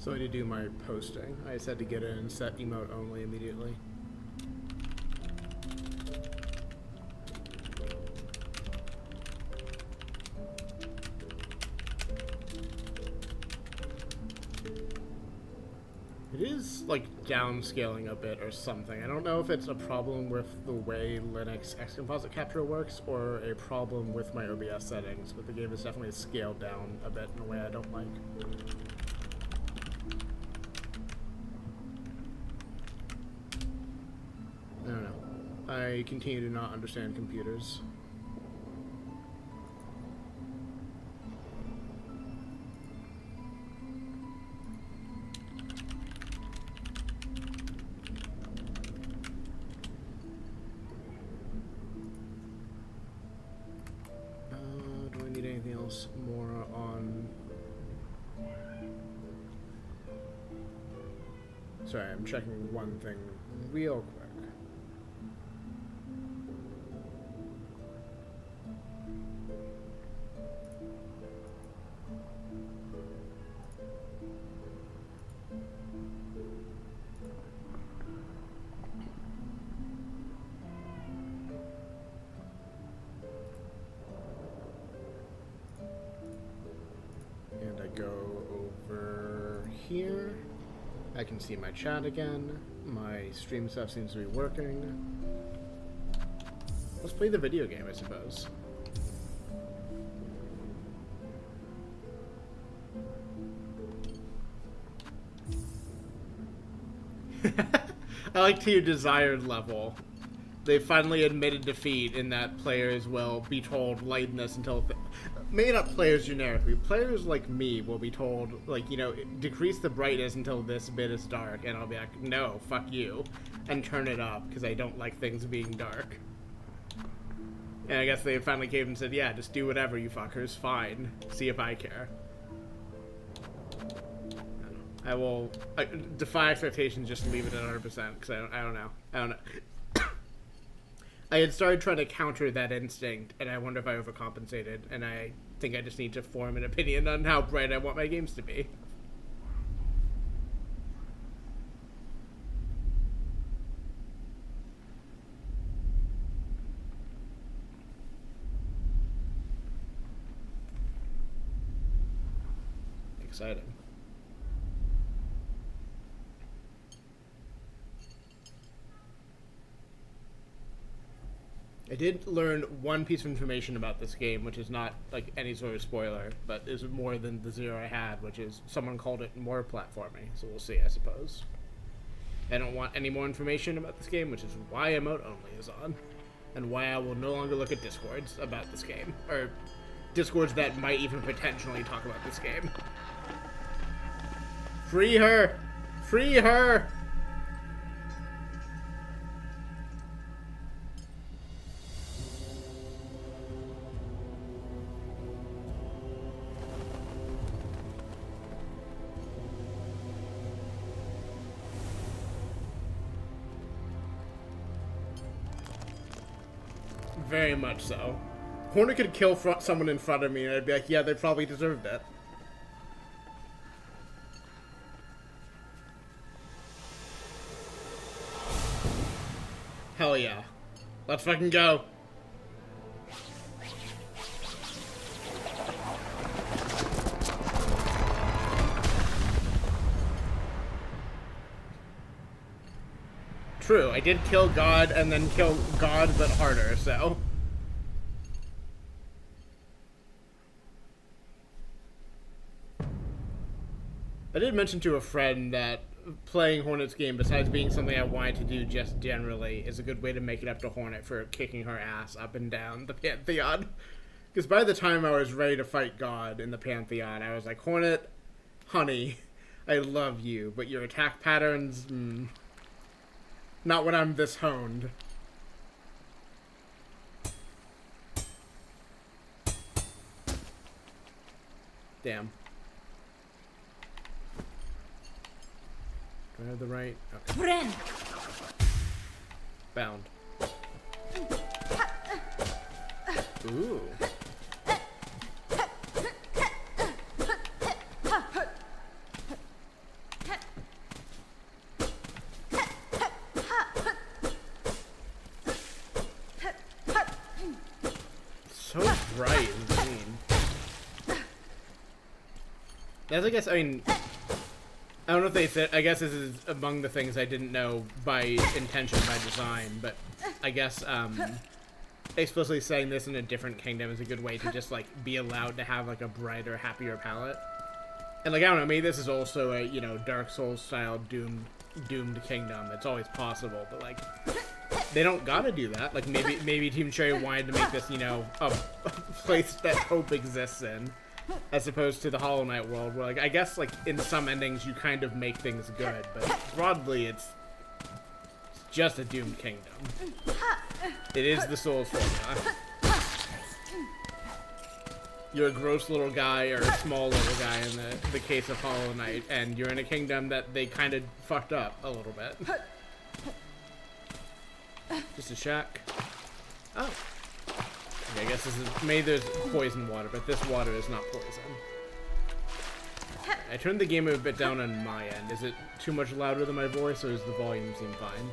So I need to do my posting. I just had to get in and set emote only immediately. It is like downscaling a bit or something. I don't know if it's a problem with the way Linux Xcomposite capture works or a problem with my OBS settings, but the game is definitely scaled down a bit in a way I don't like. I don't know. I continue to not understand computers. Do I need anything else more on... Sorry, I'm checking one thing real quick. And I go over here. I can see my chat again. My stream stuff seems to be working. Let's play the video game, I suppose. I like to your desired level. They finally admitted defeat in that players will be told lighten this until... Maybe not players generically. Players like me will be told, like, you know, decrease the brightness until this bit is dark, and I'll be like, no, fuck you, and turn it up, because I don't like things being dark. And I guess they finally came and said, yeah, just do whatever, you fuckers, fine. See if I care. I will defy expectations, just leave it at 100%, because I don't know. I had started trying to counter that instinct, and I wonder if I overcompensated, and I think I just need to form an opinion on how bright I want my games to be. Exciting. I did learn one piece of information about this game, which is not like any sort of spoiler, but is more than the zero I had, which is someone called it more platforming, so we'll see, I suppose. I don't want any more information about this game, which is why emote only is on, and why I will no longer look at discords about this game, or discords that might even potentially talk about this game. Free her! Free her! Very much so. Hornet could kill someone in front of me and I'd be like, yeah, they probably deserved it. Hell yeah. Let's fucking go. True, I did kill God and then kill God but harder, so... I did mention to a friend that playing Hornet's game, besides being something I wanted to do just generally, is a good way to make it up to Hornet for kicking her ass up and down the Pantheon. Because by the time I was ready to fight God in the Pantheon, I was like, Hornet, honey, I love you, but your attack patterns, not when I'm this honed. Damn. Do I have the right? Okay. Friend. Bound. Ooh. so bright and clean. That's, I guess, I mean, I don't know if they said, I guess this is among the things I didn't know by intention, by design, but I guess, explicitly saying this in a different kingdom is a good way to just, like, be allowed to have, like, a brighter, happier palette. And, like, I don't know, maybe this is also a, you know, Dark Souls-style doomed kingdom. It's always possible, but, like, they don't gotta do that. Like, maybe Team Cherry wanted to make this, you know, a place that hope exists in, as opposed to the Hollow Knight world, where, like, I guess, like, in some endings you kind of make things good, but broadly it's just a doomed kingdom. It is the Souls formula. You're a gross little guy, or a small little guy in the case of Hollow Knight, and you're in a kingdom that they kind of fucked up a little bit. Just a shack. Oh. Okay, I guess this is, maybe there's poison water, but this water is not poison. I turned the game a bit down on my end. Is it too much louder than my voice, or does the volume seem fine?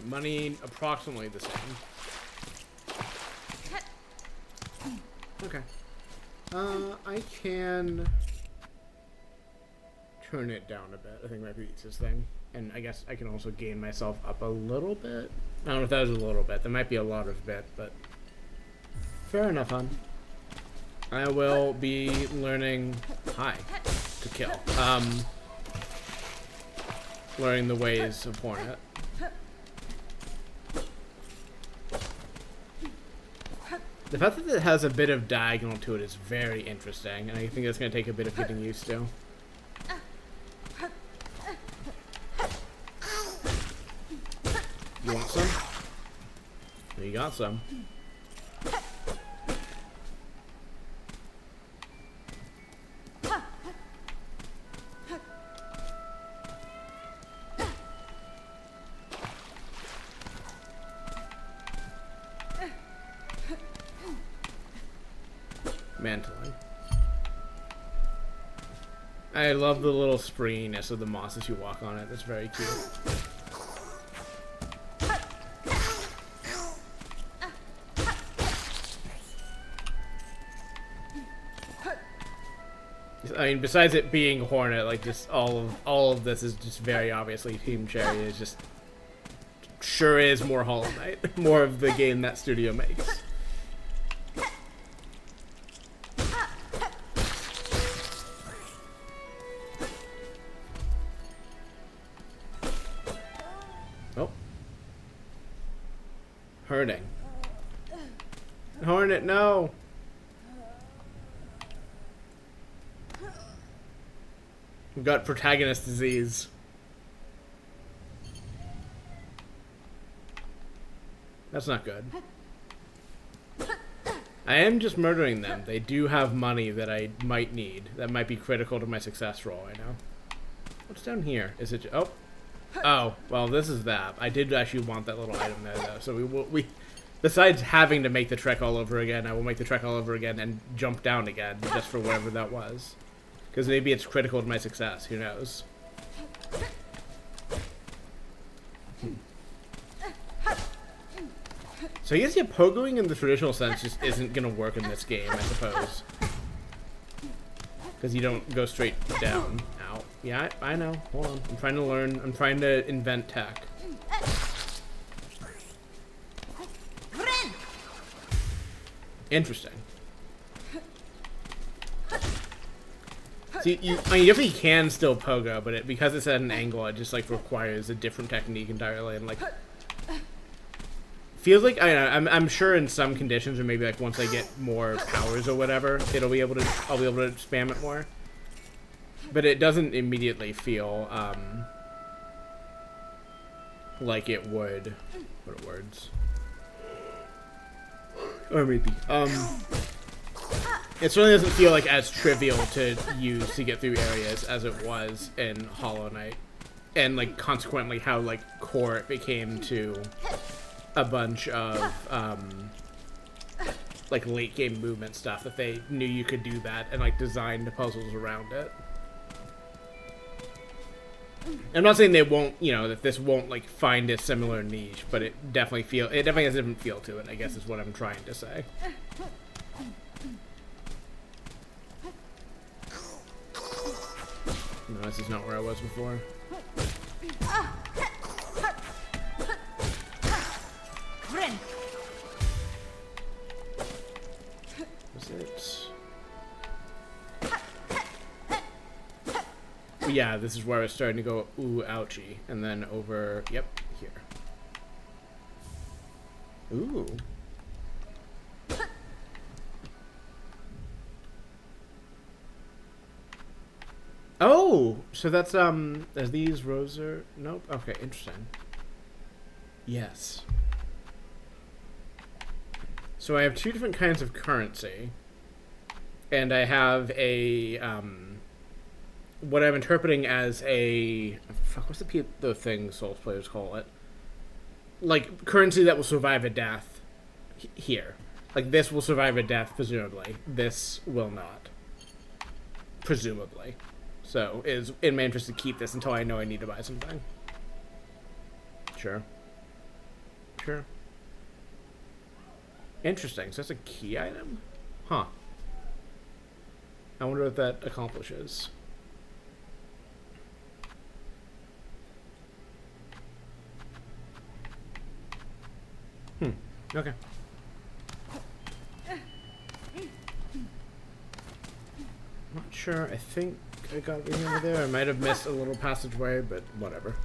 Money approximately the same. Okay. I can turn it down a bit. I think might be the easiest thing. And I guess I can also gain myself up a little bit. I don't know if that was a little bit. There might be a lot of bit, but fair enough, hon. I will be learning to kill. Learning the ways of HORNET. The fact that it has a bit of diagonal to it is very interesting, and I think it's going to take a bit of getting used to. You want some? You got some. Mantling. I love the little springiness of the moss as you walk on it. That's very cute. I mean, besides it being HORNET, like, just all of this is just very obviously Team Cherry. Is just sure is more Hollow Knight, more of the game that studio makes. Oh, hurting. HORNET, no. We've got protagonist disease. That's not good. I am just murdering them. They do have money that I might need. That might be critical to my success roll, I know. What's down here? Is it... Oh. Oh, well, this is that. I did actually want that little item there, though. So we besides having to make the trek all over again, I will make the trek all over again and jump down again, just for whatever that was. Because maybe it's critical to my success. Who knows? So I guess, yeah, pogoing in the traditional sense just isn't going to work in this game, I suppose. Because you don't go straight down. Ow. Yeah, I know. Hold on. I'm trying to learn. I'm trying to invent tech. Interesting. See, I mean, you definitely can still pogo, but because it's at an angle, it just, like, requires a different technique entirely, and, like, feels like, I don't know, I'm sure in some conditions, or maybe, like, once I get more powers or whatever, I'll be able to spam it more. But it doesn't immediately feel, like it would. What are words? Or maybe, It certainly doesn't feel like as trivial to use to get through areas as it was in Hollow Knight. And, like, consequently how, like, core it became to a bunch of, like, late-game movement stuff, that they knew you could do that and, like, designed the puzzles around it. I'm not saying they won't, you know, that this won't, like, find a similar niche, but it definitely has a different feel to it, I guess is what I'm trying to say. No, this is not where I was before. Was it? Yeah, this is where I was starting to go, ooh, ouchie. And then over, yep, here. Ooh. Oh, so that's, are these rows are, nope, okay, interesting. Yes. So I have two different kinds of currency. And I have a, what I'm interpreting as a, fuck, what's the thing Souls players call it? Like, currency that will survive a death here. Like, this will survive a death, presumably. This will not. Presumably. So, is in my interest to keep this until I know I need to buy something. Sure. Sure. Interesting. So that's a key item? Huh. I wonder what that accomplishes. Okay. Not sure. I think I got everything over there. I might have missed a little passageway, but whatever.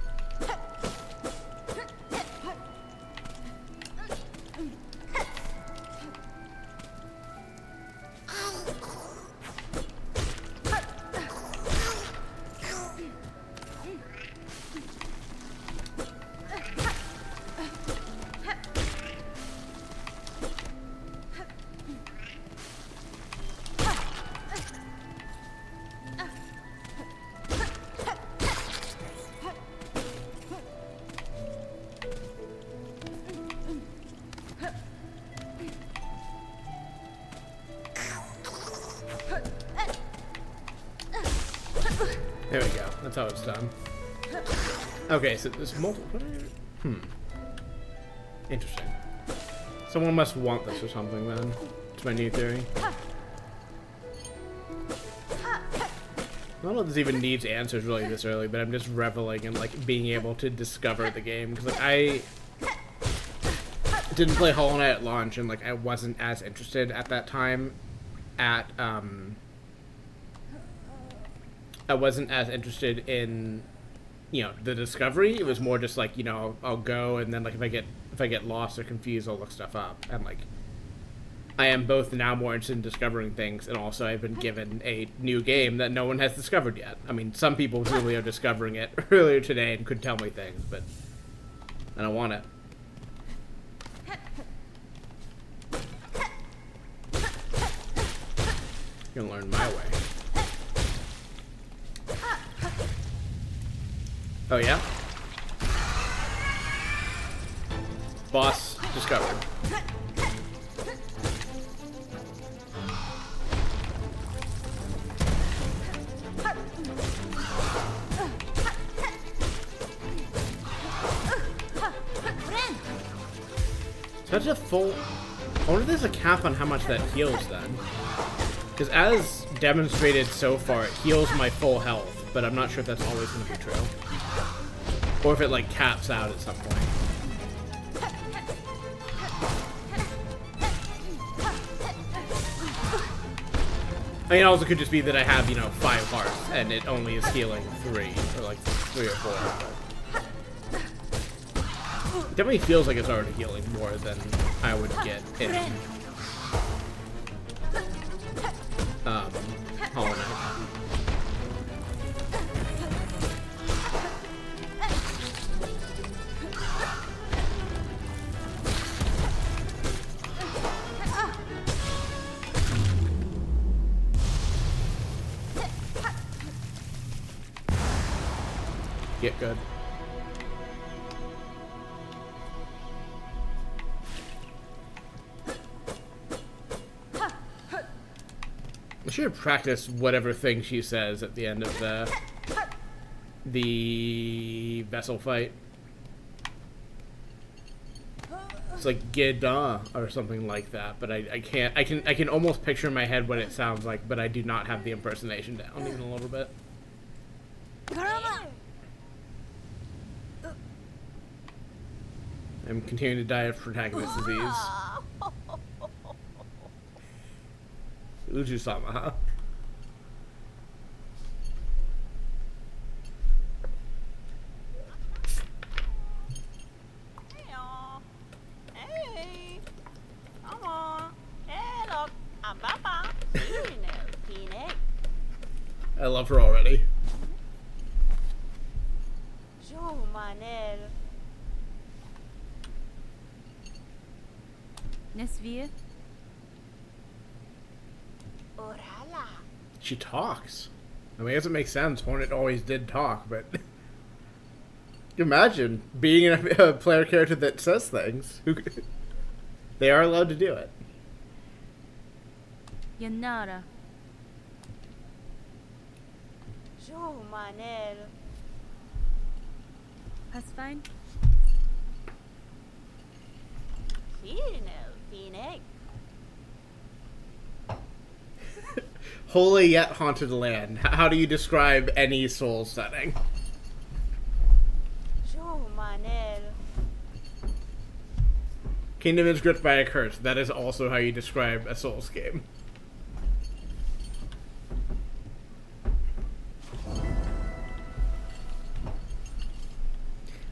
There we go. That's how it's done. Okay, so there's multiple. Interesting. Someone must want this or something then. It's my new theory. I don't know if this even needs answers really this early, but I'm just reveling in like being able to discover the game, because like I didn't play Hollow Knight at launch, and like I wasn't as interested at that time at I wasn't as interested in, you know, the discovery. It was more just like, you know, I'll go, and then like if I get lost or confused, I'll look stuff up. And like I am both now more interested in discovering things, and also I've been given a new game that no one has discovered yet. I mean, some people really are discovering it earlier today and could tell me things, but I don't want it. I'm gonna learn my way. Oh yeah? Boss discovered. Such a full... I wonder if there's a cap on how much that heals then. Because as demonstrated so far, it heals my full health, but I'm not sure if that's always going to be true. Or if it, like, caps out at some point. I mean, it also could just be that I have, you know, 5 hearts, and it only is healing 3, or like 3 or 4. It definitely feels like it's already healing more than I would get in Hollow Knight. get good. I should practice whatever thing she says at the end of the vessel fight. It's like Geda or something like that, but I can't. I can almost picture in my head what it sounds like, but I do not have the impersonation down even a little bit. I'm continuing to die of protagonist disease. Uju-sama, huh? Hey, come on. Hey, look, I'm Papa. I love her already. Joe Manel. Nesvir? Orala. She talks. I mean, I guess it makes sense. Hornet always did talk, but imagine being a player character that says things. They are allowed to do it. Yanara. Joe Manel. Pasfine? Phoenix. Holy yet haunted land. How do you describe any soul setting? Joe Manel. Kingdom is gripped by a curse. That is also how you describe a Souls game.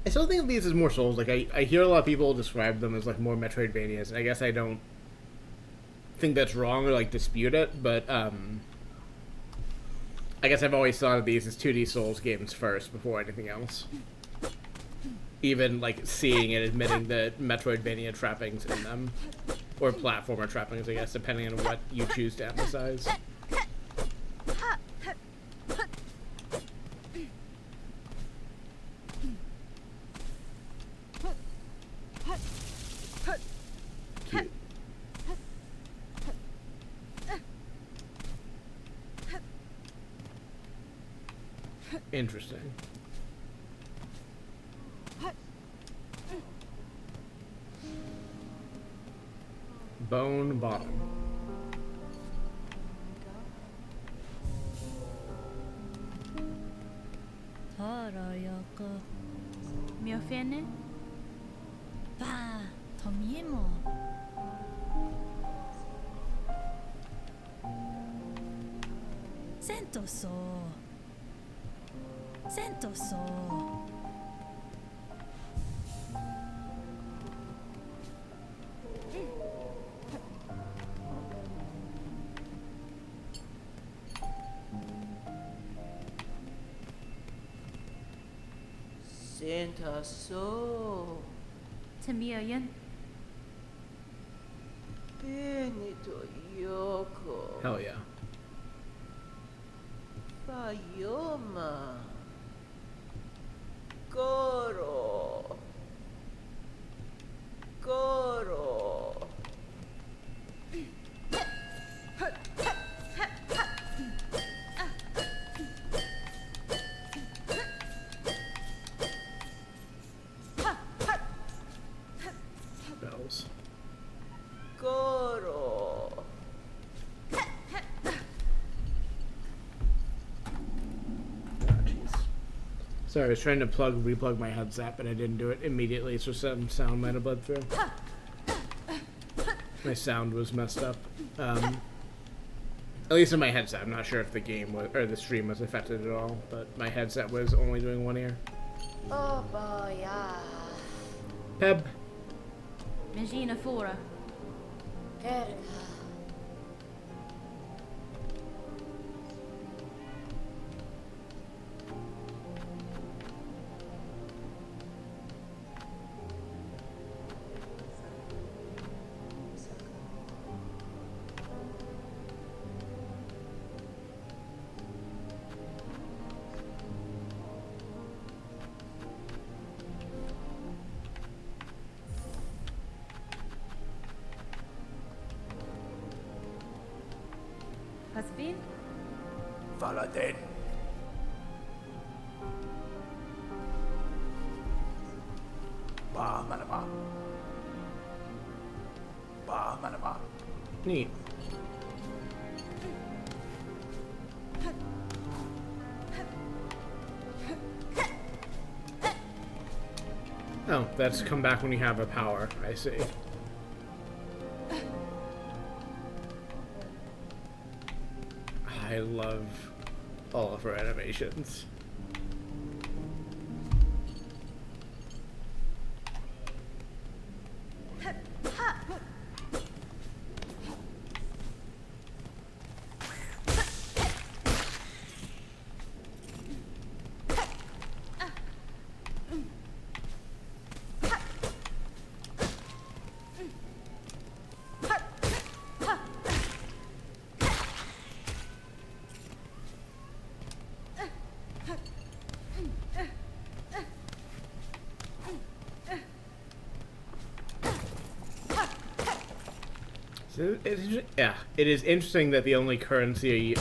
I still think of these as more Souls. Like I hear a lot of people describe them as like more Metroidvanias, and I guess I don't think that's wrong or like dispute it, but I guess I've always thought of these as 2D Souls games first before anything else. Even like seeing and admitting the Metroidvania trappings in them, or platformer trappings, I guess, depending on what you choose to emphasize. Cute. Interesting. Bone bottom. Miofene? Va, tomiemo. Sento so. Sento so. Santa so. Tamioyan? Benito Yoko. Hell yeah. Bayoma. Goro. Goro. Bells. Goro. Sorry, I was trying to replug my headset, but I didn't do it immediately, so some sound might have bled through. My sound was messed up. At least in my headset. I'm not sure if the game was, or the stream was affected at all, but my headset was only doing one ear. Oh boy, yeah. Peb. Magina Fora? Erga. Hasvin? Faladin. Ba manama. Ba manama. Neat. Oh, that's come back when you have a power. I see. I love all of her animations. So yeah, it is interesting that the only currency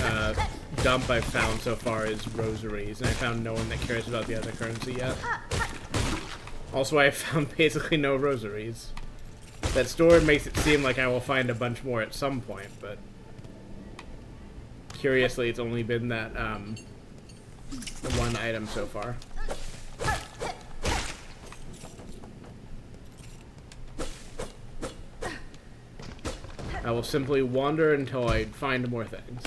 dump I've found so far is rosaries, and I found no one that cares about the other currency yet. Also, I found basically no rosaries. That store makes it seem like I will find a bunch more at some point, but curiously, it's only been that one item so far. I will simply wander until I find more things.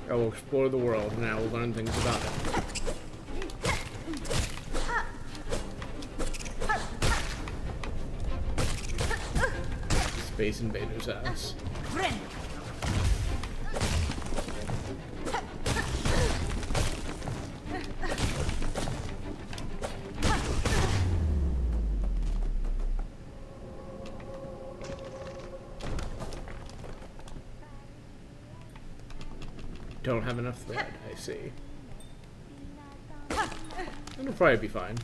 I will explore the world and I will learn things about it. Space Invader's ass. Don't have enough thread, I see. It'll probably be fine.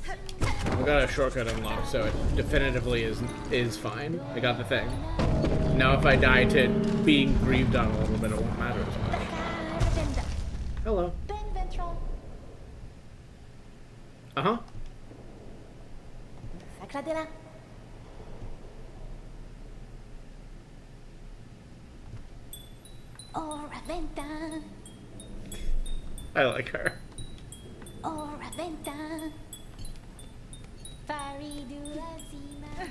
I got a shortcut unlocked, so it definitively is fine. I got the thing. Now if I die to being grieved on a little bit, it won't matter as much. Hello. Uh-huh. Sacradela. Ora venta. I like her. Ora venta. Faridula zima.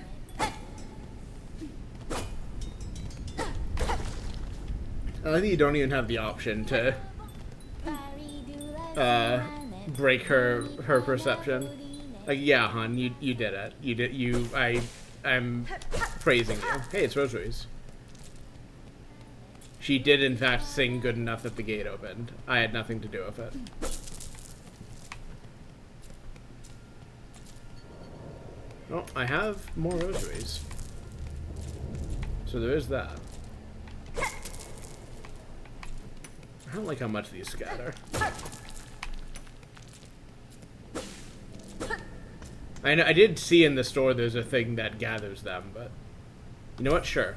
I think you don't even have the option to break her perception. Like, yeah, hon, you did it. I'm praising you. Hey, it's Rosaries. She did in fact sing good enough that the gate opened. I had nothing to do with it. Oh, I have more rosaries. So there is that. I don't like how much these scatter. I did see in the store there's a thing that gathers them, but you know what? Sure.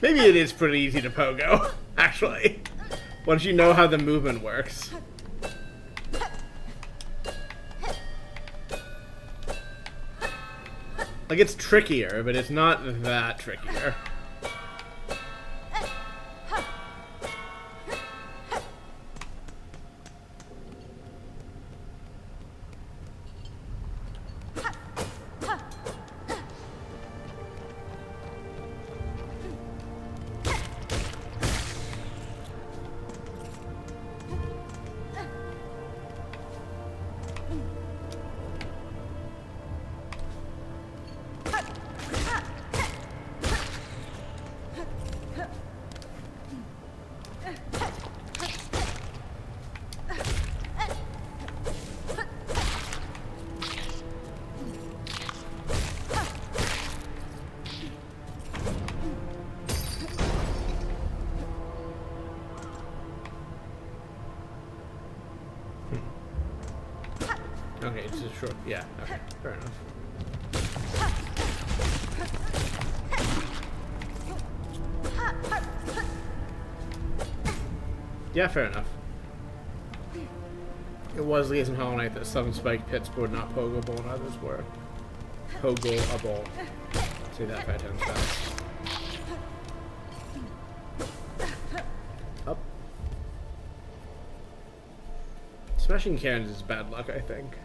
Maybe it is pretty easy to pogo, actually. Once you know how the movement works. Like, it's trickier, but it's not that trickier. Okay, it's just short. Yeah, okay, fair enough. Yeah, fair enough. It was Lee's and Hollow Knight that some spiked pits were not pogoable and others were pogoable. Say that 5 times fast. Up. Smashing cannons is bad luck, I think.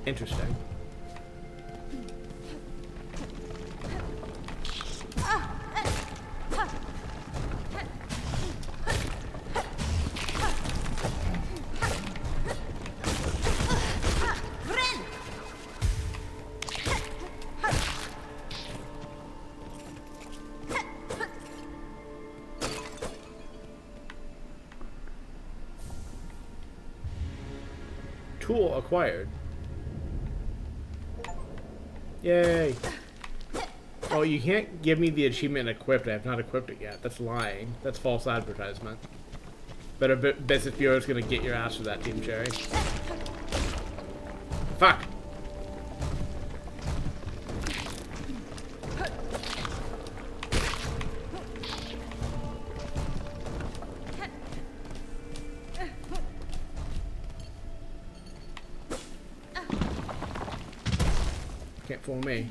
Interesting. Tool acquired. Yay! Oh, you can't give me the achievement equipped. I have not equipped it yet. That's lying. That's false advertisement. Better Business Bureau is gonna get your ass for that, Team Cherry. Fuck! Can't fool me.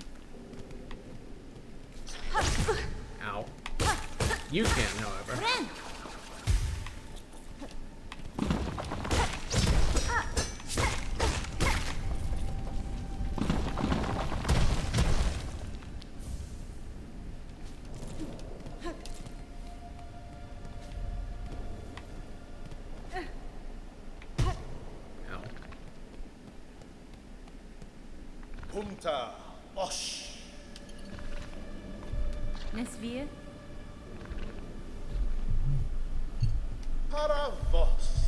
Ow. You can, however. Ow. Punta Osh. Nesvir. Para vos.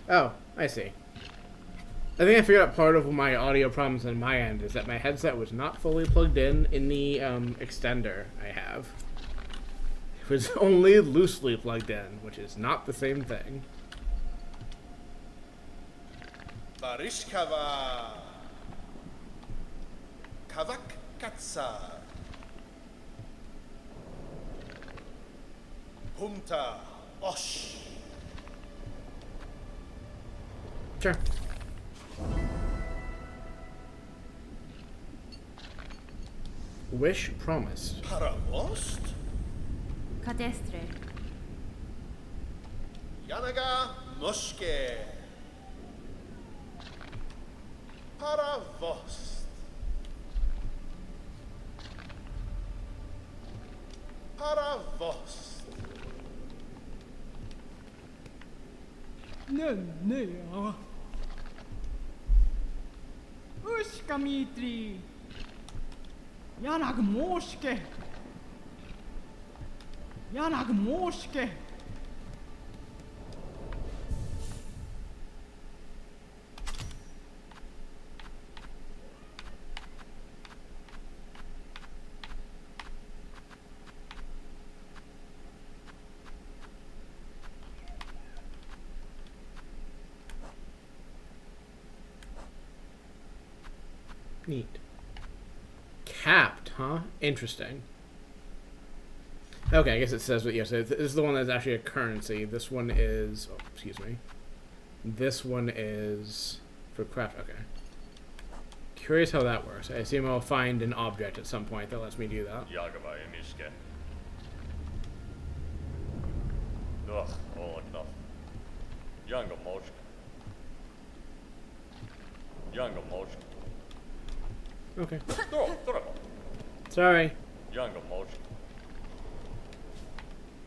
Oh, I see. I think I figured out part of my audio problems on my end is that my headset was not fully plugged in the extender I have. It was only loosely plugged in, which is not the same thing. Barishkava. Kavak Katsar. Punta Osh. Sure. Wish promised. Paravost. Cadestre. Yanaga Moshke. Paravost. Paravost. Nea. Uskamitri. Yanag Moshke. Yanag Moshke. Neat. Capped, huh? Interesting. Okay, I guess it says what. Yeah, so this is the one that's actually a currency. This one is. Oh, excuse me. This one is for craft. Okay. Curious how that works. I assume I'll find an object at some point that lets me do that. Jagava Emiske. Ugh, oh enough. Younger Moshka. Younger Moshka. Okay. Throw. Sorry. Younger Moshka.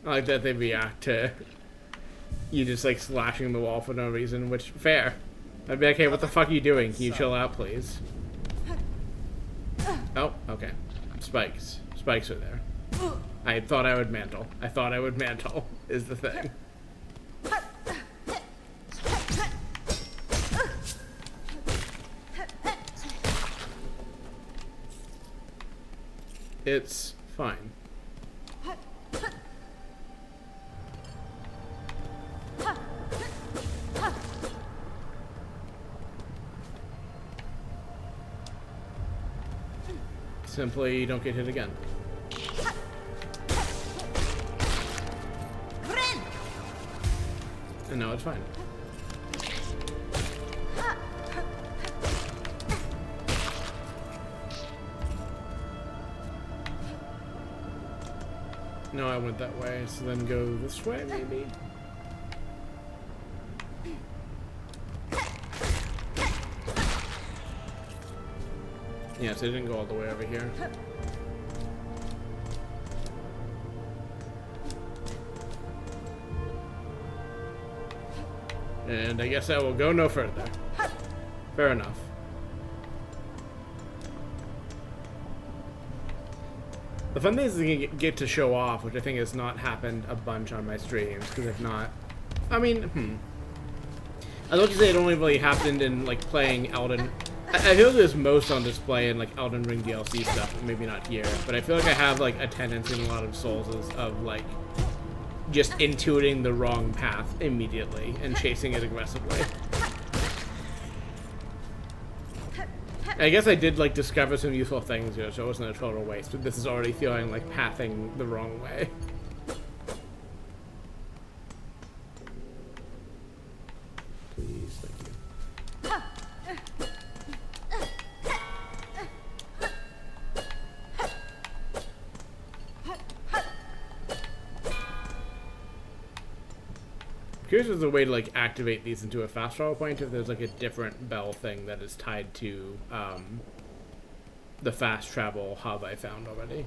I like that they react to you just like slashing the wall for no reason, which fair. I'd be like, hey, what the fuck are you doing? Can you chill out, please? Oh, okay. Spikes. Spikes are there. I thought I would mantle. Is the thing. It's fine. Simply don't get hit again. And now it's fine. No, I went that way, so then go this way, maybe? Yeah, so I didn't go all the way over here. And I guess I will go no further. Fair enough. The fun thing is you get to show off, which I think has not happened a bunch on my streams, because if not... I mean, I'd like to say it only really happened in, like, playing Elden... I feel like there's most on display in, like, Elden Ring DLC stuff, but maybe not here. But I feel like I have, like, a tendency in a lot of Souls of, like, just intuiting the wrong path immediately and chasing it aggressively. I guess I did, like, discover some useful things here, so it wasn't a total waste, but this is already feeling like pathing the wrong way. Please, thank you. Curious if there's a way to like activate these into a fast travel point, if there's like a different bell thing that is tied to the fast travel hub I found already.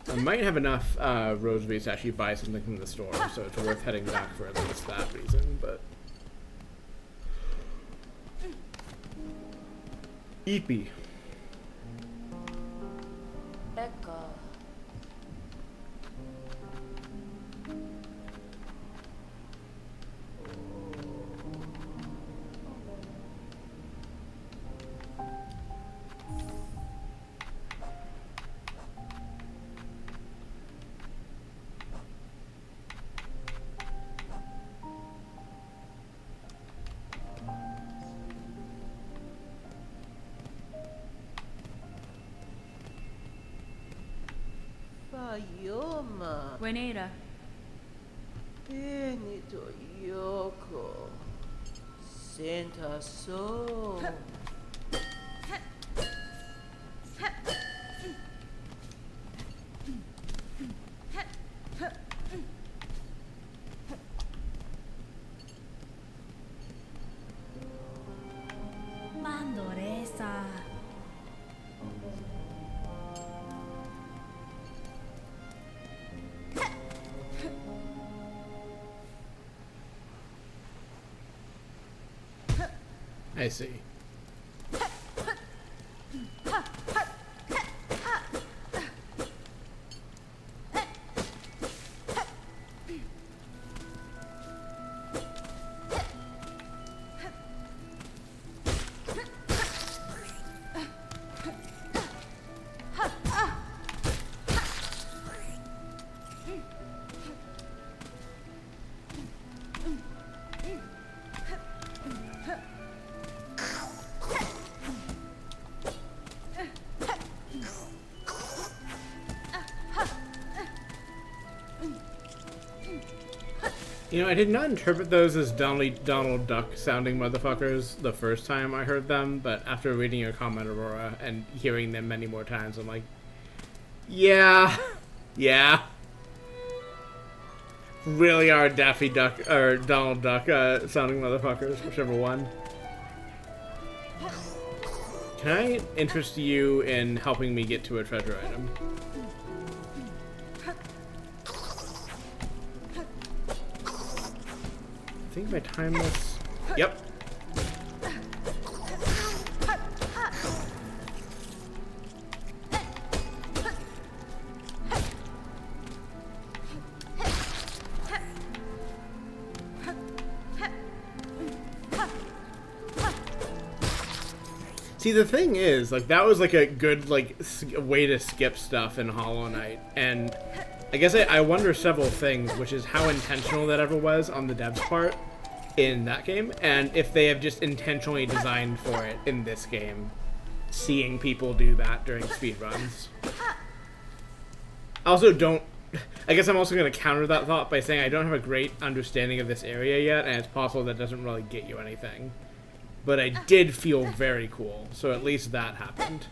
I might have enough rosaries to actually buy something from the store, so it's worth heading back for at least that reason, but... Eepy. Echo. Fayoma. Buenera. Benito Yoko. Santa So. Mandoresa. I see. You know, I did not interpret those as Donald Duck sounding motherfuckers the first time I heard them, but after reading your comment, Aurora, and hearing them many more times, I'm like, yeah, yeah. Really are Daffy Duck, or Donald Duck sounding motherfuckers, whichever one. Can I interest you in helping me get to a treasure item? I think my timeless... Yep. See, the thing is, like, that was like a good way to skip stuff in Hollow Knight, and I guess I wonder several things, which is how intentional that ever was on the devs' part in that game, and if they have just intentionally designed for it in this game, seeing people do that during speedruns. I guess I'm also going to counter that thought by saying I don't have a great understanding of this area yet, and it's possible that doesn't really get you anything. But I did feel very cool, so at least that happened.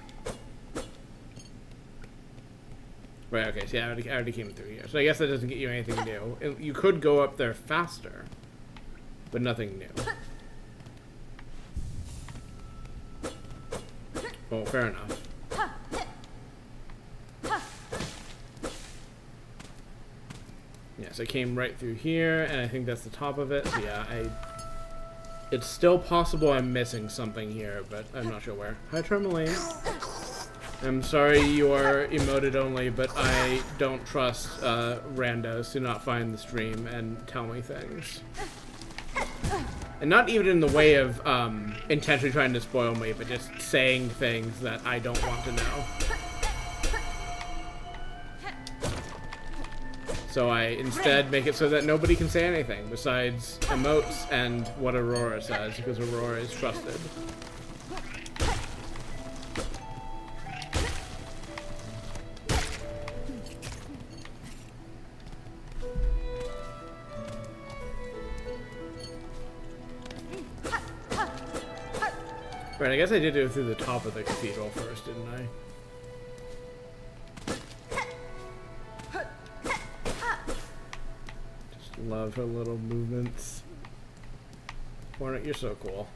Right, okay, see, I already came through here. So I guess that doesn't get you anything new. You could go up there faster, but nothing new. Well, fair enough. Yes, I came right through here, and I think that's the top of it. So yeah, it's still possible I'm missing something here, but I'm not sure where. Hi, Tourmaline. I'm sorry you are emoted only, but I don't trust randos to not find the stream and tell me things. And not even in the way of intentionally trying to spoil me, but just saying things that I don't want to know. So I instead make it so that nobody can say anything besides emotes and what Aurora says, because Aurora is trusted. Right, I guess I did go through the top of the cathedral first, didn't I? Just love her little movements. Hornet, you're so cool.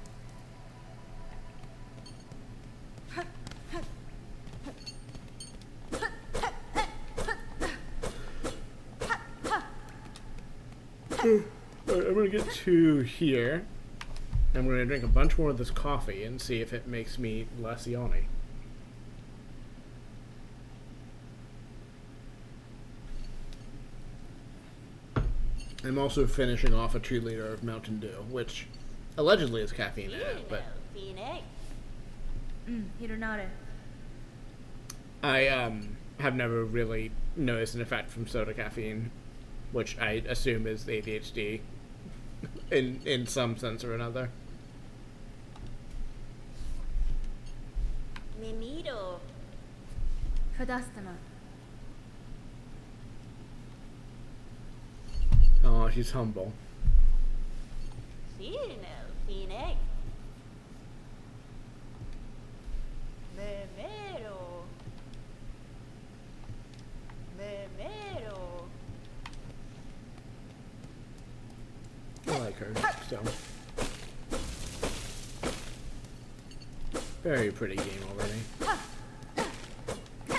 Alright, I'm gonna get to here. I'm going to drink a bunch more of this coffee and see if it makes me less yawny. I'm also finishing off a 2 liter of Mountain Dew, which allegedly is caffeine in it, but Hironare. I have never really noticed an effect from soda caffeine, which I assume is ADHD in some sense or another. Mimiro. Fadastana. Oh, she's humble. Fine. Memero. I like her, so. Very pretty game already.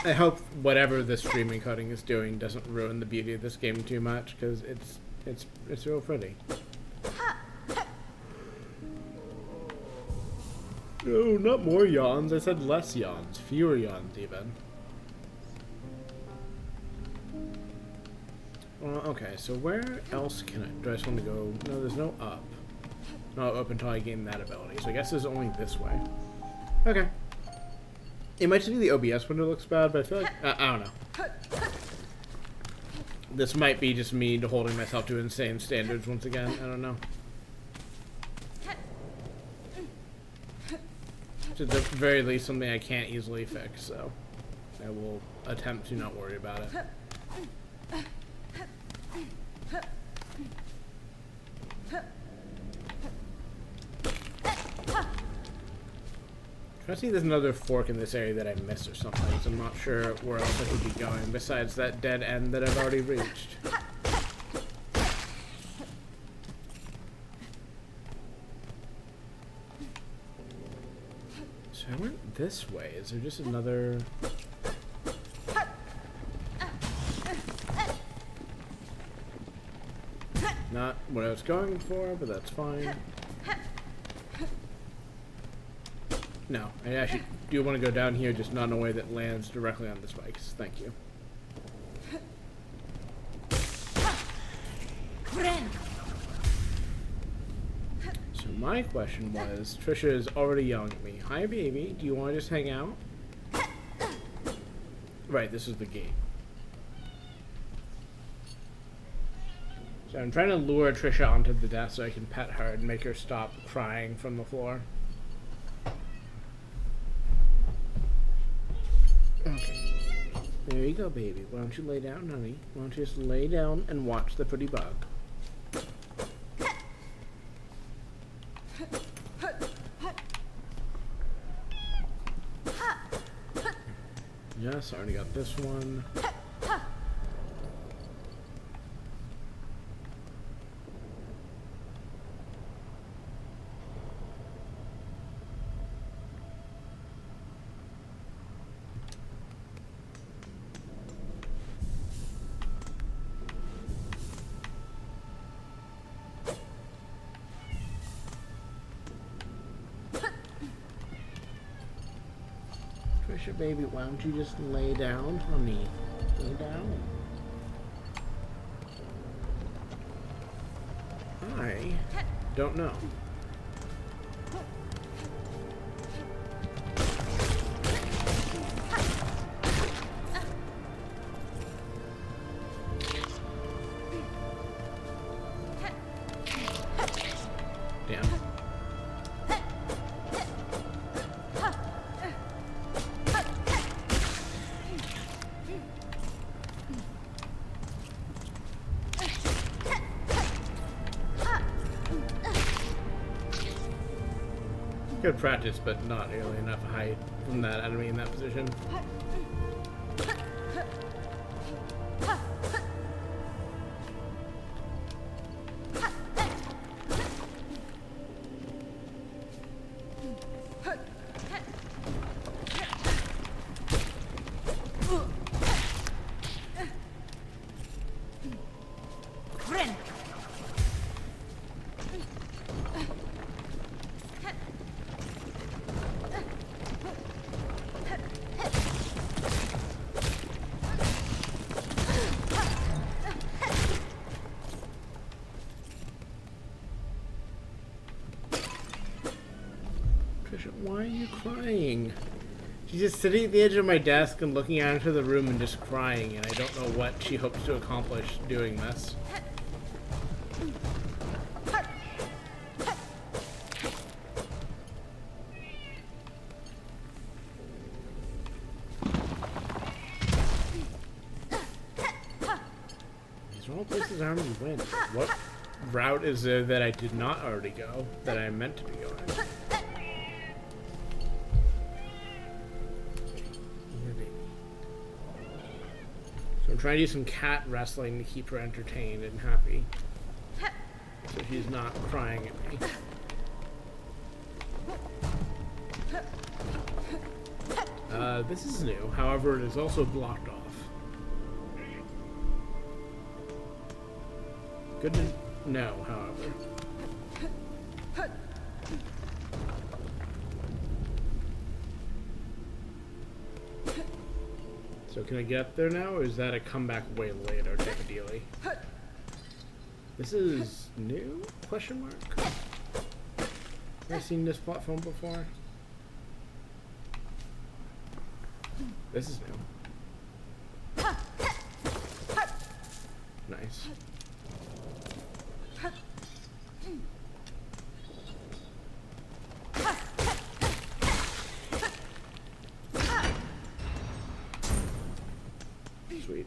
I hope whatever the streaming cutting is doing doesn't ruin the beauty of this game too much, because it's real pretty. No, not more yawns. I said less yawns. Fewer yawns, even. Okay, so where else can I... Do I just want to go... No, there's no up. No up until I gain that ability. So I guess there's only this way. Okay. It might just be the OBS window looks bad, but I feel like... I don't know. This might be just me holding myself to insane standards once again. I don't know. It's at the very least something I can't easily fix, so I will attempt to not worry about it. Trying to see if there's another fork in this area that I missed or something, so I'm not sure where else I could be going besides that dead end that I've already reached. So I went this way. Is there just another... Not what I was going for, but that's fine. No, I actually do want to go down here, just not in a way that lands directly on the spikes. Thank you. So My question was, Trisha is already yelling at me. Hi, baby. Do you want to just hang out? Right, this is the gate. So I'm trying to lure Trisha onto the desk so I can pet her and make her stop crying from the floor. Okay. There you go, baby. Why don't you lay down, honey? Why don't you just lay down and watch the pretty bug? Yes, I already got this one. Trisha, baby, why don't you just lay down, honey? Lay down. I don't know. Damn. Good practice, but not nearly enough height from that enemy in that position. Why are you crying? She's just sitting at the edge of my desk and looking out into the room and just crying, and I don't know what she hopes to accomplish doing this. These are all places I already went. What route is there that I did not already go, that I meant to be going? I'm trying to do some cat wrestling to keep her entertained and happy, so she's not crying at me. This is new, however it is also blocked off. Good to know, however. So can I get up there now, or is that a comeback way later type of dealie? This is new? Question mark? Have I seen this platform before? This is new. Nice. Sweet.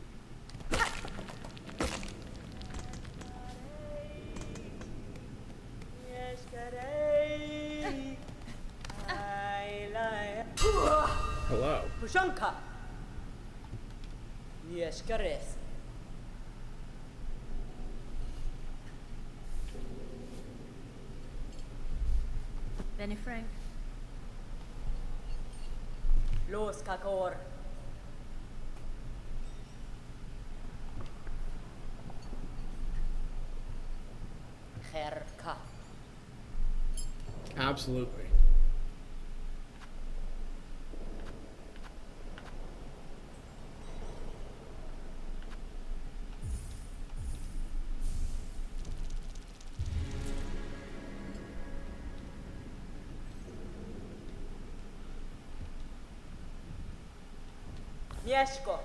Hello. Pushanka. Yes, Gares. Benny Frank. Los Kakor. Herka. Absolutely. Mieszko.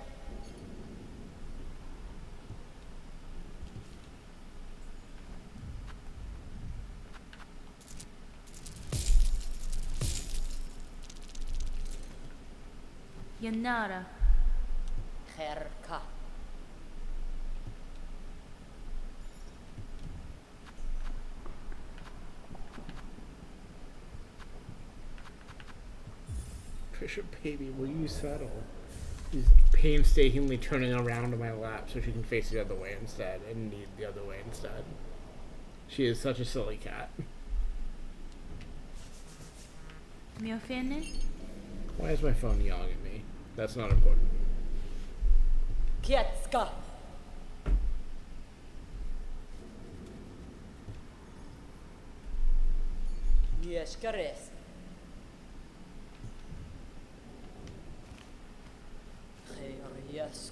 Yanara. Herka. Trisha, baby, will you settle? She's painstakingly turning around in my lap so she can face the other way instead and need the other way instead. She is such a silly cat. Mi offende? Why is my phone yelling at me? That's not important. Kietska. Mieszkares. Yes.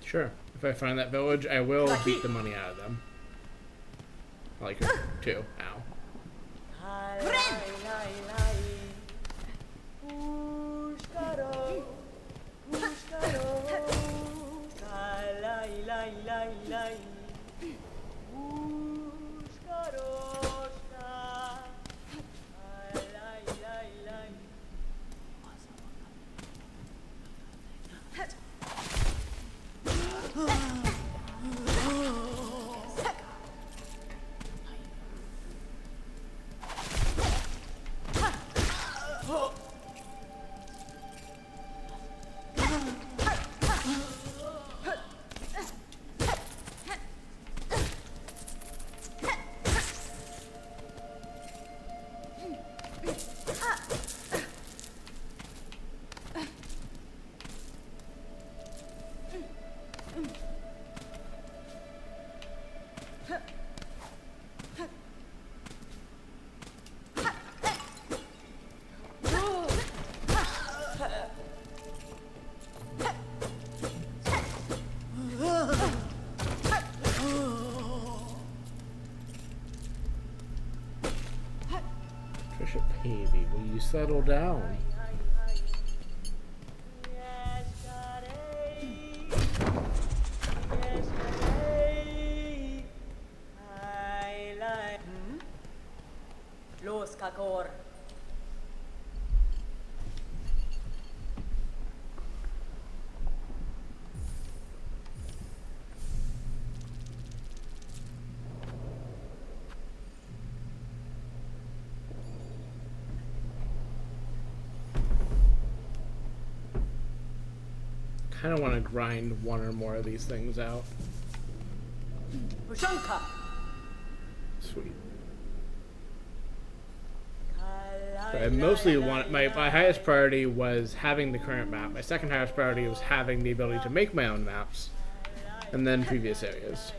Sure. If I find that village, I will beat the money out of them. I like her too. Ow. Trisha, baby, will you settle down? Los kakor. Kind of want to grind one or more of these things out. Pushanka. Sweet. So I mostly want my highest priority was having the current map. My second highest priority was having the ability to make my own maps, and then previous areas.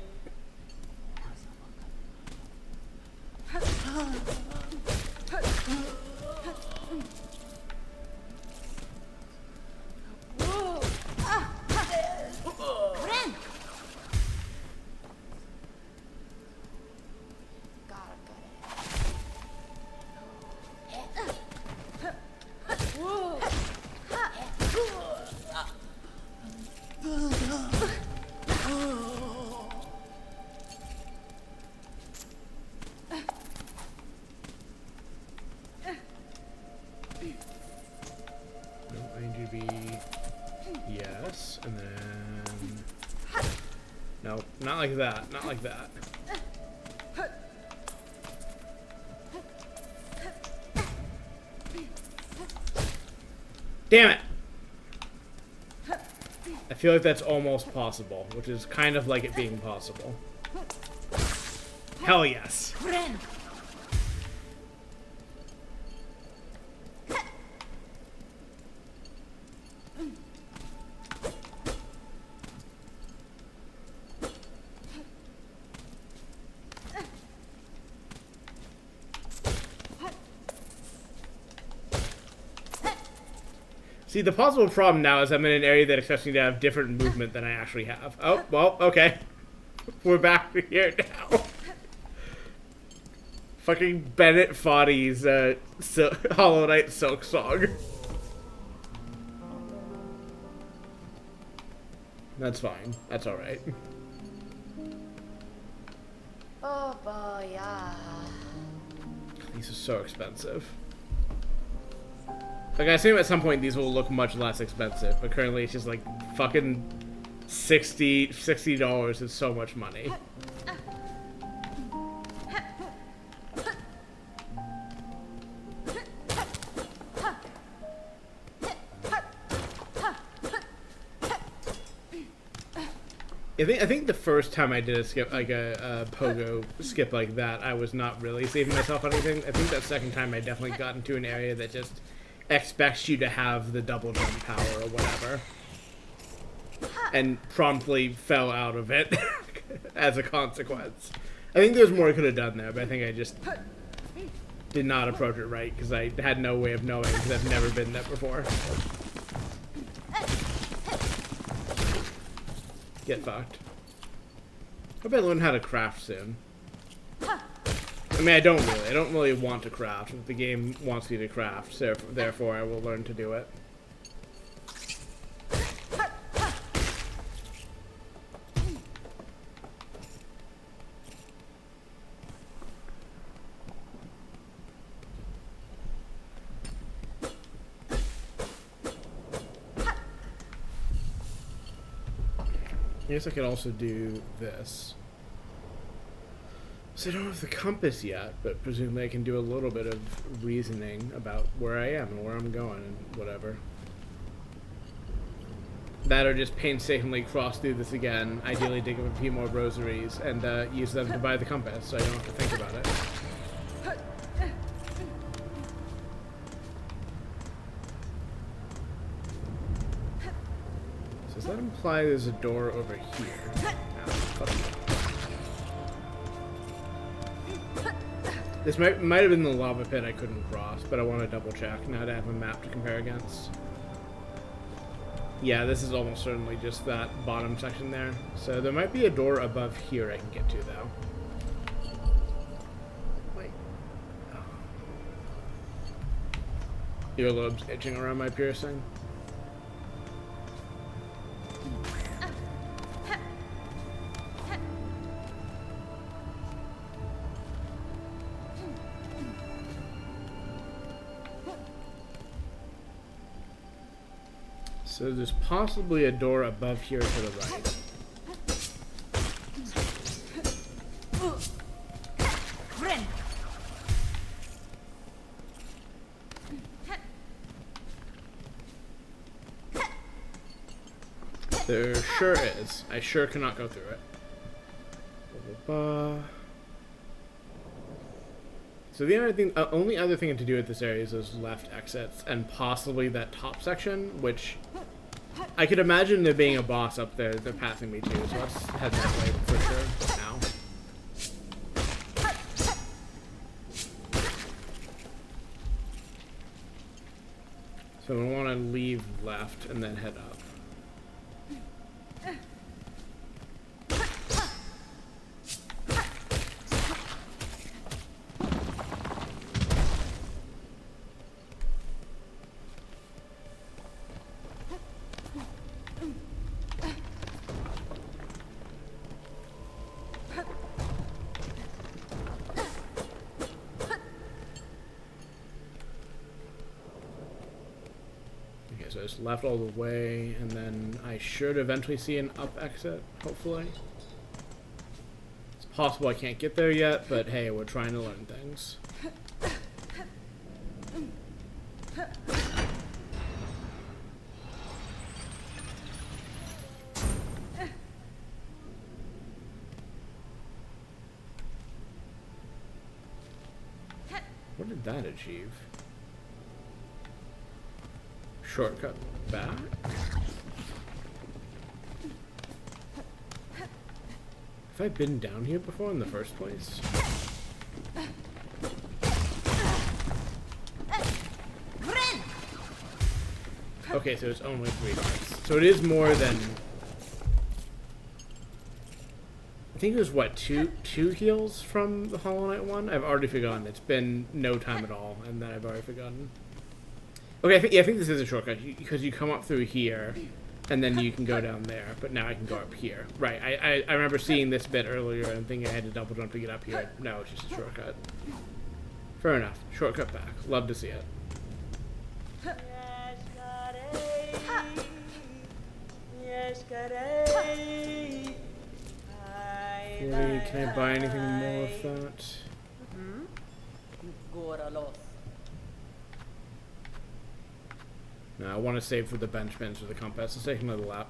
Yes, and then... No, not like that, not like that. Damn it! I feel like that's almost possible, which is kind of like it being possible. Hell yes. See, the possible problem now is I'm in an area that expects me to have different movement than I actually have. Oh, well, okay. We're back here now. Fucking Bennett Foddy's Hollow Knight Silksong. That's fine. That's alright. Oh boy, yeah. These are so expensive. Like, I assume at some point these will look much less expensive, but currently it's just like fucking $60 is so much money. I think the first time I did a skip, like a pogo skip like that, I was not really saving myself on anything. I think that second time I definitely got into an area that just expects you to have the double jump power or whatever. And promptly fell out of it as a consequence. I think there's more I could have done there, but I think I just did not approach it right because I had no way of knowing because I've never been there before. Get fucked. Hope I learn how to craft soon. I mean, I don't really want to craft. The game wants me to craft, so therefore I will learn to do it. I guess I could also do this. So I don't have the compass yet, but presumably I can do a little bit of reasoning about where I am and where I'm going and whatever. That or just painstakingly cross through this again, ideally dig up a few more rosaries, and use them to buy the compass so I don't have to think about it. Does that imply there's a door over here? This might have been the lava pit I couldn't cross, but I want to double check now that I have a map to compare against. Yeah, this is almost certainly just that bottom section there. So there might be a door above here I can get to, though. Wait. Oh. Earlobes itching around my piercing. So there's possibly a door above here to the right. There sure is. I sure cannot go through it. So the only other thing to do at this area is those left exits and possibly that top section, which I could imagine there being a boss up there they're passing me to, so let's head that way for sure now. So I want to leave left and then head up. So it's left all the way, and then I should eventually see an up exit, hopefully. It's possible I can't get there yet, but hey, we're trying to learn things. What did that achieve? Shortcut back? Have I been down here before in the first place? Okay, so it's only 3 hearts. So it is more than... I think it was what, two heals from the Hollow Knight one? I've already forgotten. It's been no time at all, and then I've already forgotten. Okay, I think this is a shortcut because you come up through here, and then you can go down there. But now I can go up here. Right. I remember seeing this bit earlier and thinking I had to double jump to get up here. No, it's just a shortcut. Fair enough. Shortcut back. Love to see it. Can I buy anything more with that? No, I want to save for the benchmans or the compass. Let's take another lap.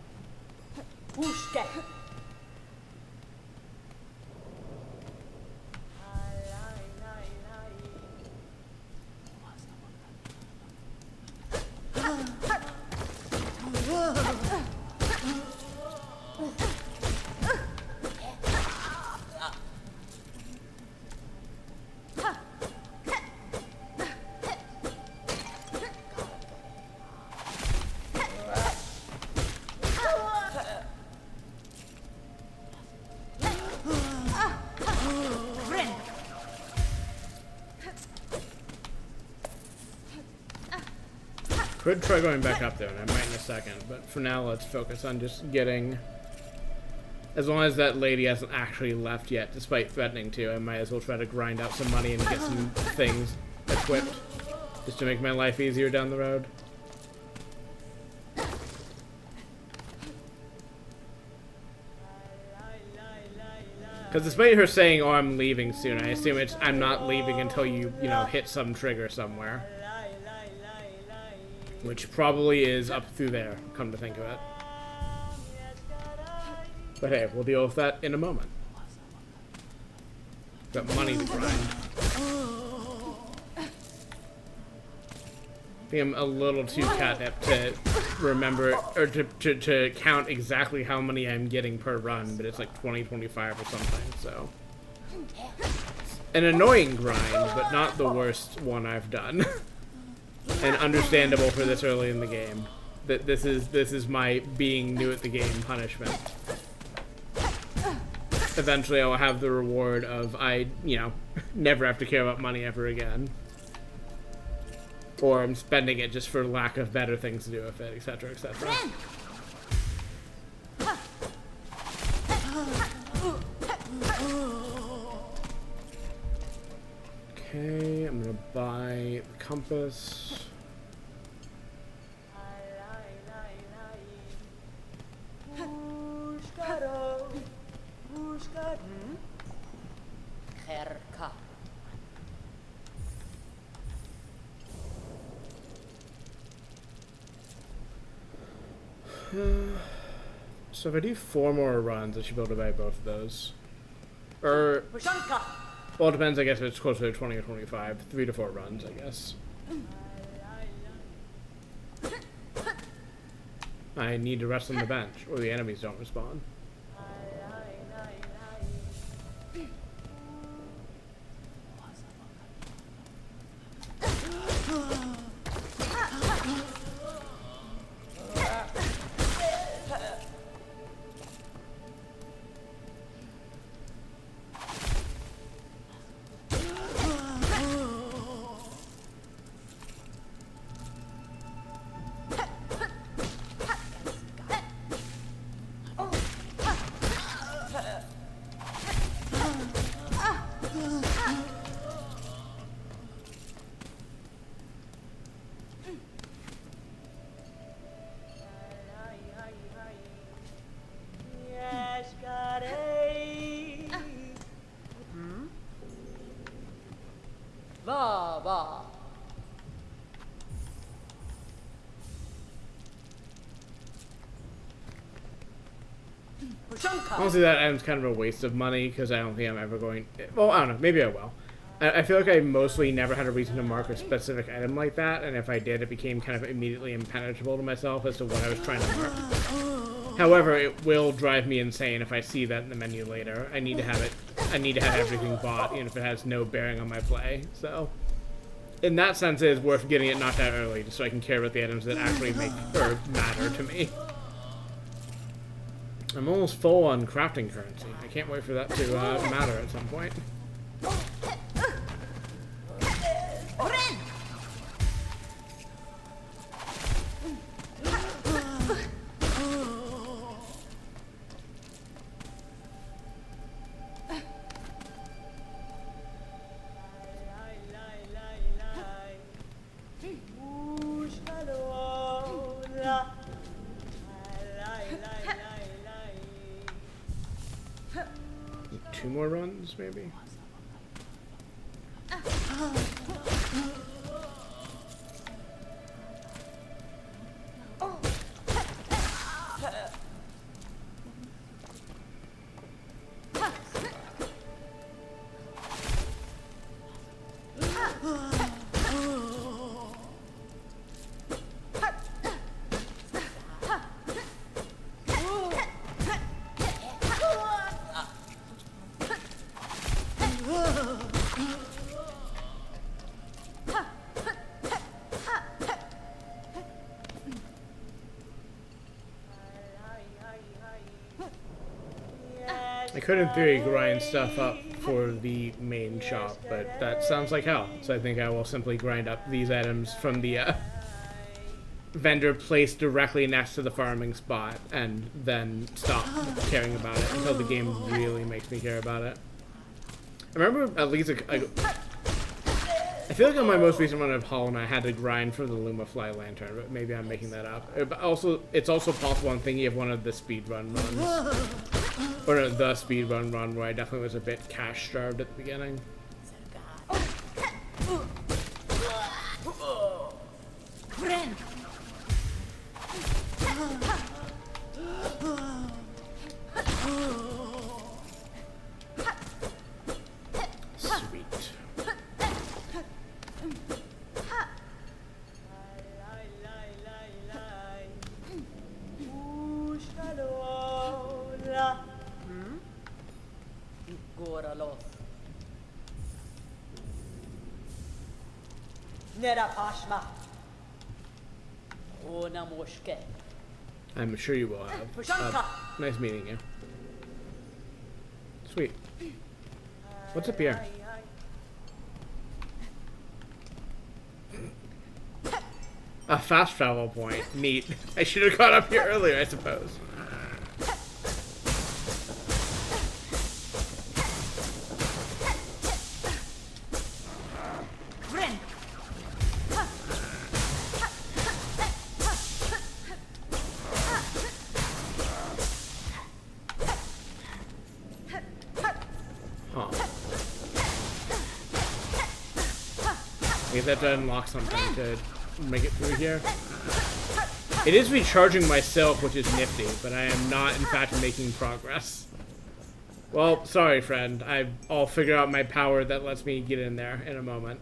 Could try going back up there, and I might in a second, but for now let's focus on just getting... As long as that lady hasn't actually left yet, despite threatening to, I might as well try to grind out some money and get some things equipped, just to make my life easier down the road. Because despite her saying, oh, I'm leaving soon, I assume it's, I'm not leaving until you know, hit some trigger somewhere. Which probably is up through there, come to think of it. But hey, we'll deal with that in a moment. Got money to grind. I think I'm a little too catnip to remember, or to count exactly how many I'm getting per run, but it's like 20, 25 or something, so. An annoying grind, but not the worst one I've done. And understandable for this early in the game. That this is my being new at the game punishment. Eventually I will have the reward of you know, never have to care about money ever again. Or I'm spending it just for lack of better things to do with it, etc., etc. Okay, I'm gonna buy the compass. So if I do 4 more runs, I should be able to buy both of those. Or, well, it depends, I guess, if it's closer to 20 or 25. 3 to 4 runs, I guess. I need to rest on the bench, or the enemies don't respawn. Honestly, that item's kind of a waste of money, because I don't think I'm ever going... Well, I don't know. Maybe I will. I feel like I mostly never had a reason to mark a specific item like that, and if I did, it became kind of immediately impenetrable to myself as to what I was trying to mark. However, it will drive me insane if I see that in the menu later. I need to have it... I need to have everything bought, even if it has no bearing on my play, so... In that sense, it is worth getting it knocked out early, just so I can care about the items that actually make or matter to me. I'm almost full on crafting currency. I can't wait for that to matter at some point. Two more runs, maybe? I could, in theory, grind stuff up for the main shop, but that sounds like hell. So I think I will simply grind up these items from the vendor placed directly next to the farming spot, and then stop caring about it until the game really makes me care about it. I remember at least I feel like on my most recent run of Hollow Knight I had to grind for the Lumafly lantern, but maybe I'm making that up. It's also possible I'm thinking of one of the speedrun runs. Or no, the speedrun run where I definitely was a bit cash starved at the beginning. Sweet. I'm sure you will have. Nice meeting you. Sweet. What's up here? A fast travel point. Neat. I should have got up here earlier, I suppose. Get that to unlock something to make it through here. It is recharging myself, which is nifty, but I am not, in fact, making progress. Well, sorry, friend. I'll figure out my power that lets me get in there in a moment.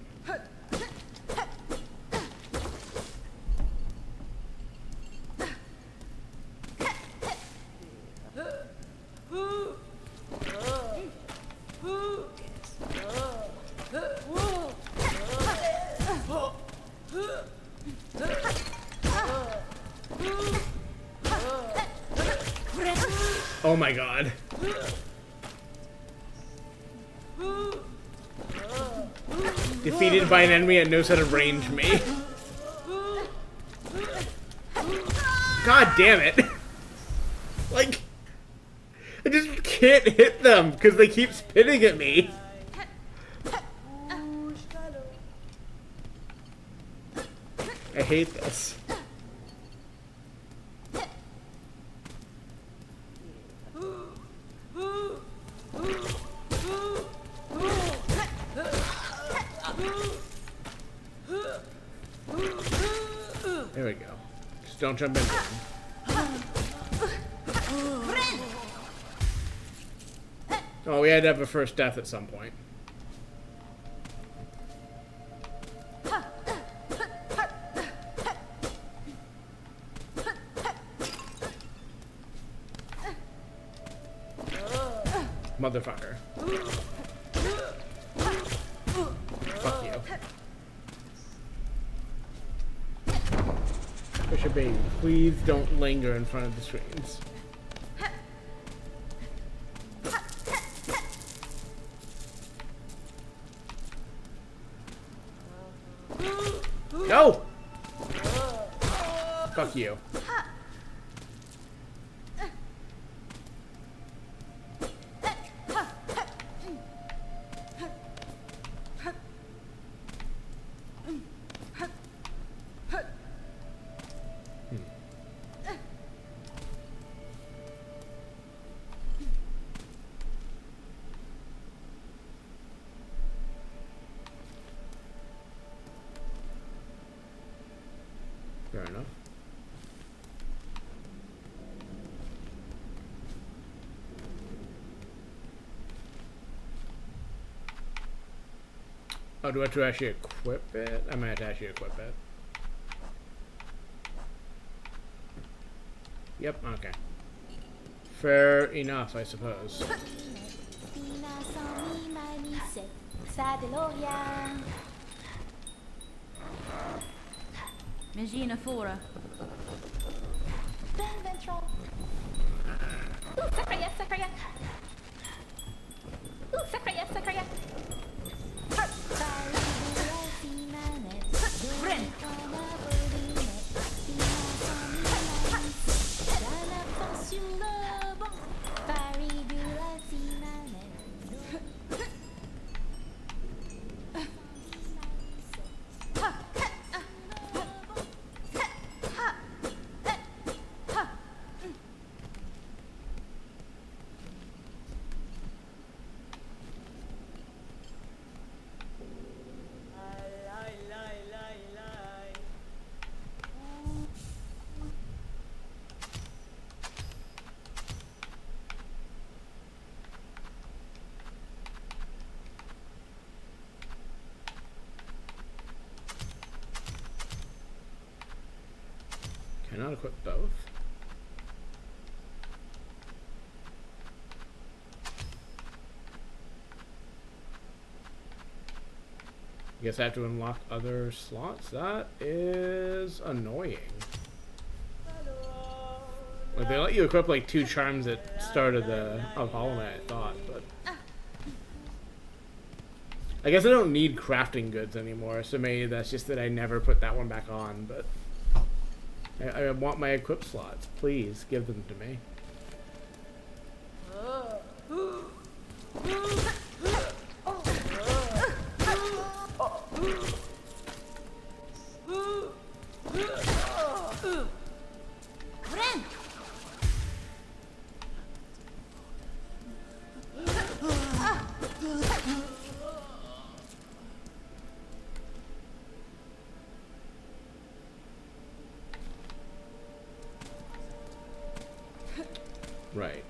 Oh my god. Defeated by an enemy that knows how to range me. God damn it. Like, I just can't hit them because they keep spitting at me. I hate this. There we go. Just don't jump into them. Oh, we had to have a first death at some point. Motherfucker. Fuck you. Bishop baby, please don't linger in front of the screens. Fuck you. Fair enough. Oh, do I have to actually equip it? I might have to actually equip it. Yep, okay. Fair enough, I suppose. Magina fora. Ben ventral. Sakaya, sakaya. Sakaya, sakaya. Bren. Can I not equip both? I guess I have to unlock other slots? That is annoying. Like, they let you equip like 2 charms at start of the HORNET, I thought, but I guess I don't need crafting goods anymore, so maybe that's just that I never put that one back on, but I want my equip slots. Please give them to me. Bren. Right.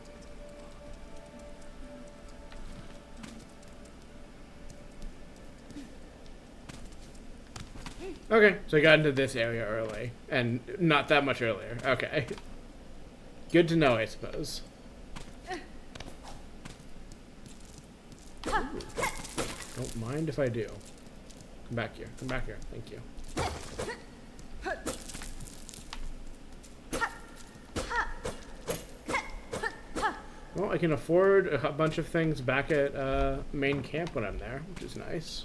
Okay, so I got into this area early, and not that much earlier. Okay. Good to know, I suppose. Don't mind if I do. Come back here. Come back here. Thank you. Well, I can afford a bunch of things back at main camp when I'm there, which is nice.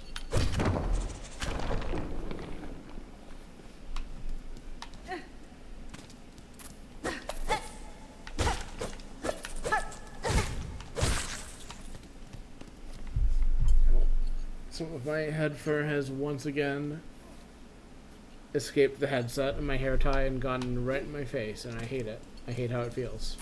Some of my head fur has once again escaped the headset and my hair tie and gone right in my face, and I hate it. I hate how it feels.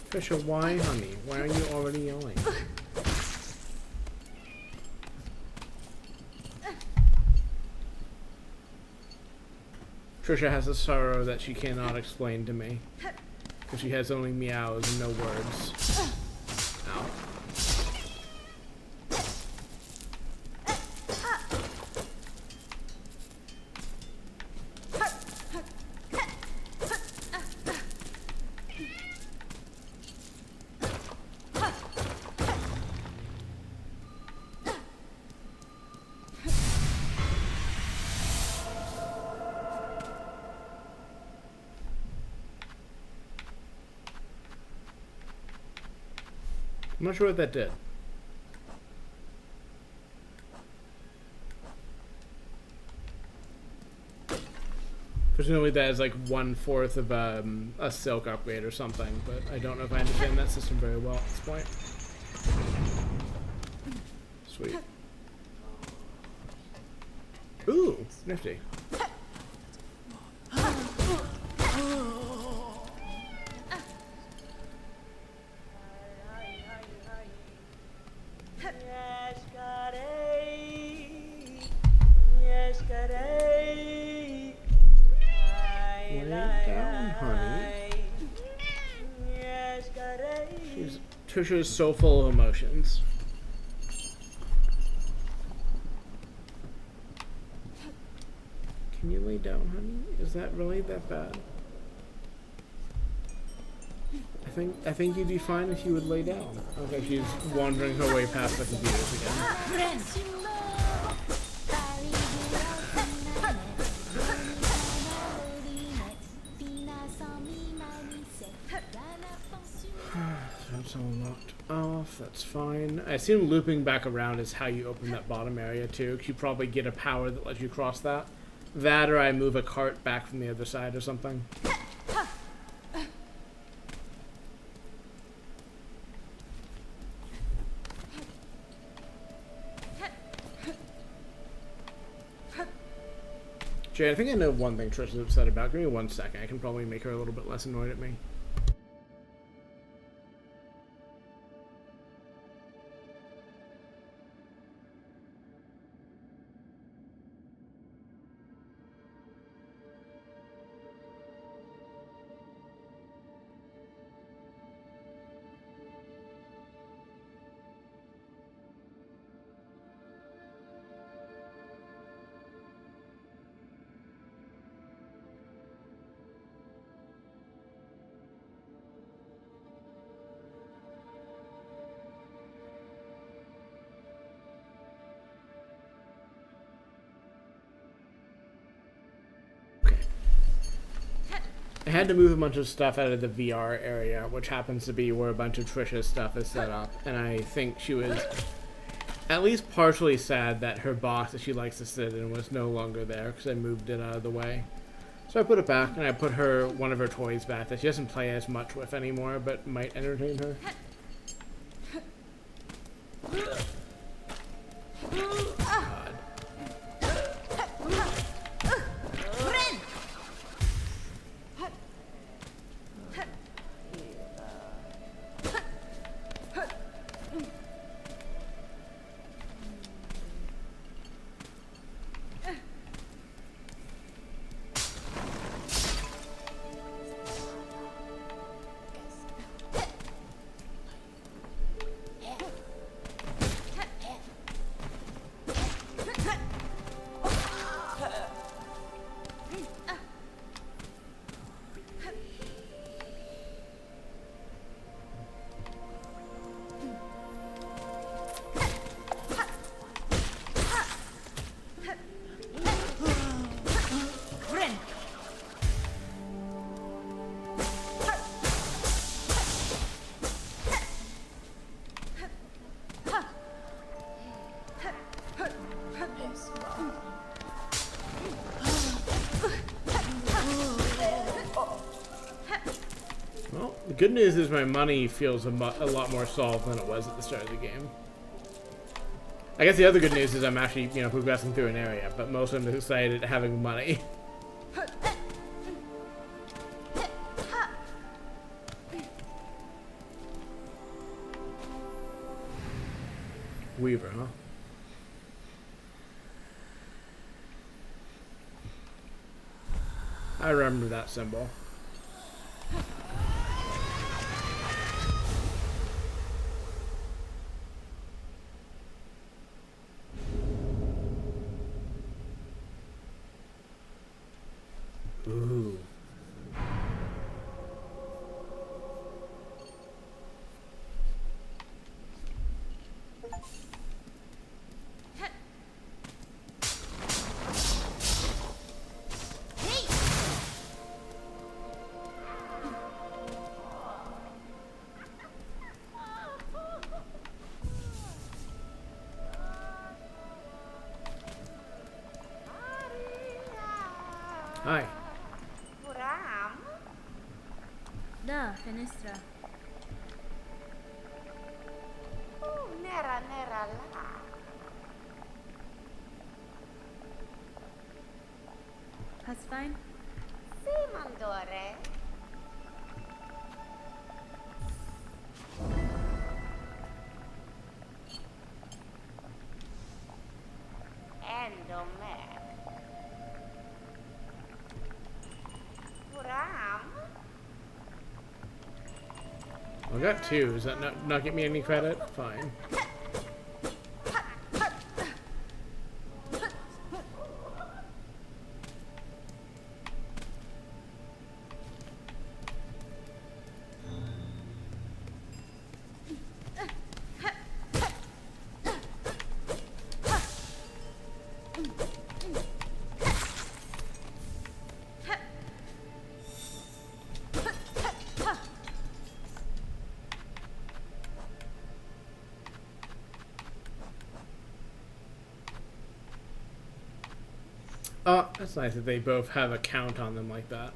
Fisher, why, honey? Why are you already yelling? Trisha has a sorrow that she cannot explain to me. Because she has only meows and no words. Ow. I'm not sure what that did. Presumably that is like 1/4 of a silk upgrade or something, but I don't know if I understand that system very well at this point. Sweet. Ooh, nifty. Trisha is so full of emotions. Can you lay down, honey? Is that really that bad? I think you'd be fine if you would lay down. Okay, she's wandering her way past the computers again. That's all locked off. That's fine. I assume looping back around is how you open that bottom area too, because you probably get a power that lets you cross that. That, or I move a cart back from the other side or something. Jay, I think I know one thing Trish is upset about. Give me 1 second. I can probably make her a little bit less annoyed at me. I had to move a bunch of stuff out of the VR area, which happens to be where a bunch of Trisha's stuff is set up, and I think she was at least partially sad that her box that she likes to sit in was no longer there, because I moved it out of the way. So I put it back, and I put her one of her toys back that she doesn't play as much with anymore, but might entertain her. God. The good news is my money feels a lot more solved than it was at the start of the game. I guess the other good news is I'm actually, progressing through an area, but mostly I'm excited at having money. Weaver, huh? I remember that symbol. Ooh. Hi. Buram? Da, fenestra. Nera nera la. Hast fein? Si mandore. Endomer. Buram? I got 2. Does that not get me any credit? Fine. Oh, that's nice that they both have a count on them like that.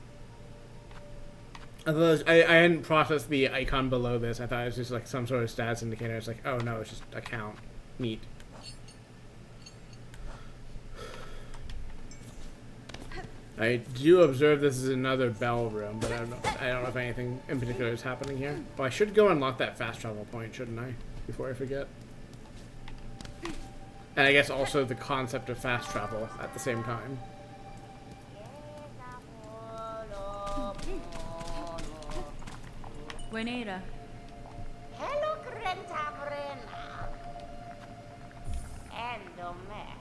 Otherwise, I hadn't processed the icon below this. I thought it was just like some sort of stats indicator. It's like, oh no, it's just a count. Neat. I do observe this is another bell room, but I don't know if anything in particular is happening here. Oh, I should go unlock that fast travel point, shouldn't I? Before I forget. And I guess also the concept of fast travel at the same time. Buenera. Hello, Grenta Brena. Endomer.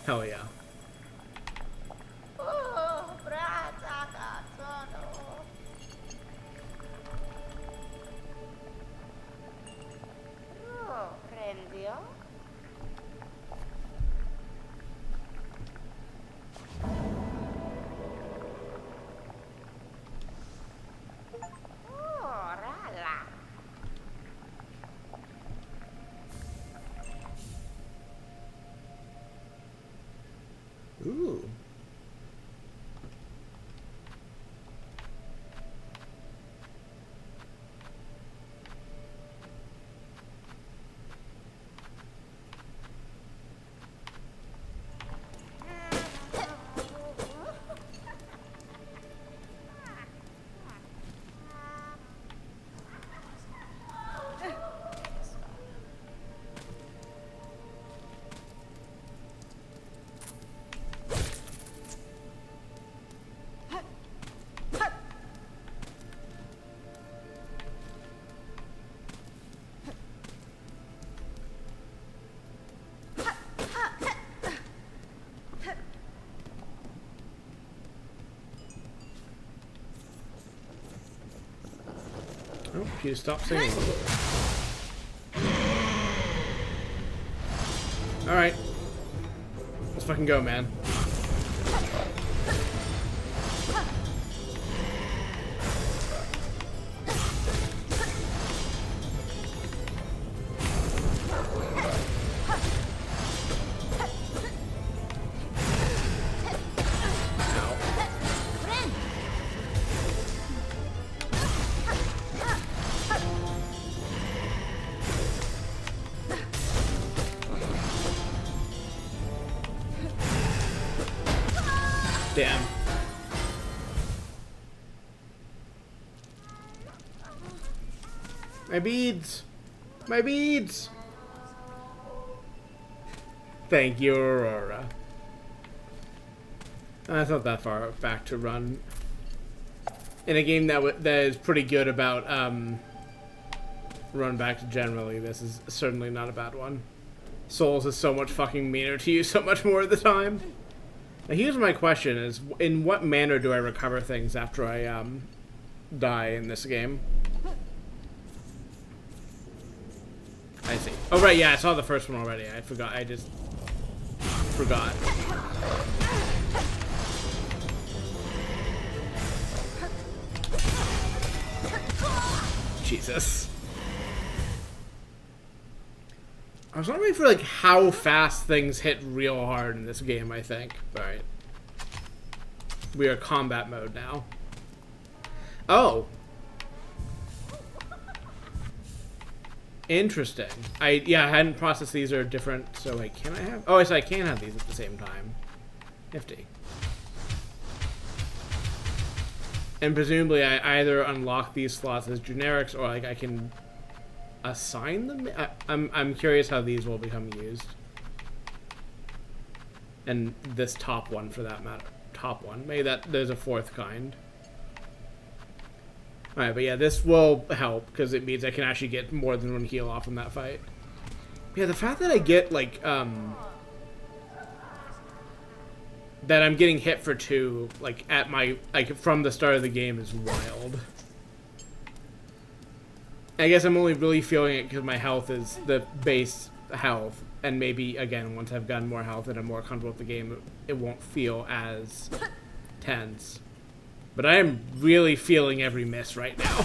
Hell yeah. Oh, brata cazzo. Oh, prendio. Oh, rala. Ooh. Oh, she stopped singing. Alright. Let's fucking go, man. Damn. My beads! My beads! Thank you, Aurora. That's not that far back to run. In a game that is pretty good about run back generally, this is certainly not a bad one. Souls is so much fucking meaner to you so much more of the time. Now here's my question is, in what manner do I recover things after I die in this game? I see. Oh right, yeah, I saw the first one already. I forgot. I just forgot. Jesus. I was wondering for like how fast things hit real hard in this game, I think. Alright. We are combat mode now. Oh. Interesting. I hadn't processed these are different, so wait, can I have? Oh, I can have these at the same time. Nifty. And presumably I either unlock these slots as generics or like I can assign them. I'm curious how these will become used. And this top one for that matter. Top one. Maybe there's a fourth kind. Alright, but yeah, this will help because it means I can actually get more than one heal off in that fight. Yeah, the fact that I get like that I'm getting hit for 2 like at my from the start of the game is wild. I guess I'm only really feeling it because my health is the base health, and maybe again once I've gotten more health and I'm more comfortable with the game, it won't feel as tense. But I am really feeling every miss right now.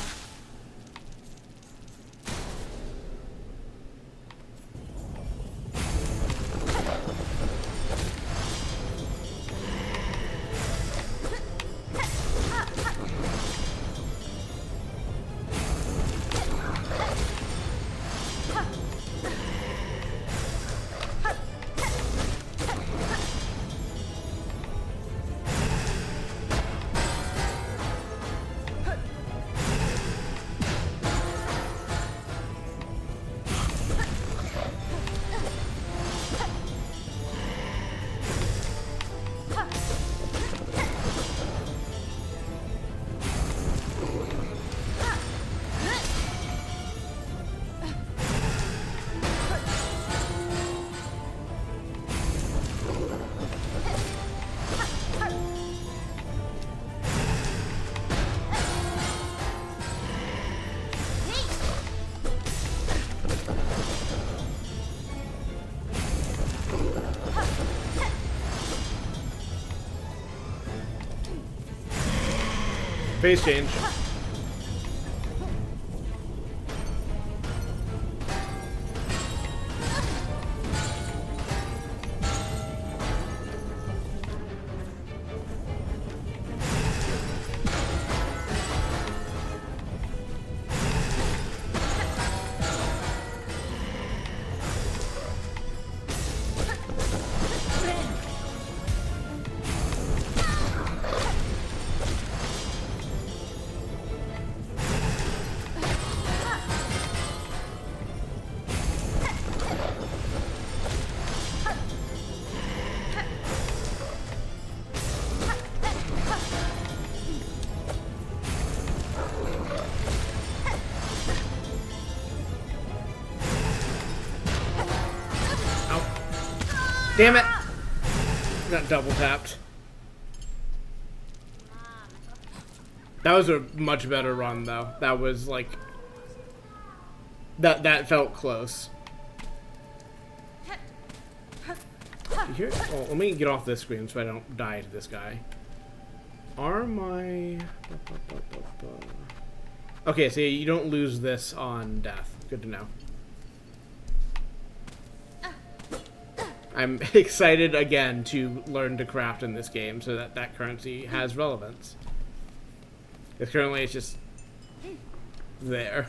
Phase change. Damn it! Got double tapped. That was a much better run though. That was like that felt close. Here, well, let me get off this screen so I don't die to this guy. Are my okay? So you don't lose this on death. Good to know. I'm excited again to learn to craft in this game so that that currency has relevance. Because currently it's just there.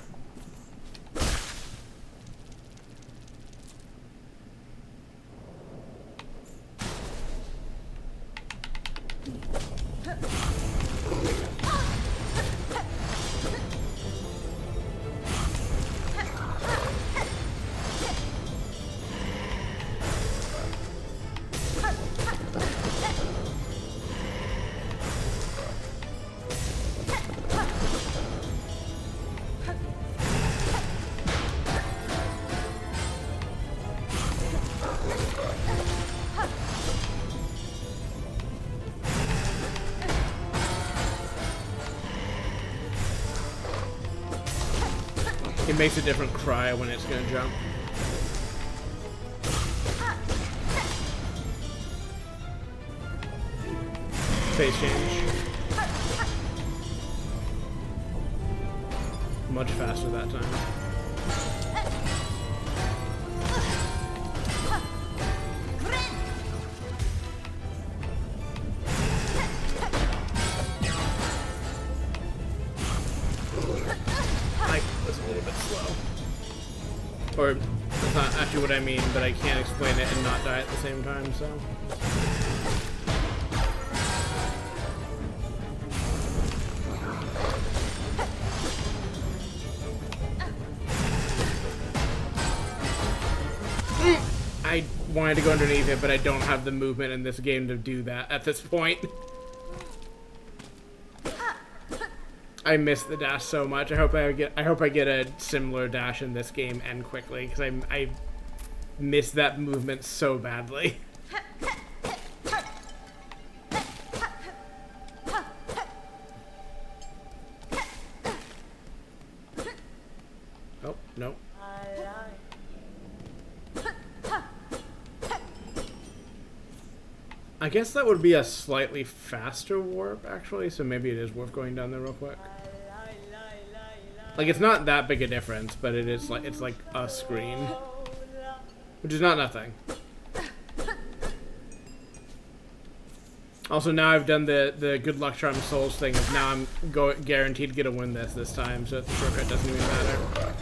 It makes a different cry when it's gonna jump. Phase change. Much faster that time. was a little bit slow. Or, that's not actually what I mean, but I can't explain it and not die at the same time, so. I wanted to go underneath it, but I don't have the movement in this game to do that at this point. I miss the dash so much. I hope I get a similar dash in this game and quickly, because I miss that movement so badly. Oh, no. I guess that would be a slightly faster warp, actually, so maybe it is worth going down there real quick. Like, it's not that big a difference, but it is like, it's like a screen. Which is not nothing. Also, now I've done the good luck charm souls thing, of now I'm guaranteed to get a win this time, so the shortcut doesn't even matter.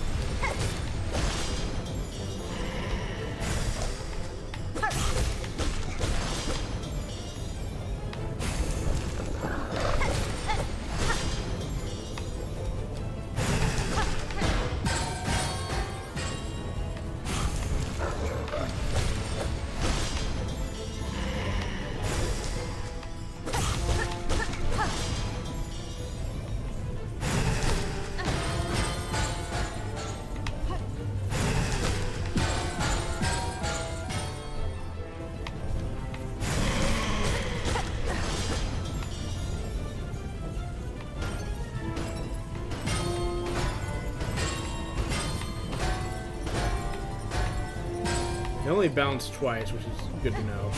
It only bounced twice, which is good to know.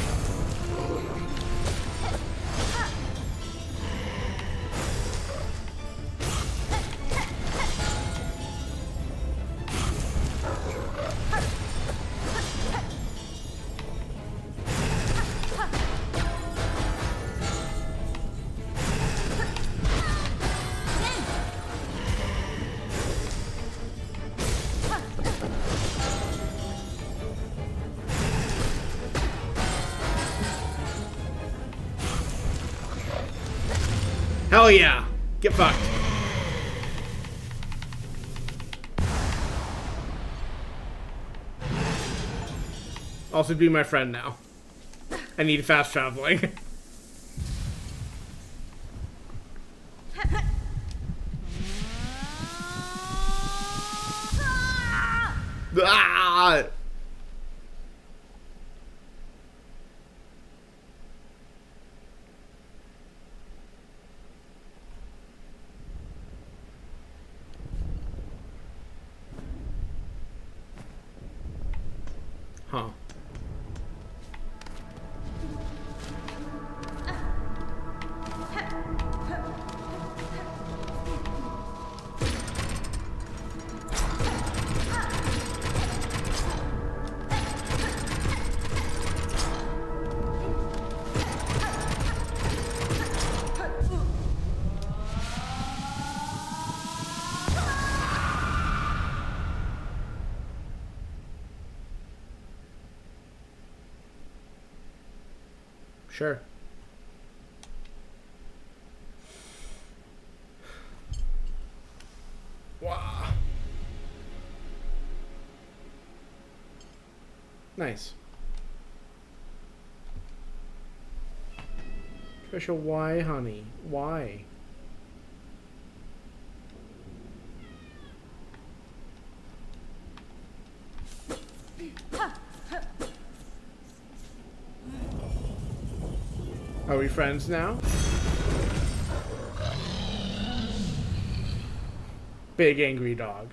Hell yeah! Get fucked. Also be my friend now. I need fast traveling. Ah! Huh. Sure. Wow. Nice. Trisha, why, honey? Why? Are we friends now? Big angry dog.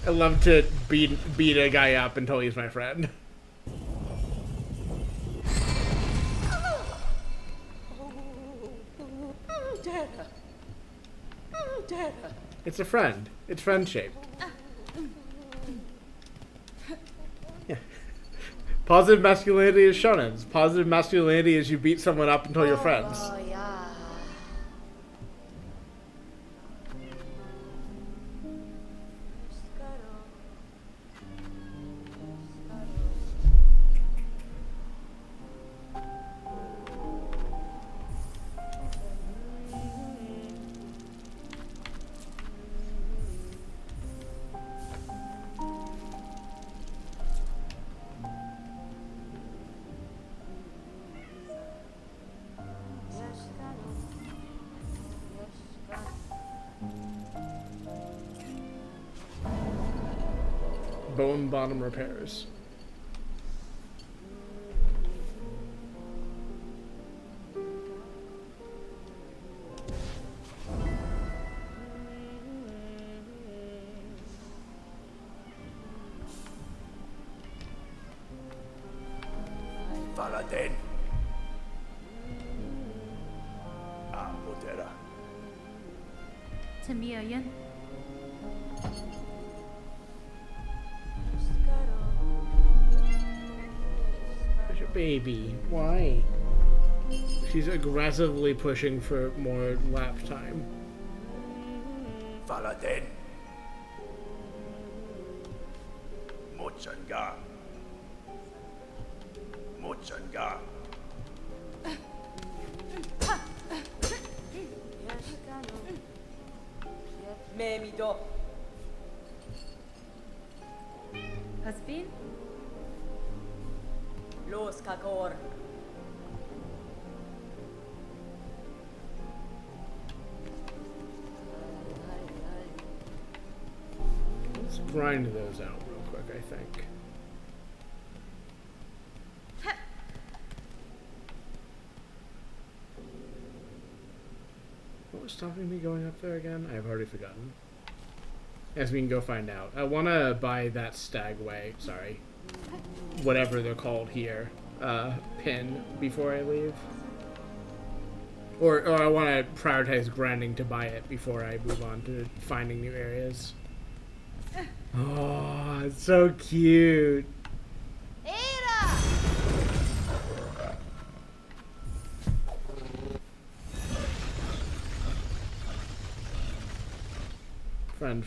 I love to beat a guy up until he's my friend. It's a friend. It's friend shaped. Yeah. Positive masculinity is shonens. Positive masculinity is you beat someone up until you're friends. Oh, yeah. Bone bottom repairs. Valaden. Modera. Tamiyoyan. Where's your baby? Why? She's aggressively pushing for more lap time. Valaden. Mochanga. Mochanga. Memido. Hasbin. Los Kakor. Let's grind those out real quick, I think. What was stopping me going up there again? I've already forgotten. As we can go find out. I want to buy that Stagway, sorry, whatever they're called here, pin before I leave. Or I want to prioritize grinding to buy it before I move on to finding new areas. Oh, it's so cute. Friend.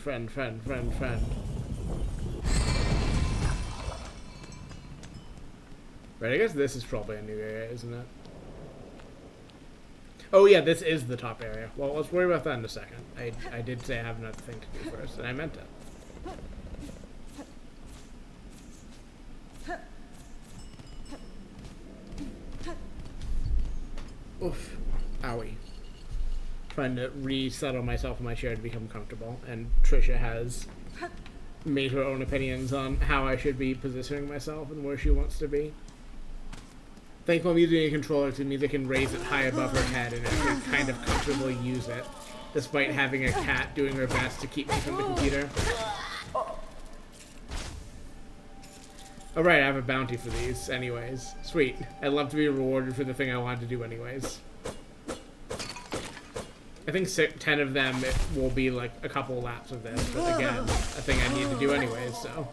Right, I guess this is probably a new area, isn't it? Oh yeah, this is the top area. Well, let's worry about that in a second. I did say I have another thing to do first, and I meant it. Oof. Owie. Trying to resettle myself in my chair to become comfortable, and Trisha has made her own opinions on how I should be positioning myself and where she wants to be. Thankfully, I'm using a controller, because it means I can raise it high above her head and actually kind of comfortably use it, despite having a cat doing her best to keep me from the computer. Alright, I have a bounty for these, anyways. Sweet. I'd love to be rewarded for the thing I wanted to do anyways. I think 10 of them will be like a couple laps of this, but again, a thing I need to do anyways, so.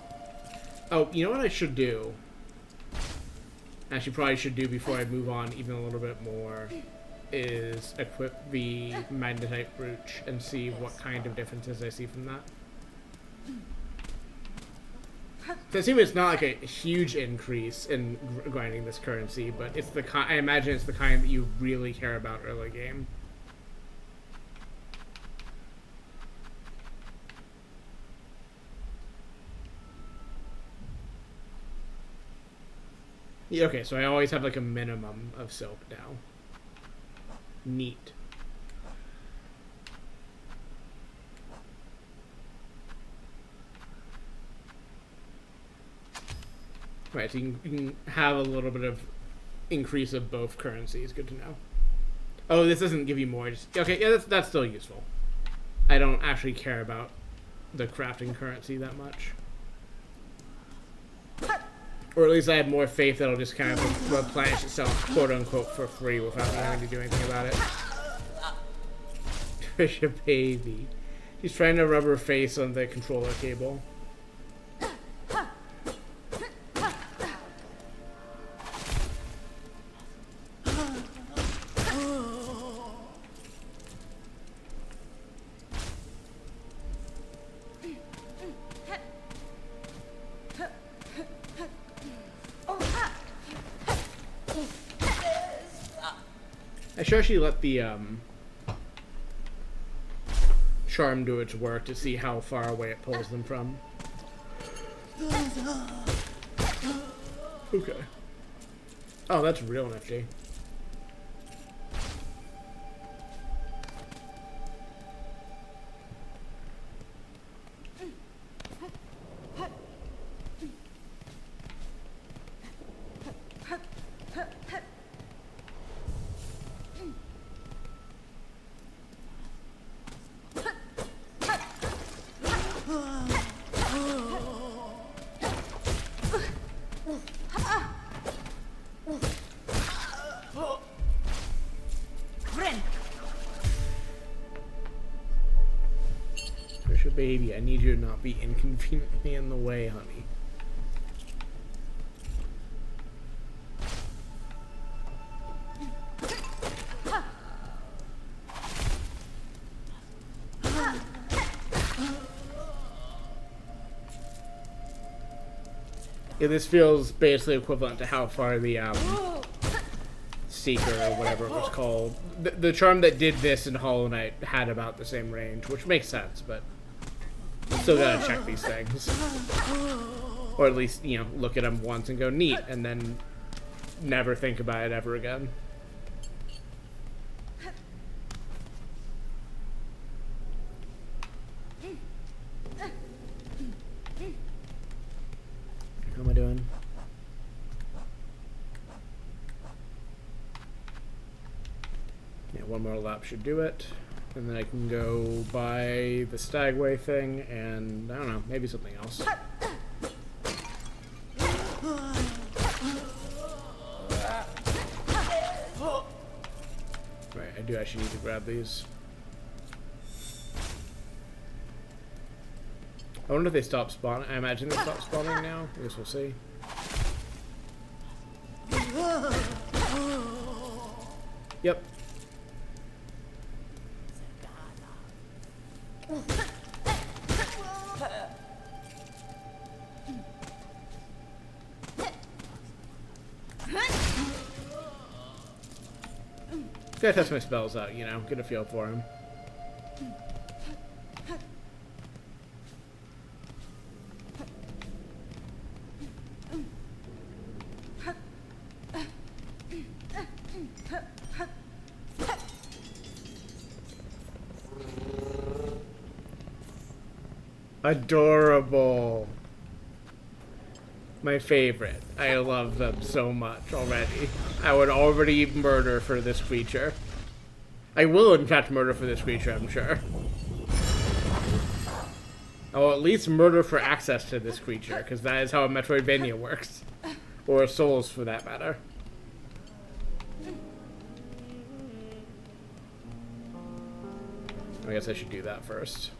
Oh, you know what I should do? Actually, probably should do before I move on even a little bit more, is equip the magnetite brooch and see what kind of differences I see from that. So I assume it's not like a huge increase in grinding this currency, but it's the I imagine it's the kind that you really care about early game. Yeah, okay, so I always have like a minimum of silk now. Neat. Right, so you can have a little bit of increase of both currencies. Good to know. Oh, this doesn't give you more. Just, okay, yeah, that's still useful. I don't actually care about the crafting currency that much. Or at least I have more faith that it'll just kind of replenish itself, quote-unquote, for free without having to do anything about it. Trisha baby. She's trying to rub her face on the controller cable. I should actually let the charm do its work to see how far away it pulls them from. Okay. Oh, that's real nifty. baby, I need you to not be inconveniently in the way, honey. Yeah, this feels basically equivalent to how far the Seeker or whatever it was called. The charm that did this in Hollow Knight had about the same range, which makes sense, but still gotta check these things. Or at least, you know, look at them once and go neat, and then never think about it ever again. How am I doing? Yeah, one more lap should do it. And then I can go buy the Stagway thing and, I don't know, maybe something else. Right, I do actually need to grab these. I wonder if they stop spawning. I imagine they stop spawning now. I guess we'll see. Yep. Gotta test my spells out, you know, get a feel for him. Adorable. My favorite. I love them so much already. I would already murder for this creature. I will, in fact, murder for this creature, I'm sure. I will at least murder for access to this creature, because that is how a Metroidvania works. Or a Souls, for that matter. I guess I should do that first.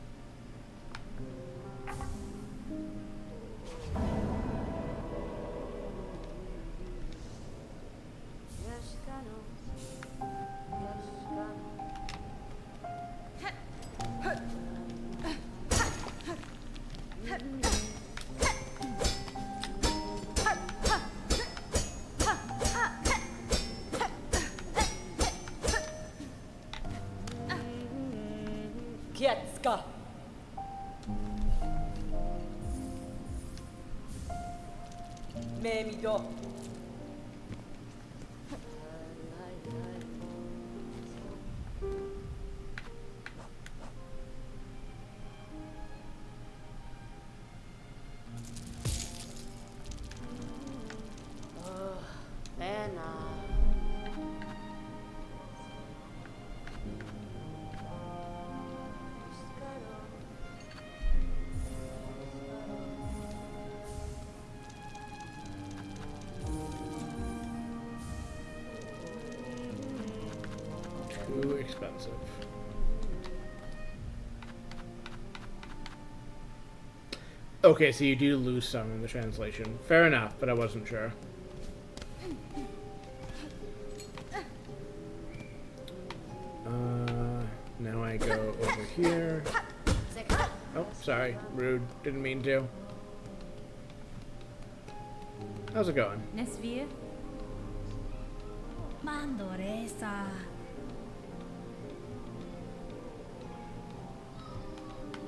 Kietska. Memido. Too expensive. Okay, so you do lose some in the translation. Fair enough, but I wasn't sure. Now I go over here. Oh, sorry. Rude. Didn't mean to. How's it going? Nesvir. Mandoresa.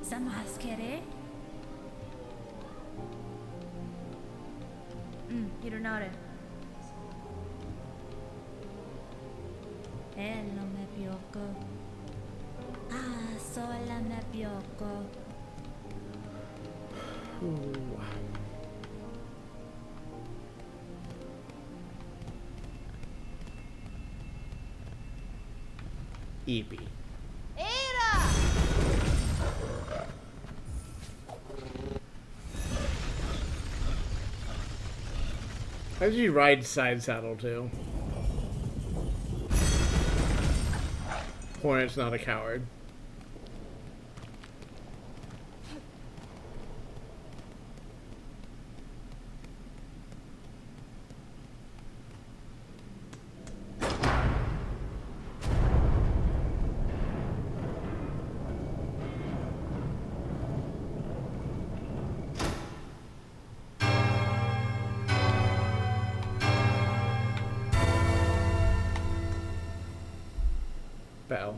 Samaskere. Ironare. Ello me pioco. Ah, sola me pioco. Ooh. Eepy. How did you ride side saddle too? Hornet's not a coward. Bell.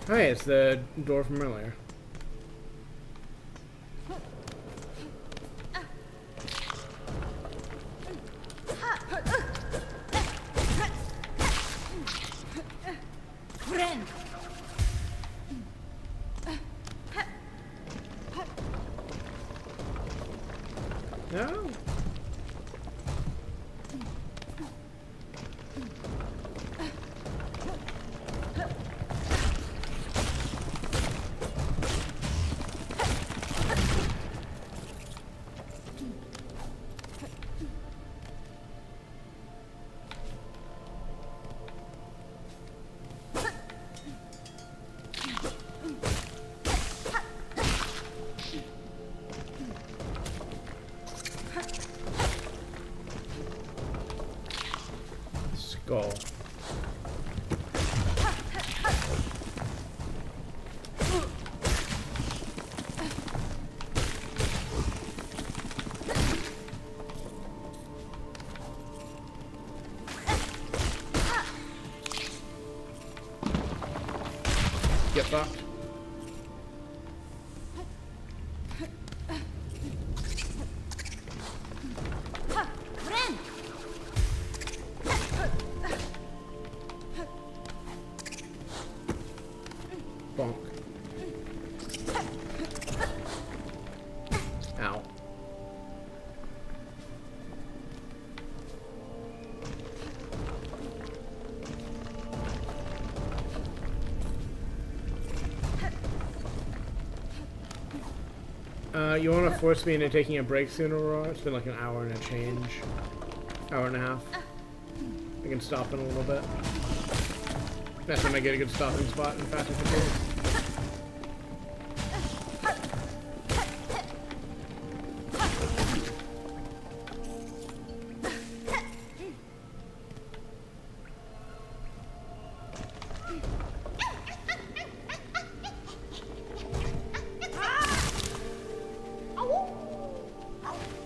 Oh, yeah, it's the door from earlier. No. Skull. Get fucked. Bonk. Ow. You want to force me into taking a break soon, Aurora? It's been like an hour and a change. Hour and a half. I can stop in a little bit. That's when I get a good stopping spot in Fast and Furious.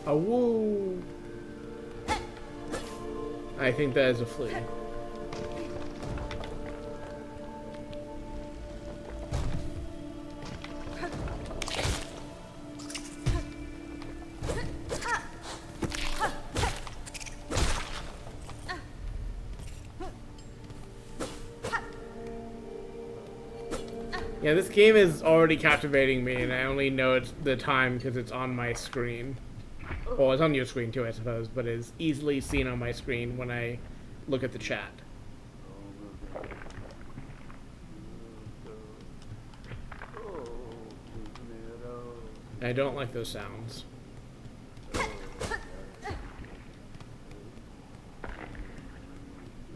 A woo! I think that is a flea. Yeah, this game is already captivating me, and I only know it's the time because it's on my screen. Well, it's on your screen too, I suppose, but it's easily seen on my screen when I look at the chat. I don't like those sounds.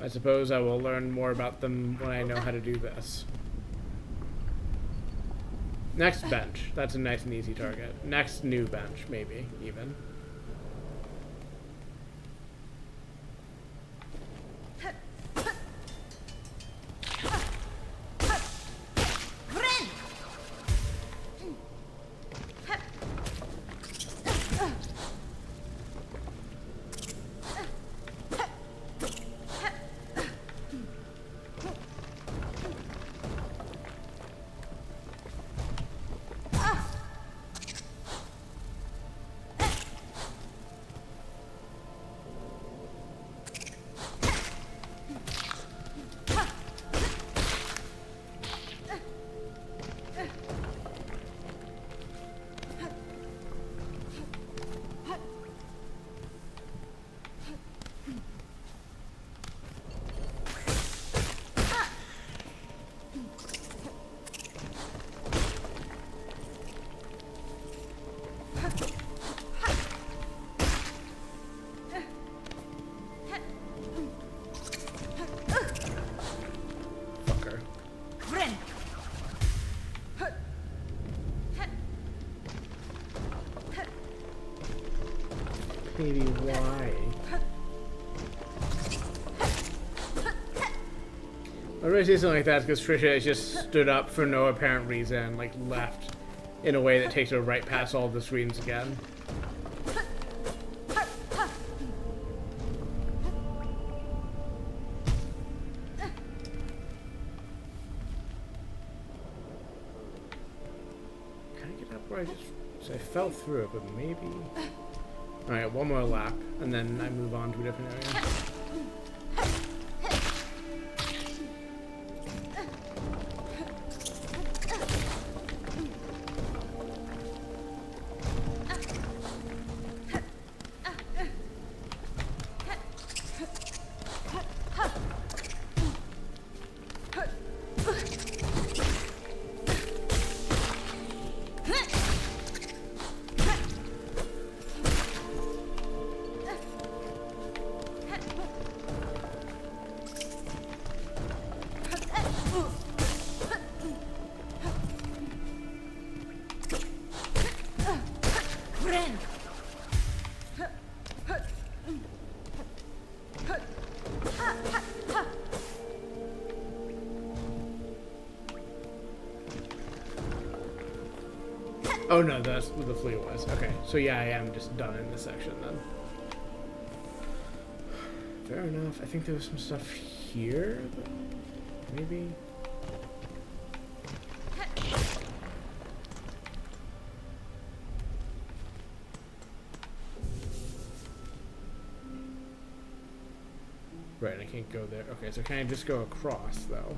I suppose I will learn more about them when I know how to do this. Next bench. That's a nice and easy target. Next new bench, maybe, even. Maybe why? When I say something like that, because Trisha has just stood up for no apparent reason, like left in a way that takes her right past all the screens again. Can I get up where I just... So I fell through it, but maybe... Alright, one more lap, and then I move on to a different area. Oh no, that's what the flea was. Okay, so yeah, I am just done in this section then. Fair enough. I think there was some stuff here, but maybe. Right, I can't go there. Okay, so can I just go across though?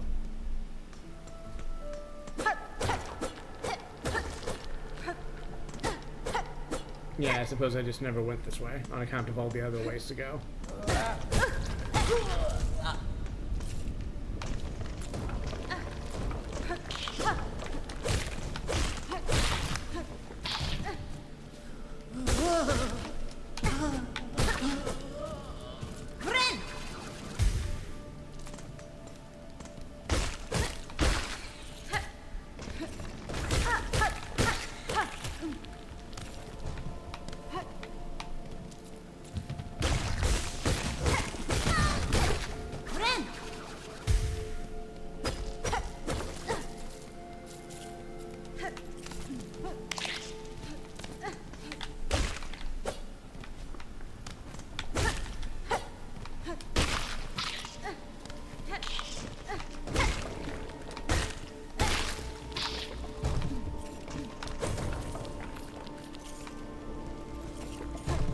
Yeah, I suppose I just never went this way, on account of all the other ways to go.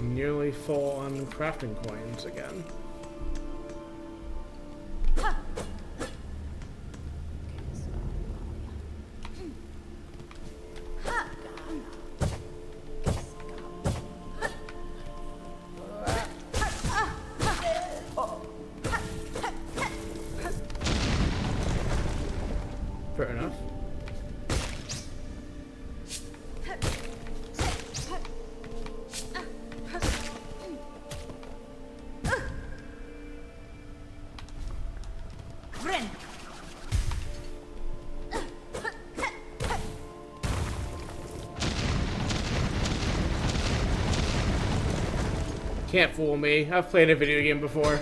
Nearly full on crafting coins again. Fair enough. Can't fool me. I've played a video game before.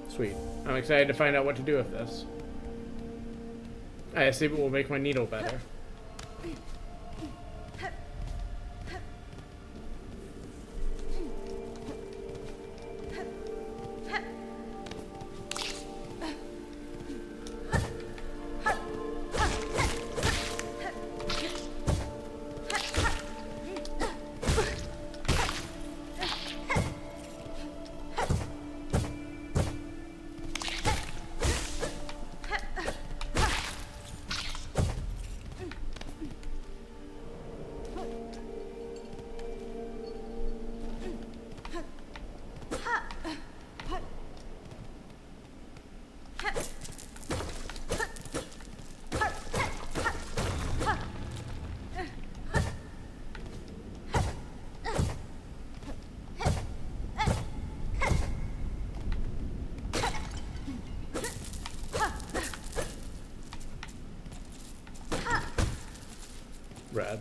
Sweet. I'm excited to find out what to do with this. I assume it will make my needle better. Rad.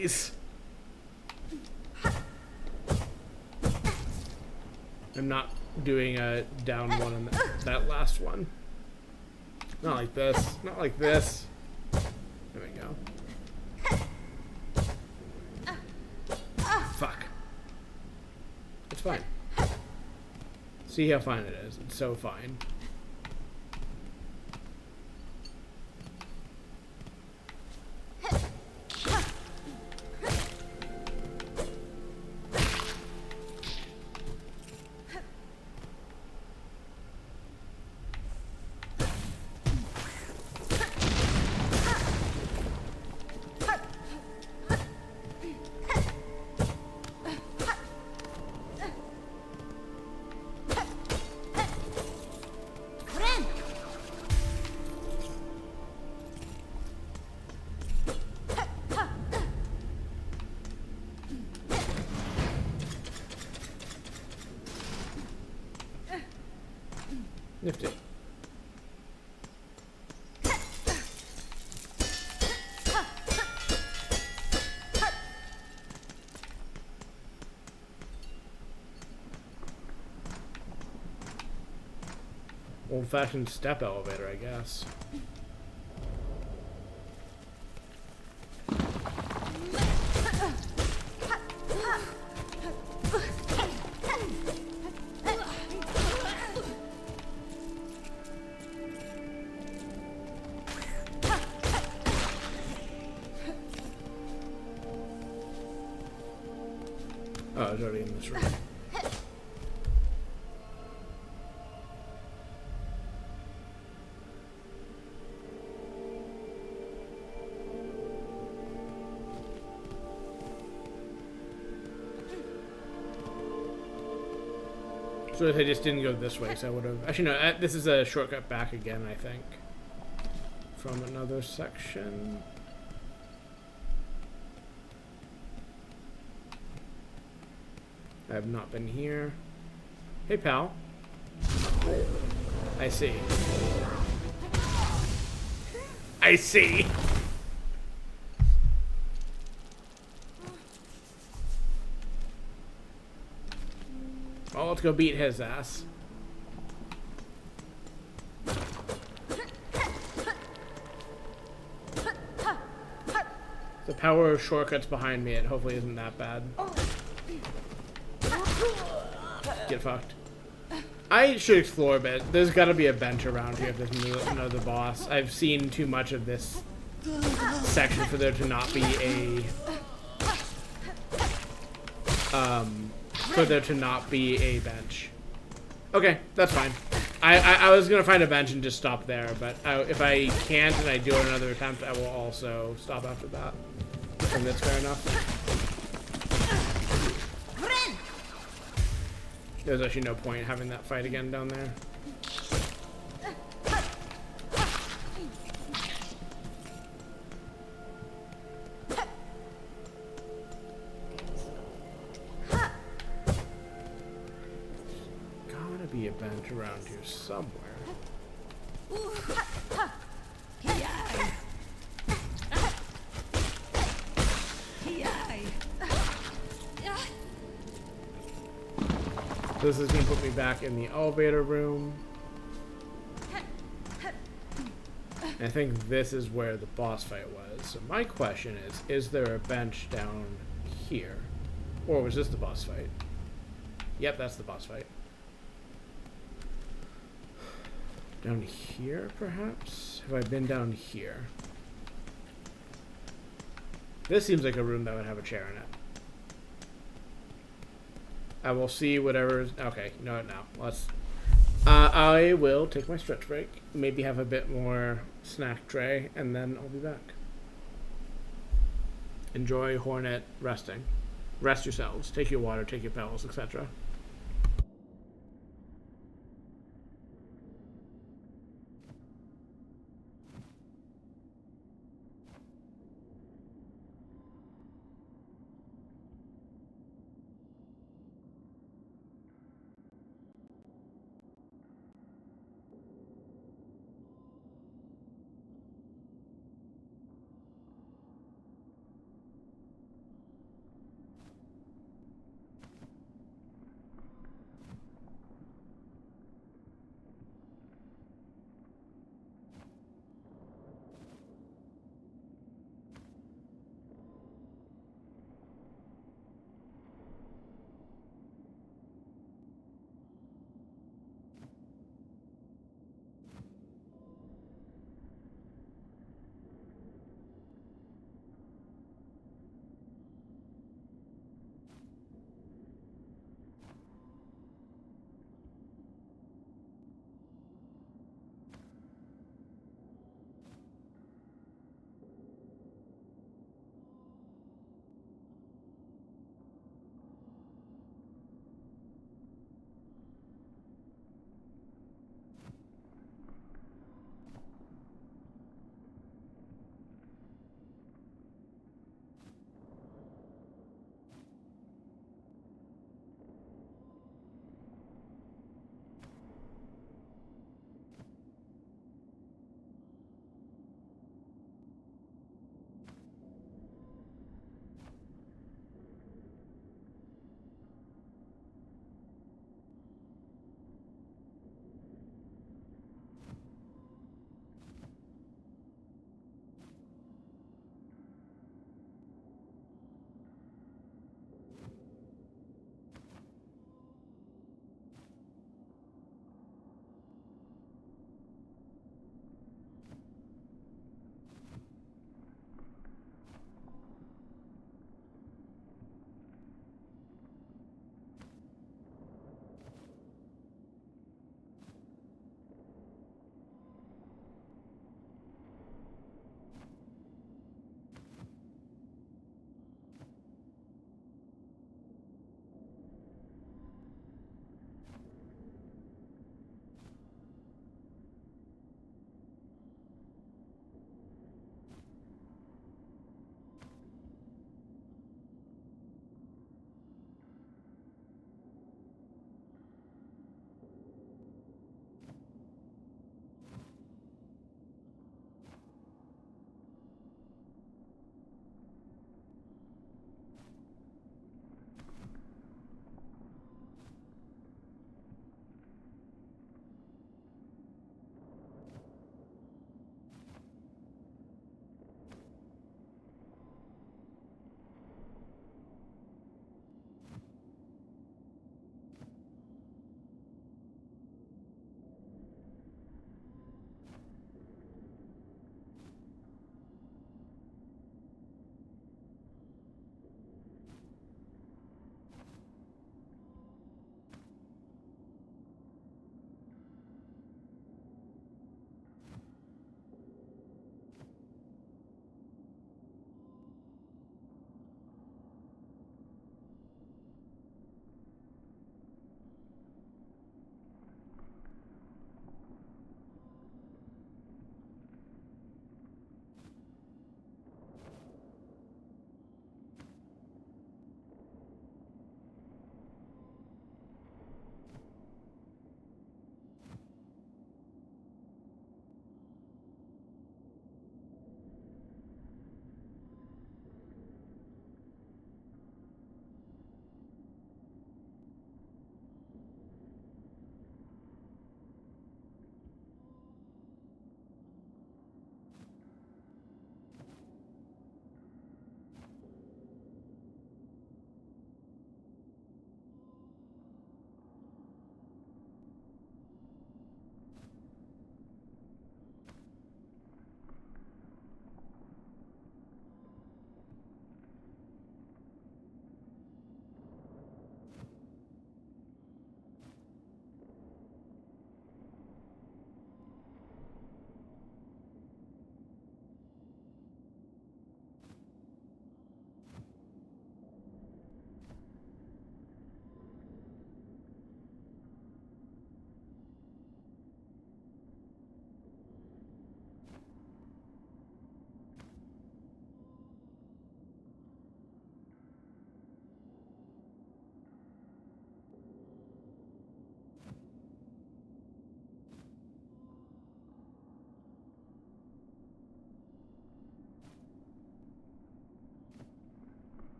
please. I'm not doing a down one on that last one. Not like this. Not like this. There we go. Fuck. It's fine. See how fine it is. It's so fine. Nifty. Old-fashioned step elevator, I guess. Oh, I was already in this room. So if I just didn't go this way, so I would have... Actually, no, this is a shortcut back again, I think. From another section. I have not been here. Hey, pal. I see. I see. Well, let's go beat his ass. The power of shortcuts behind me, it hopefully isn't that bad. Get fucked. I should explore a bit. There's gotta be a bench around here if there's another boss. I've seen too much of this section for there to not be a... bench. Okay, that's fine. I was gonna find a bench and just stop there, but if I can't and I do another attempt, I will also stop after that. And that's fair enough. There's actually no point having that fight again down there. Gotta be a bench around here somewhere. This is going to put me back in the elevator room. And I think this is where the boss fight was. So my question is there a bench down here? Or was this the boss fight? Yep, that's the boss fight. Down here, perhaps? Have I been down here? This seems like a room that would have a chair in it. I will see whatever's... Okay, no, let's... I will take my stretch break. Maybe have a bit more snack tray, and then I'll be back. Enjoy Hornet resting. Rest yourselves. Take your water, take your pills, etc.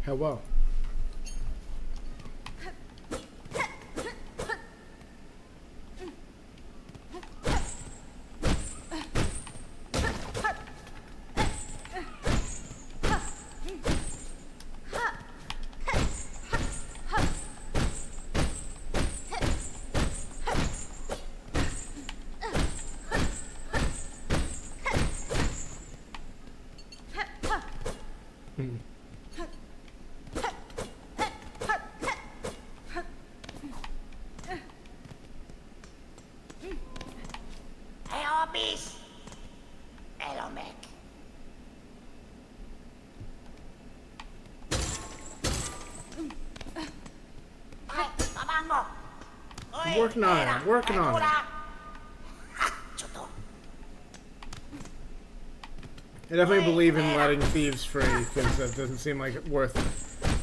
How well? Hey, Orbis! Elomek. Hey, Babango! I'm working on it. I'm working on it. I definitely believe in letting thieves free because that doesn't seem like it worth.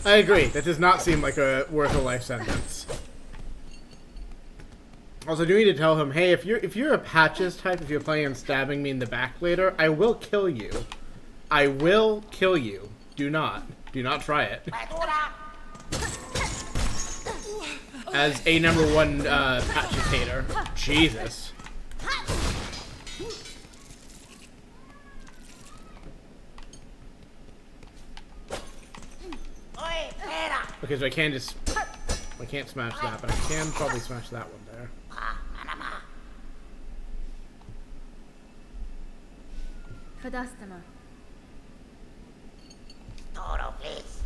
I agree. That does not seem like worth a life sentence. Also, do need to tell him, hey, if you're a patches type, if you're planning on stabbing me in the back later, I will kill you. I will kill you. Do not try it. As a #1 patches hater, Jesus. Okay, so I can't smash that, but I can probably smash that one there. Fadastama. Toro, please.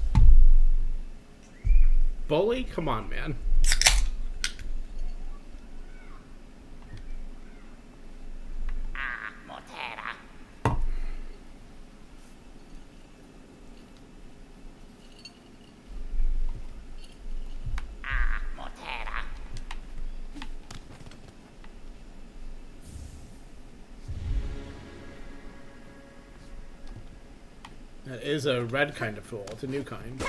Bully? Come on, man. Motera. Motera. That is a red kind of tool. It's a new kind.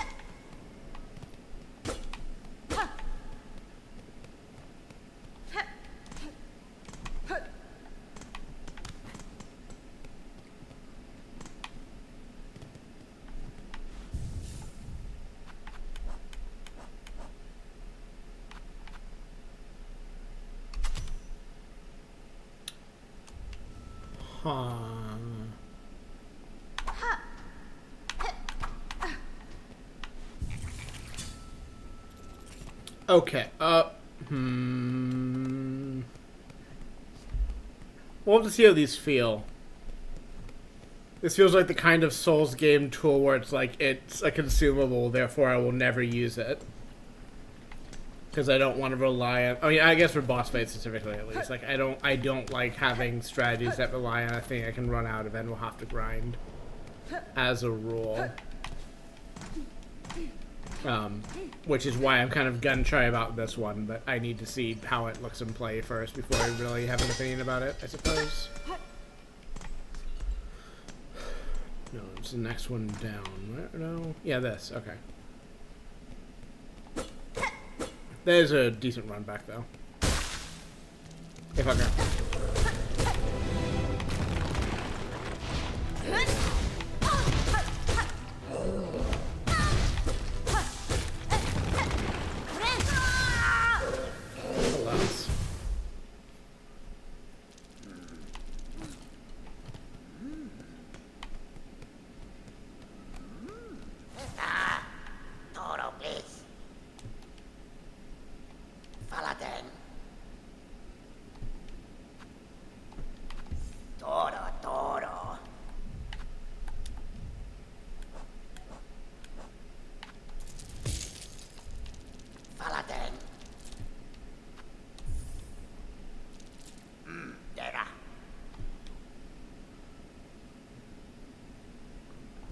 Huh. Okay, we'll have to see how these feel. This feels like the kind of Souls game tool where it's like, it's a consumable, therefore I will never use it. Because I don't want to rely on, I mean, I guess for boss fights specifically at least, like, I don't like having strategies that rely on a thing I can run out of and will have to grind. As a rule. Which is why I'm kind of gun-shy about this one, but I need to see how it looks in play first before I really have an opinion about it, I suppose. No, it's the next one down. No? Yeah, this. Okay. There's a decent run back, though. Hey, fucker. Toro, please. Paladin. Toro. Paladin. Dera.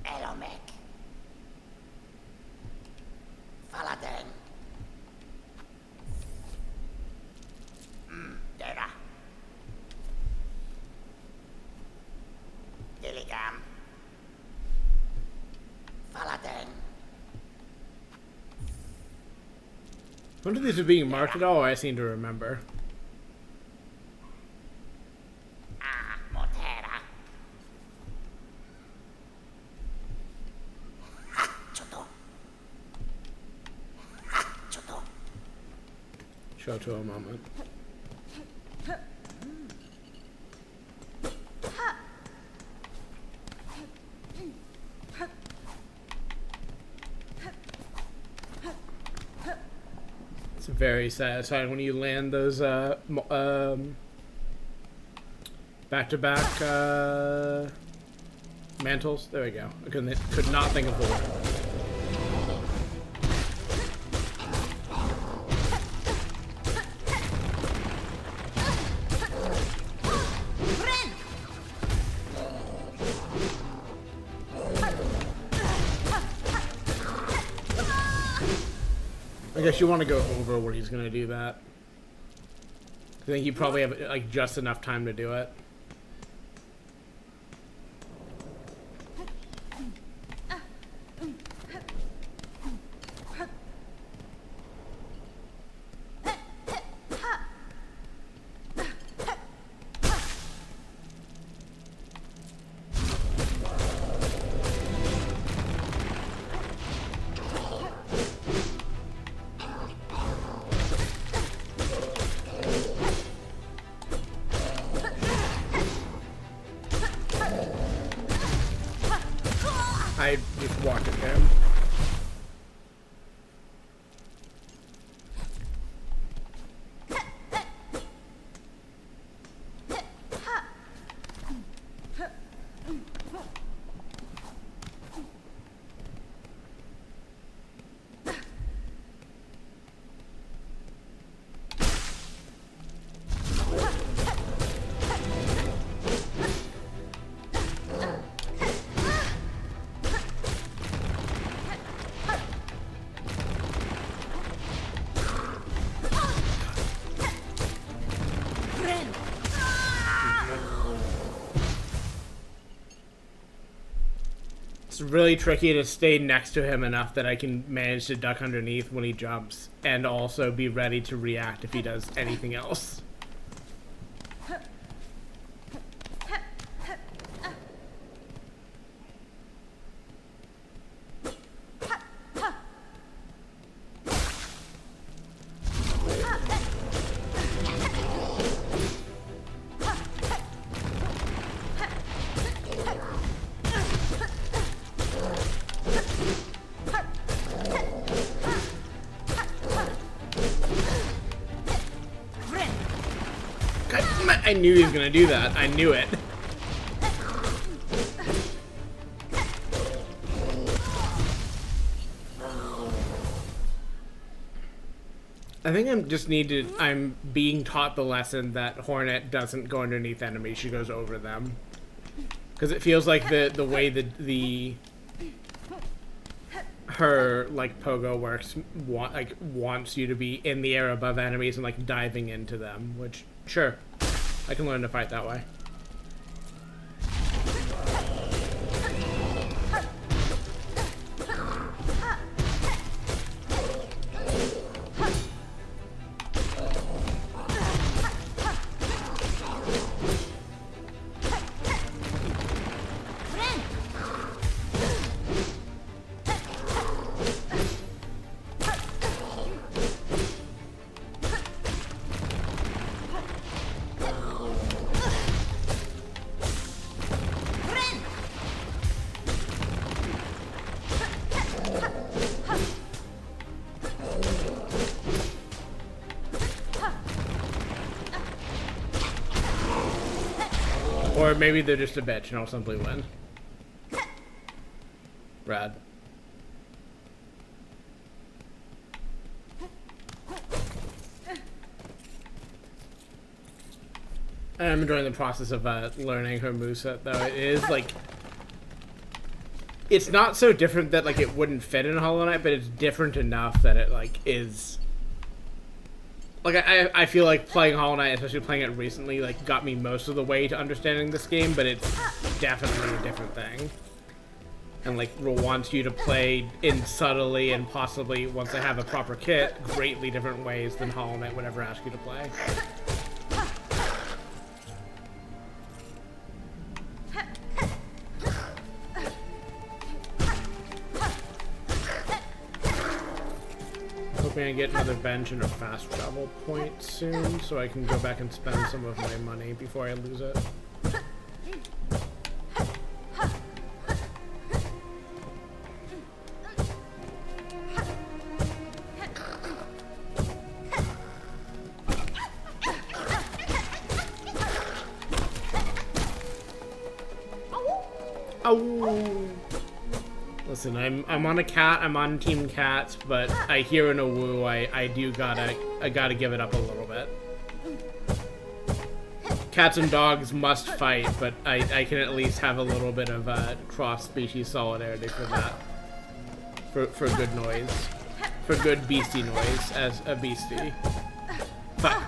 Elomek. Paladin. Dera. Gilligam. Paladin. When these are being marked at all, I seem to remember. Motera. Chuto. Shoto a moment. It's very satisfying when you land those back-to-back mantles. There we go. I could not think of the word. I guess you want to go over where he's going to do that. I think you probably have like just enough time to do it. I just walked it down. It's really tricky to stay next to him enough that I can manage to duck underneath when he jumps and also be ready to react if he does anything else. I knew he was gonna do that. I knew it. I think I'm being taught the lesson that Hornet doesn't go underneath enemies, she goes over them. Because it feels like the way that her like pogo works wants you to be in the air above enemies and like diving into them, which sure, I can learn to fight that way. Or maybe they're just a bitch and I'll simply win. Rad. I'm enjoying the process of learning her moveset, though. It is like, it's not so different that like it wouldn't fit in Hollow Knight, but it's different enough that it like is. Like I feel like playing Hollow Knight, especially playing it recently, like got me most of the way to understanding this game, but it's definitely a different thing. And like wants you to play in subtly and possibly, once I have a proper kit, greatly different ways than Hollow Knight would ever ask you to play. hoping I get another bench and a fast travel point soon, so I can go back and spend some of my money before I lose it. Ow! Listen, I'm on a cat. I'm on Team Cat, but I hear in a woo. I gotta give it up a little bit. Cats and dogs must fight, but I can at least have a little bit of cross-species solidarity for that. For good noise, for good beastie noise as a beastie. Fuck.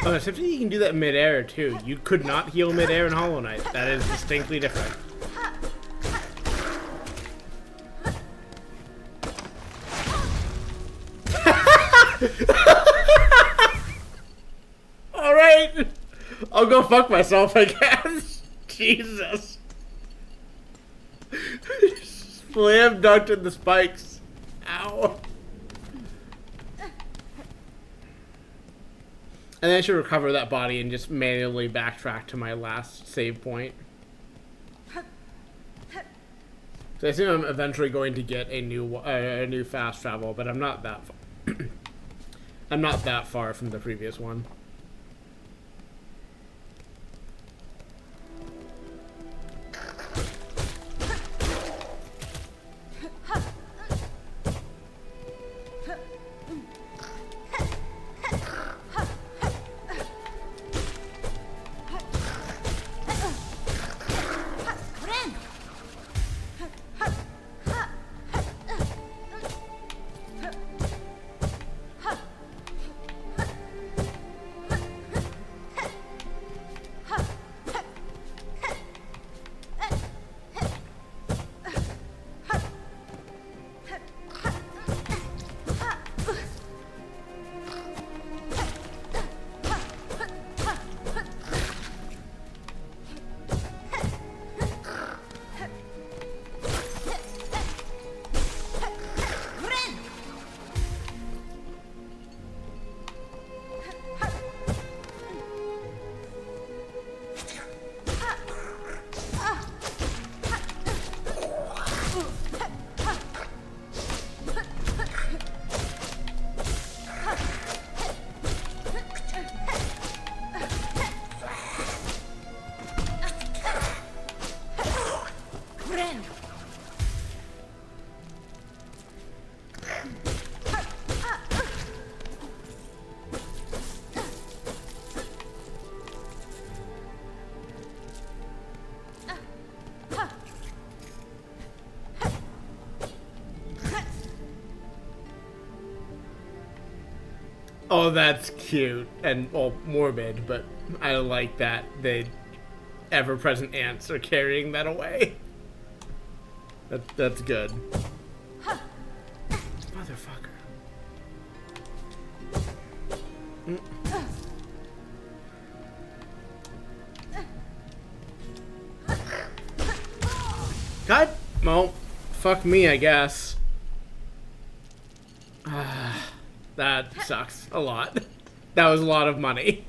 Oh, except you can do that mid-air too. You could not heal mid-air in Hollow Knight. That is distinctly different. Alright! I'll go fuck myself, I guess. Jesus. Slam dunked in the spikes. Ow. And then I should recover that body and just manually backtrack to my last save point. So I assume I'm eventually going to get a new fast travel, but I'm not that far. I'm not that far from the previous one. Oh, that's cute and, well, morbid, but I like that the ever-present ants are carrying that away. That's good. Motherfucker. God, well, fuck me, I guess. That sucks a lot. That was a lot of money.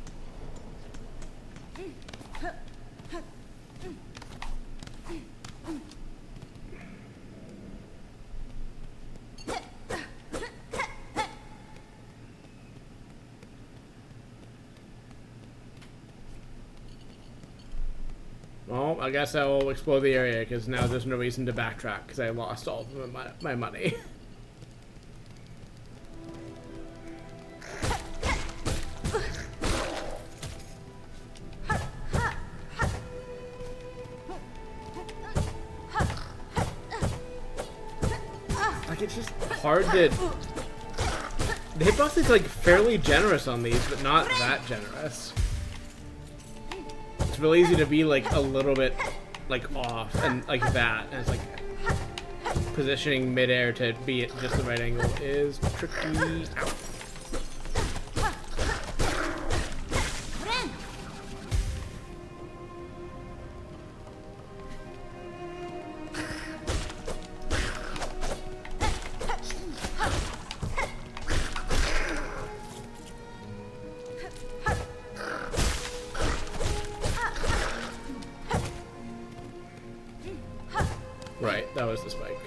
Well, I guess I will explore the area because now there's no reason to backtrack because I lost all of my money. It's just hard to... The hitbox is like fairly generous on these, but not that generous. It's really easy to be like a little bit like off and like that, and it's like positioning midair to be at just the right angle is tricky. Ow. Right, that was the spike.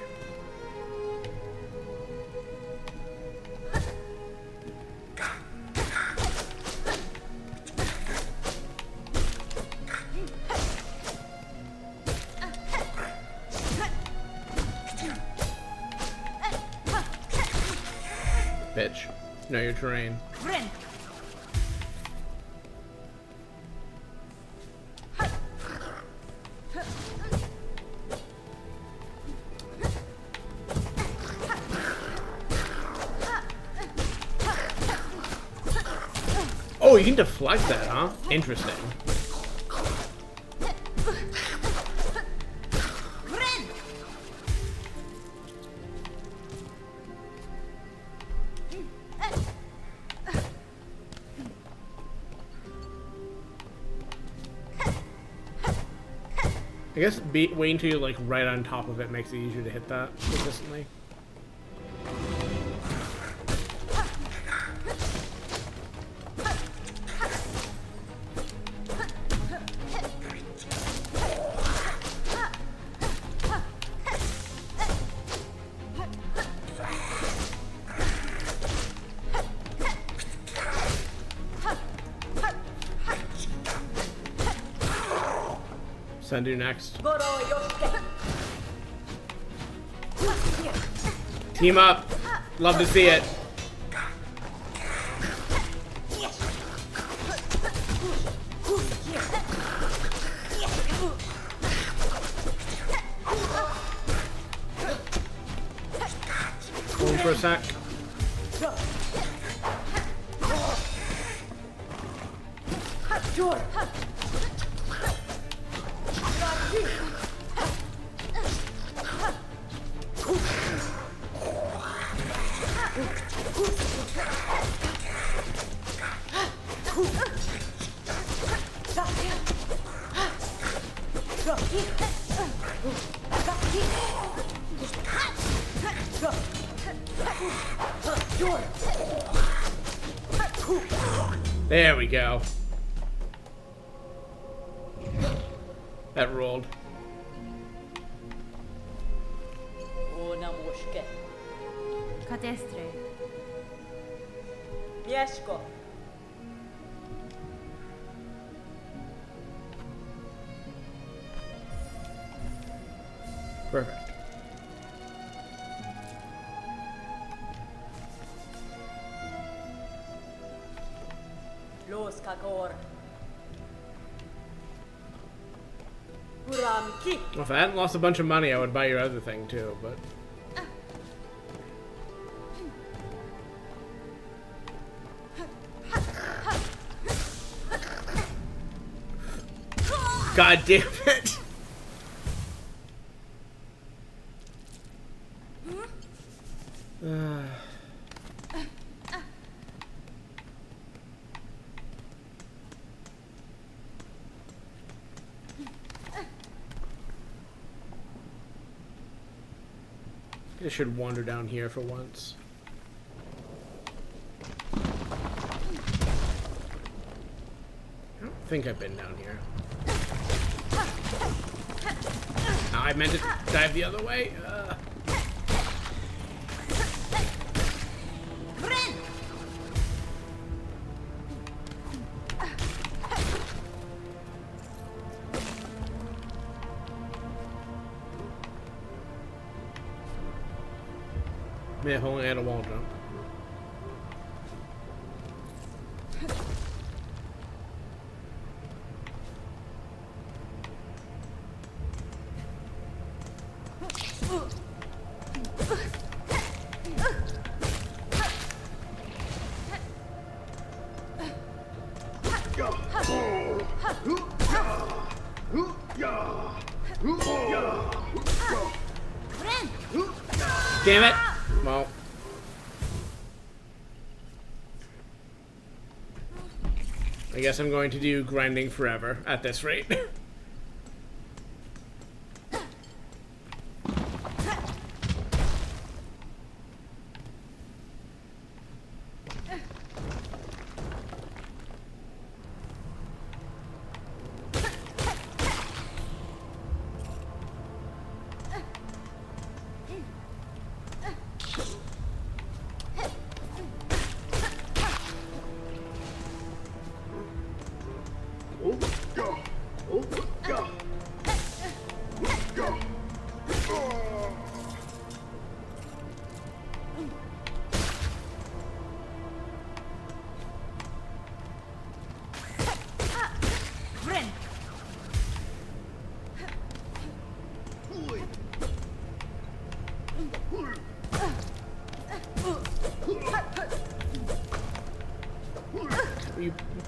Bitch. Know your terrain. Oh, you can deflect that, huh? Interesting. I guess waiting until you're like right on top of it makes it easier to hit that consistently. Sendu next. Team up. Love to see it. Hold for a sec. There we go. That rolled. Cadestre. Mieszko. Perfect. Los kakor. Huramki. Well, if I hadn't lost a bunch of money, I would buy your other thing too, but... God damn it! I should wander down here for once. I don't think I've been down here. Oh, I meant to dive the other way. May have only had a wall jump. Damn it! Well. I guess I'm going to do grinding forever at this rate.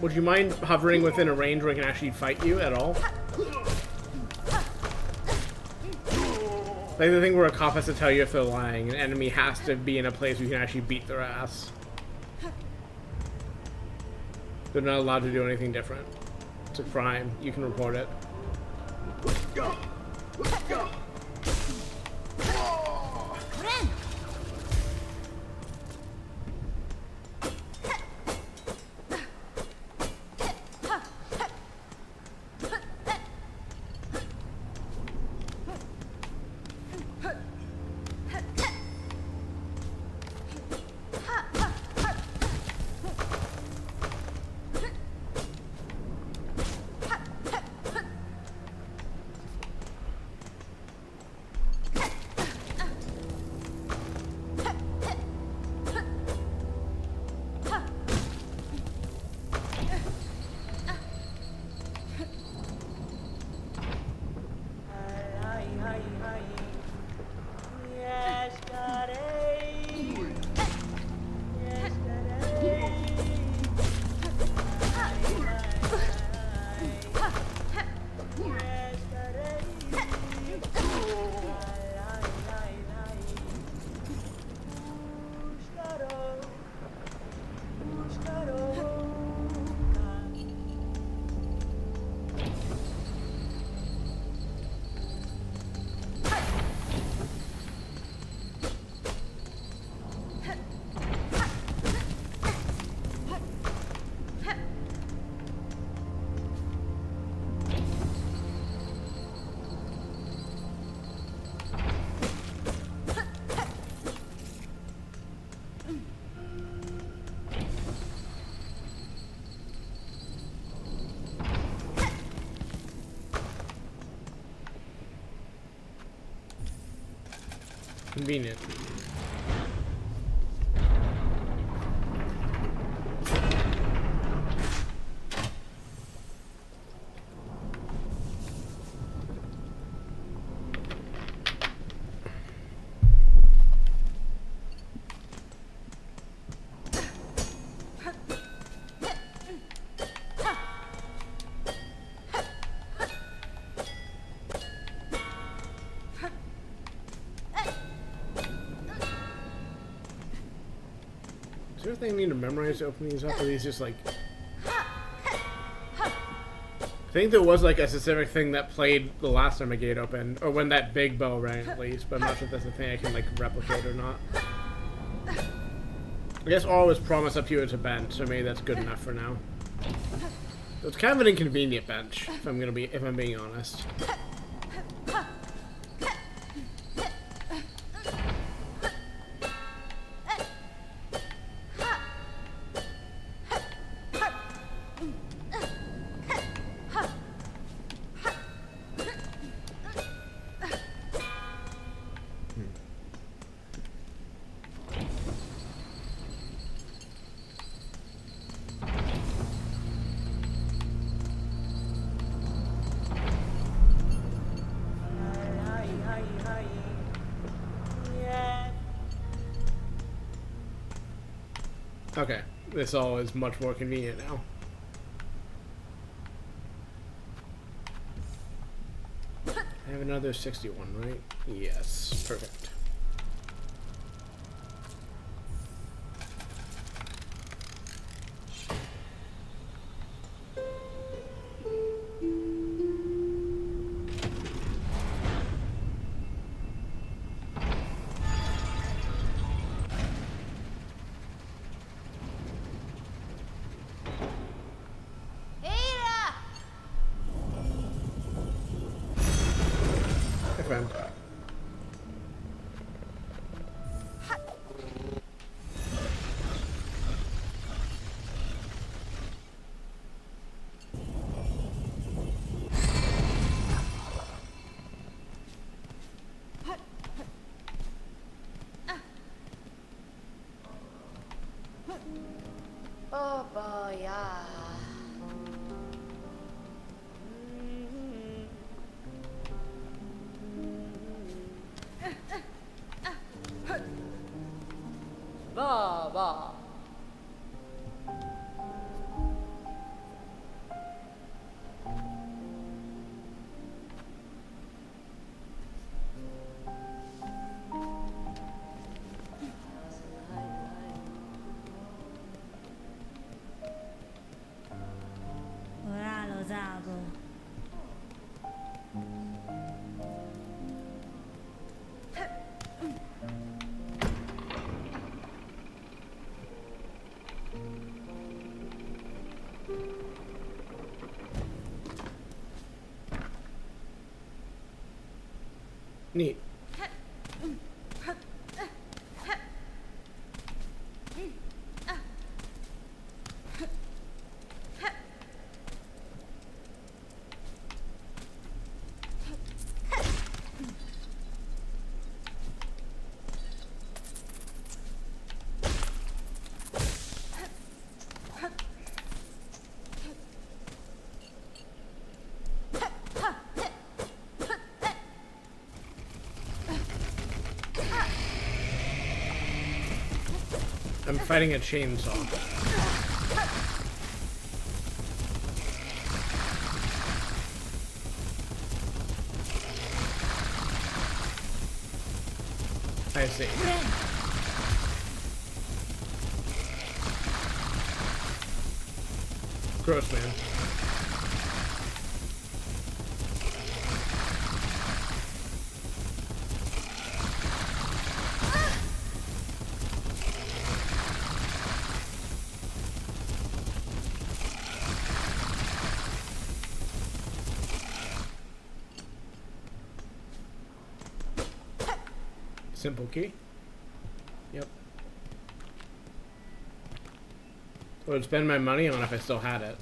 Would you mind hovering within a range where I can actually fight you at all? Like the thing where a cop has to tell you if they're lying. An enemy has to be in a place where you can actually beat their ass. They're not allowed to do anything different. It's a crime. You can report it. Convenient. Is there anything I need to memorize to open these up? Or are these just like... I think there was like a specific thing that played the last time a gate opened, or when that big bell rang at least, but I'm not sure if that's a thing I can like replicate or not. I guess all was promised up here is a bench, so maybe that's good enough for now. So it's kind of an inconvenient bench, if I'm being honest. Okay, this all is much more convenient now. have another 61, right? Yes, perfect. Ada! Hey, friend. Oh boy, yeah. Baba. Ora lo zago. Neat. I'm fighting a chainsaw. I see. Gross, man. Simple key. Yep. I would spend my money on if I still had it.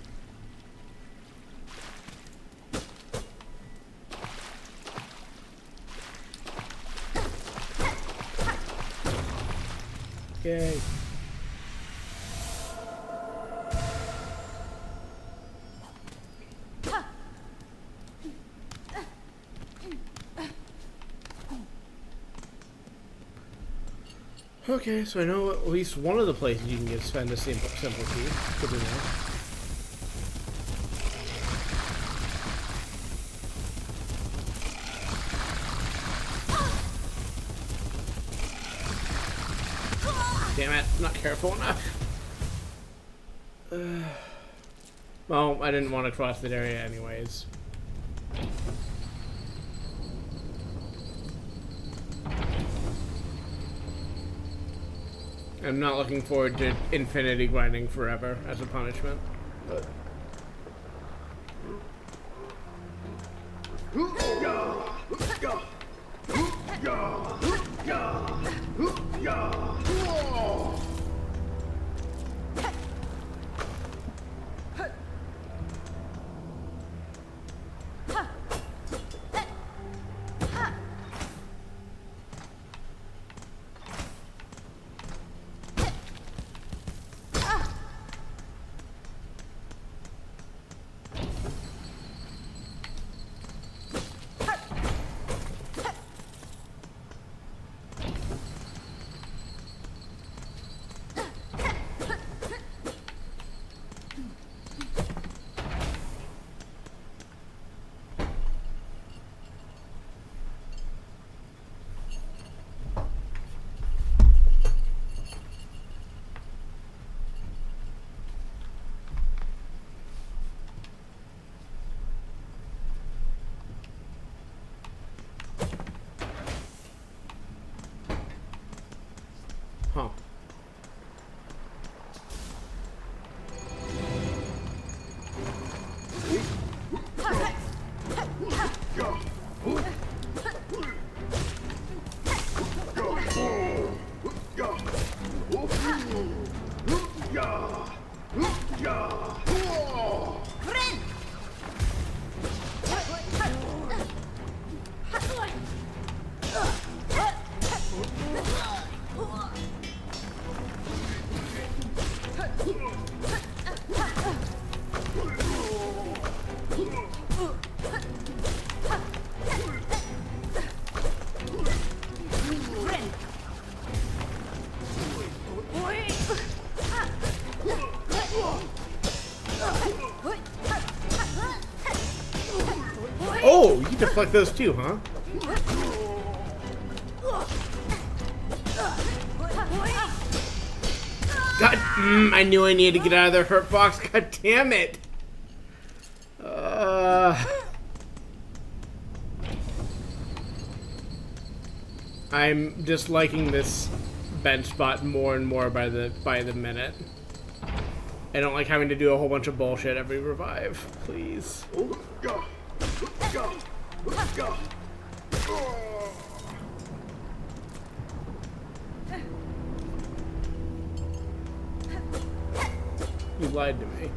Yay. Okay, so I know at least one of the places you can get spend a simple key. Good to know. Damn it, I'm not careful enough. Well, I didn't want to cross that area anyways. I'm not looking forward to infinity grinding forever as a punishment. But Oh, you deflect those too, huh? God, I knew I needed to get out of their hurt box. God damn it. I'm disliking this bench spot more and more by the minute. I don't like having to do a whole bunch of bullshit every revive. Please. You lied to me.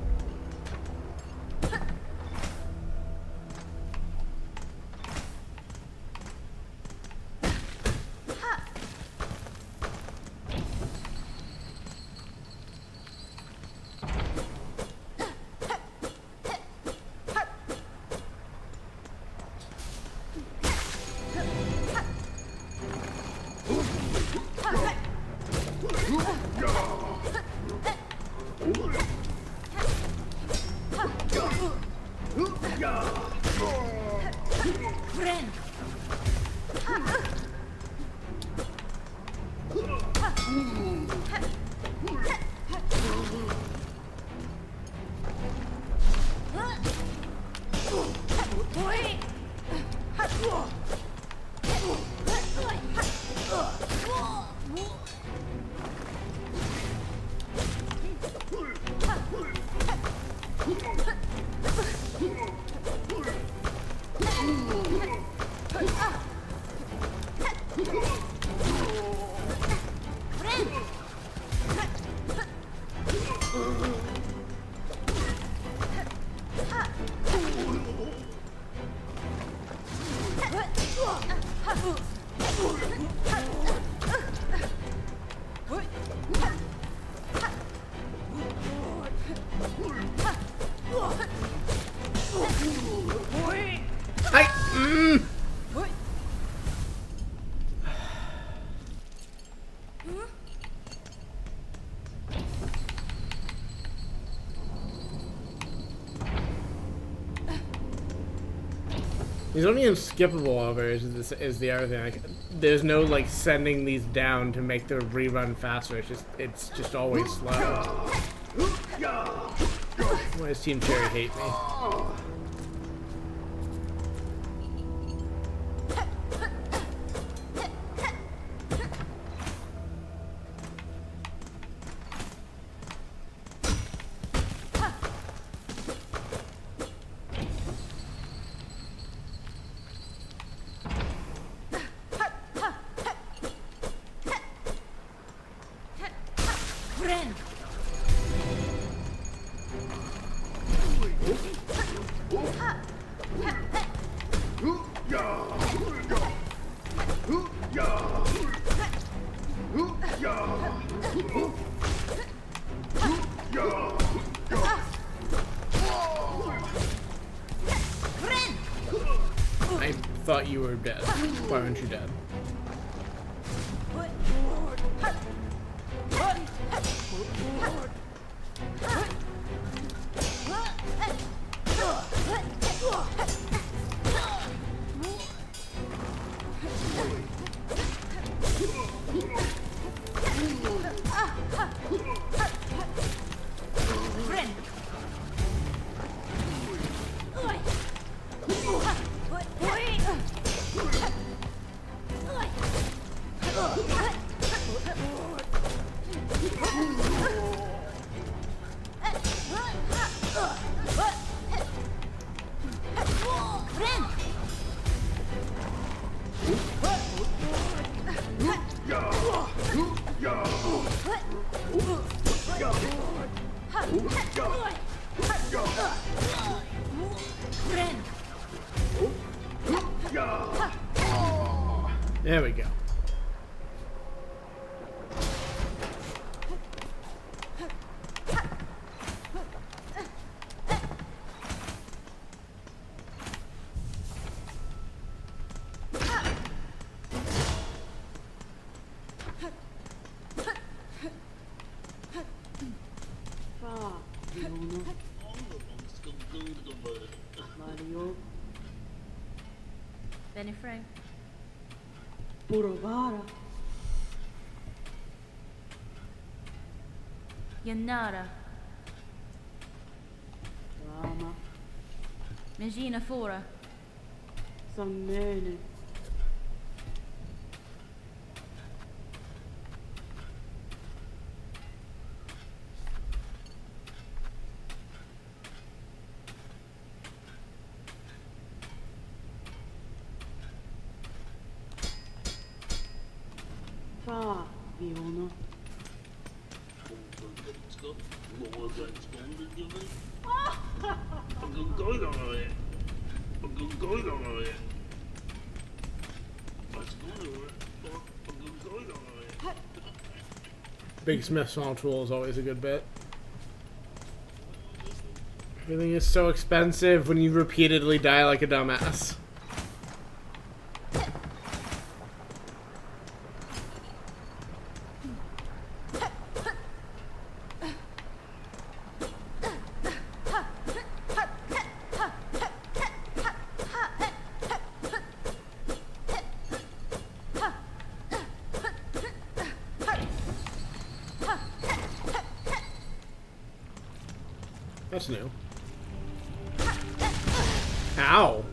These aren't even skippable overs, is the other thing. There's no, like, sending these down to make the rerun faster. It's just always slow. Why does Team Cherry hate me? I thought you were dead. Why aren't you dead? Mario. Benny Frank. Burovara. Yanara. Rama. Mangina Fora. Samene. Fa. Viona. Big Smith Small Tool is always a good bit. Everything is so expensive when you repeatedly die like a dumbass. That's new. Ow.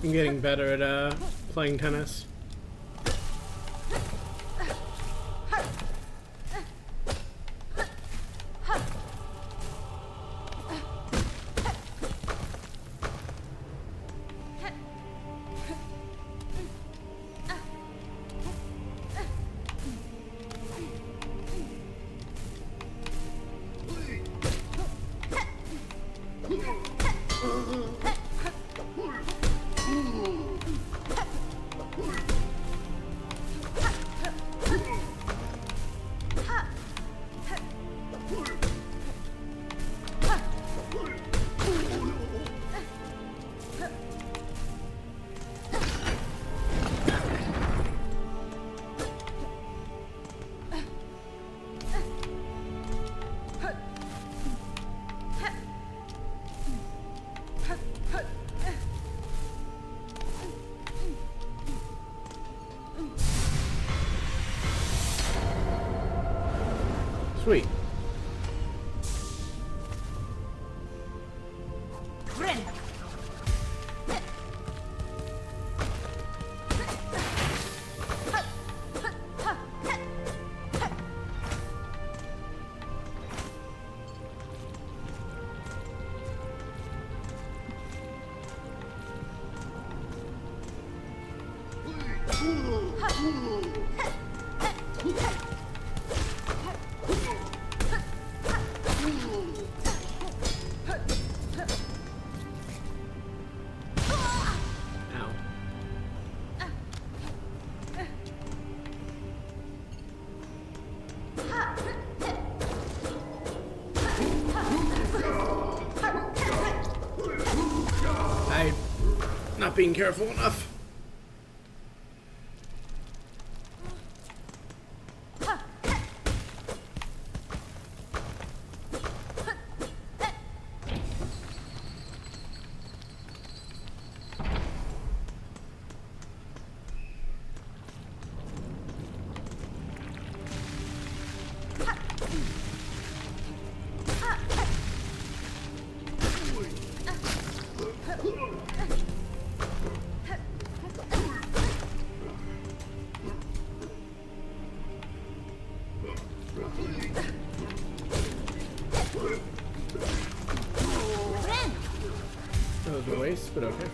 I'm getting better at playing tennis. Sweet. I'm not being careful enough. this, but okay.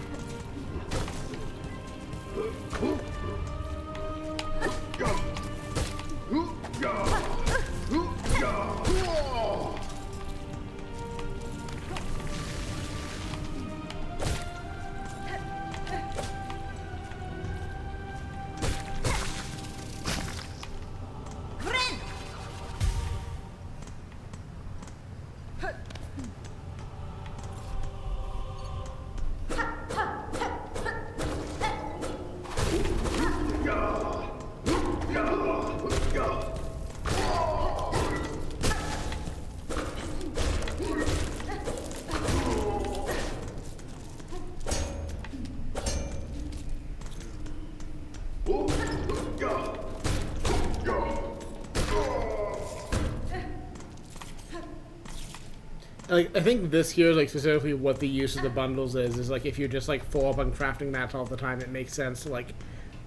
Like, I think this here is like specifically what the use of the bundles is like if you're just like full up on crafting mats all the time, it makes sense to like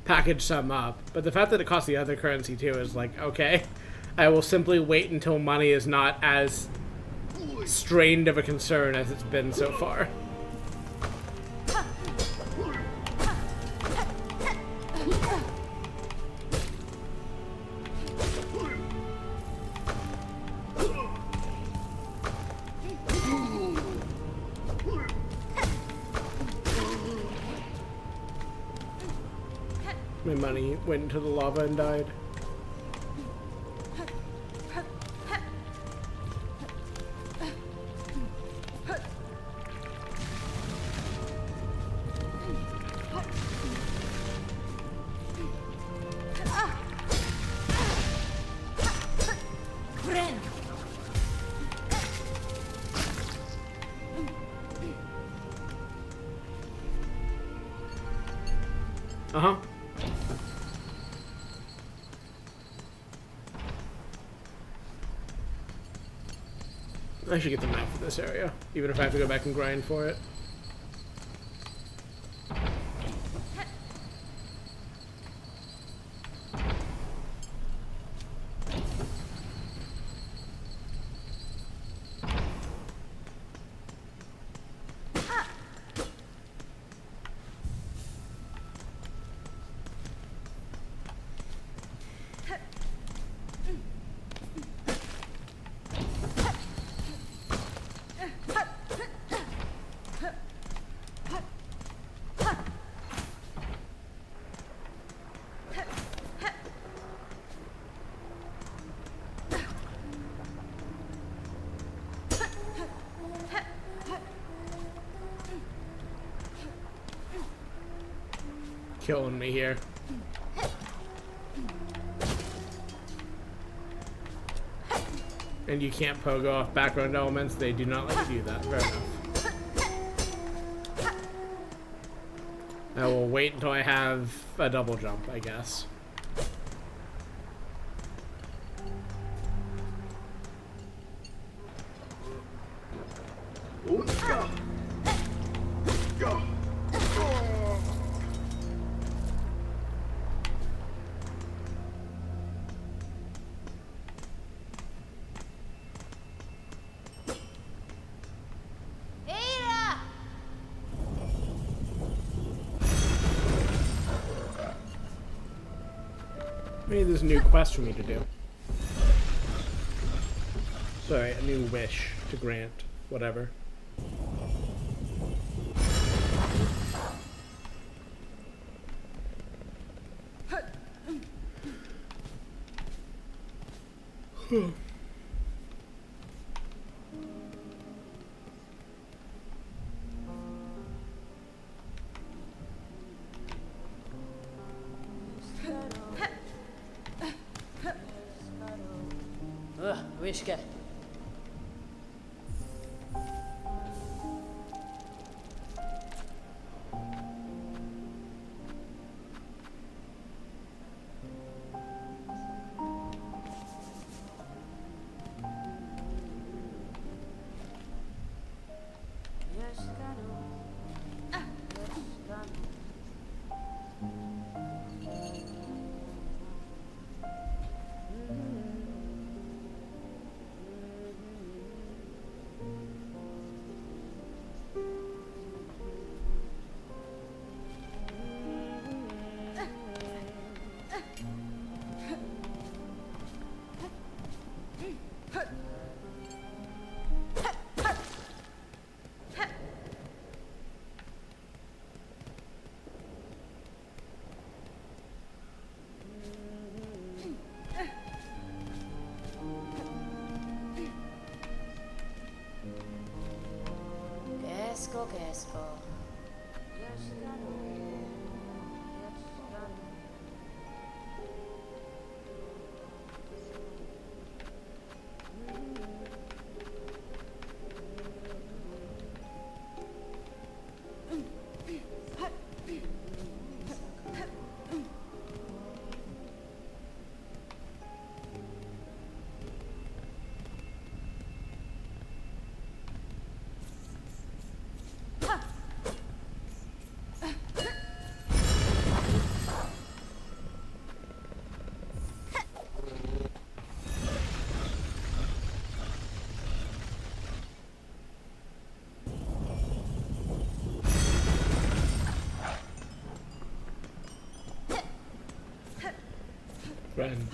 package some up. But the fact that it costs the other currency too is like, okay, I will simply wait until money is not as strained of a concern as it's been so far. My money went into the lava and died. Uh-huh. I should get the map for this area, even if I have to go back and grind for it. Killing me here. And you can't pogo off background elements. They do not let you do that. Fair enough. I will wait until I have a double jump, I guess. Maybe there's a new quest for me to do. Sorry, a new wish to grant. Whatever. Wishke. Espo. Friend.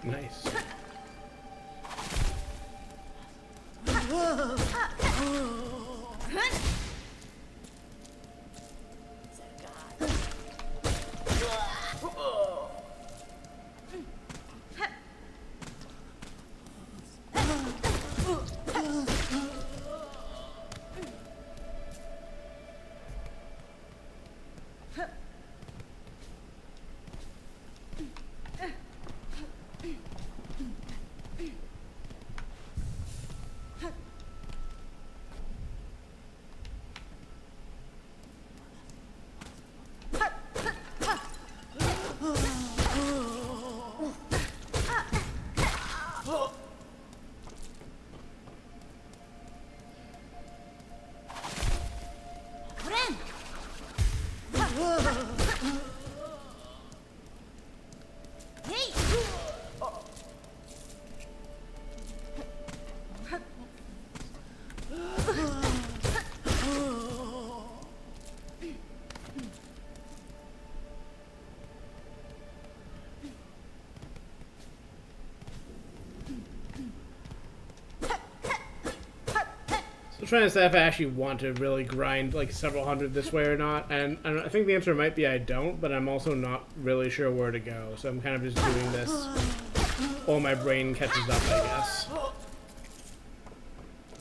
Nice. I'm trying to decide if I actually want to really grind like several hundred this way or not, and I think the answer might be I don't, but I'm also not really sure where to go, so I'm kind of just doing this while my brain catches up, I guess,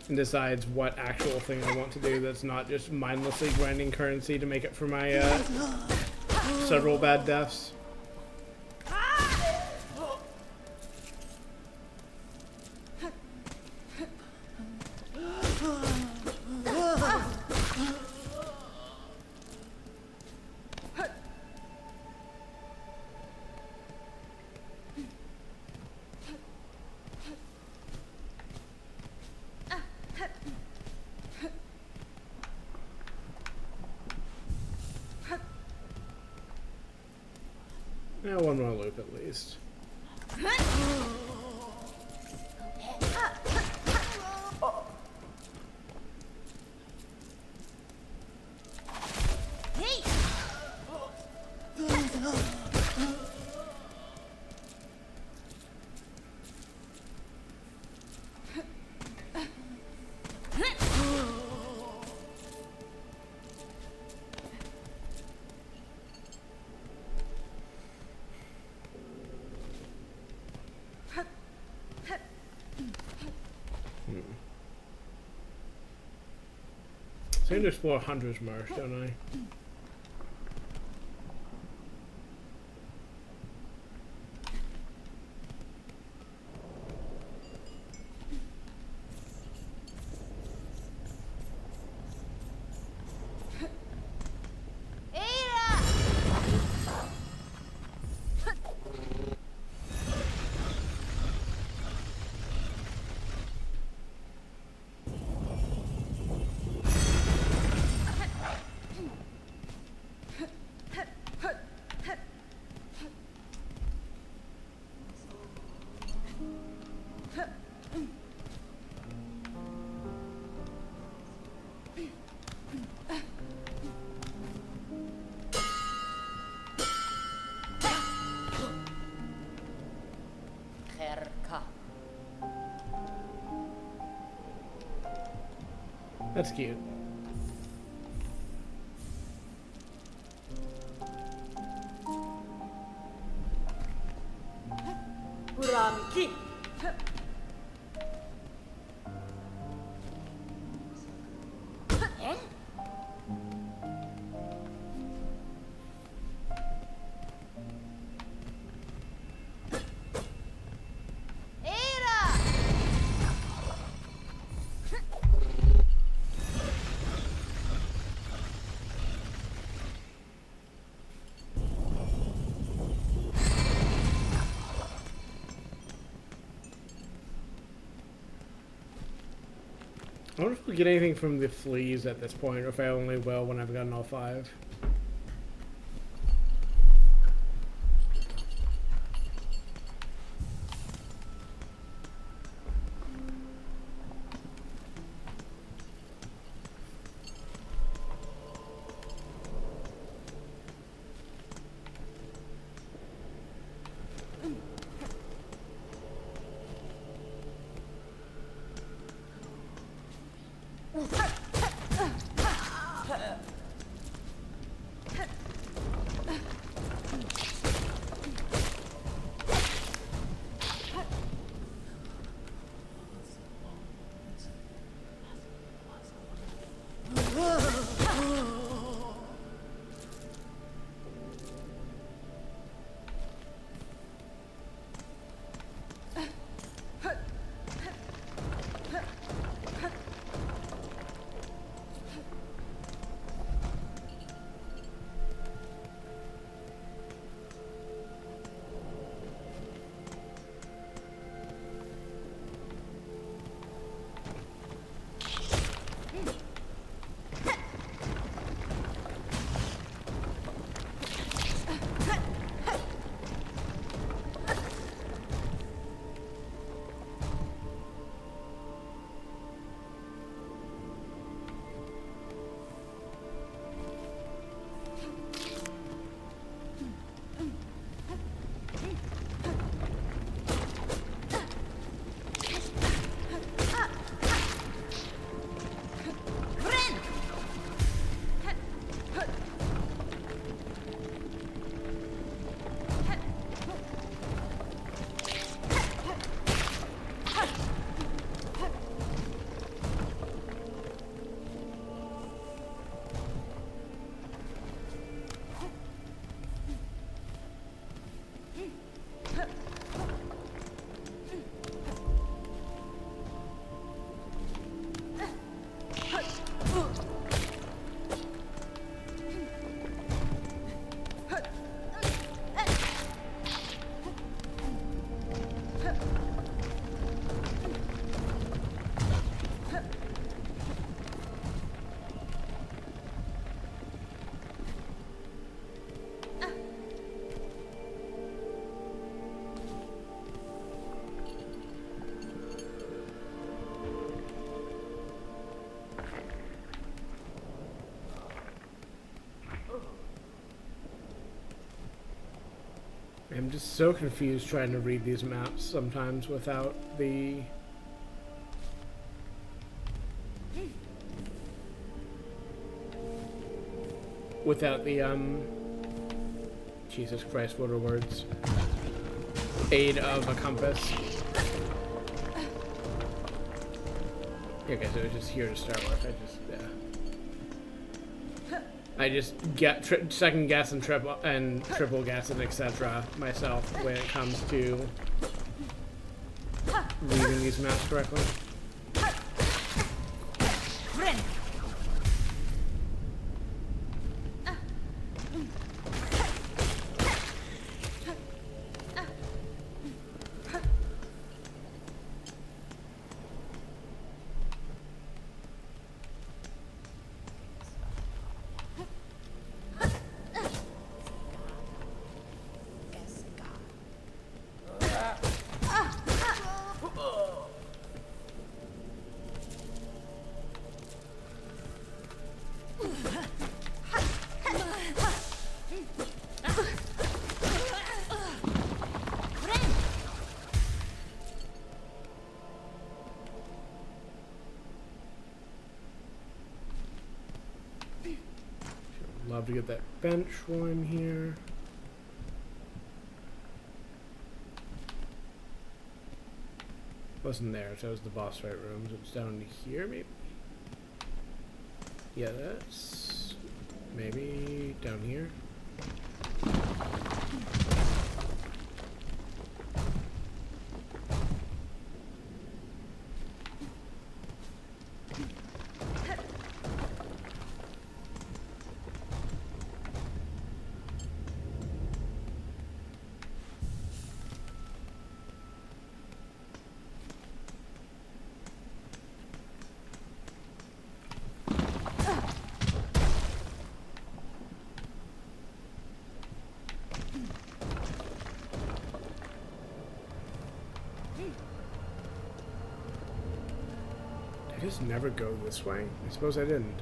and decides what actual thing I want to do that's not just mindlessly grinding currency to make it for my several bad deaths. Yeah, one more loop at least. I need to explore Hunter's Marsh, don't I? That's cute. Uramiki. Eh? Era! I wonder if we get anything from the fleas at this point, or if I only will when I've gotten all 5. I'm just so confused trying to read these maps sometimes without the... Jesus Christ, what are words? Aid of a compass. Okay, so it was just here to start with. I just get second guess and triple guess and etc. myself when it comes to reading these maps correctly. have to get that bench while I'm here. Wasn't there, so it was the boss fight room. So it's down here, maybe? Yeah, that's maybe down here. I just never go this way? I suppose I didn't.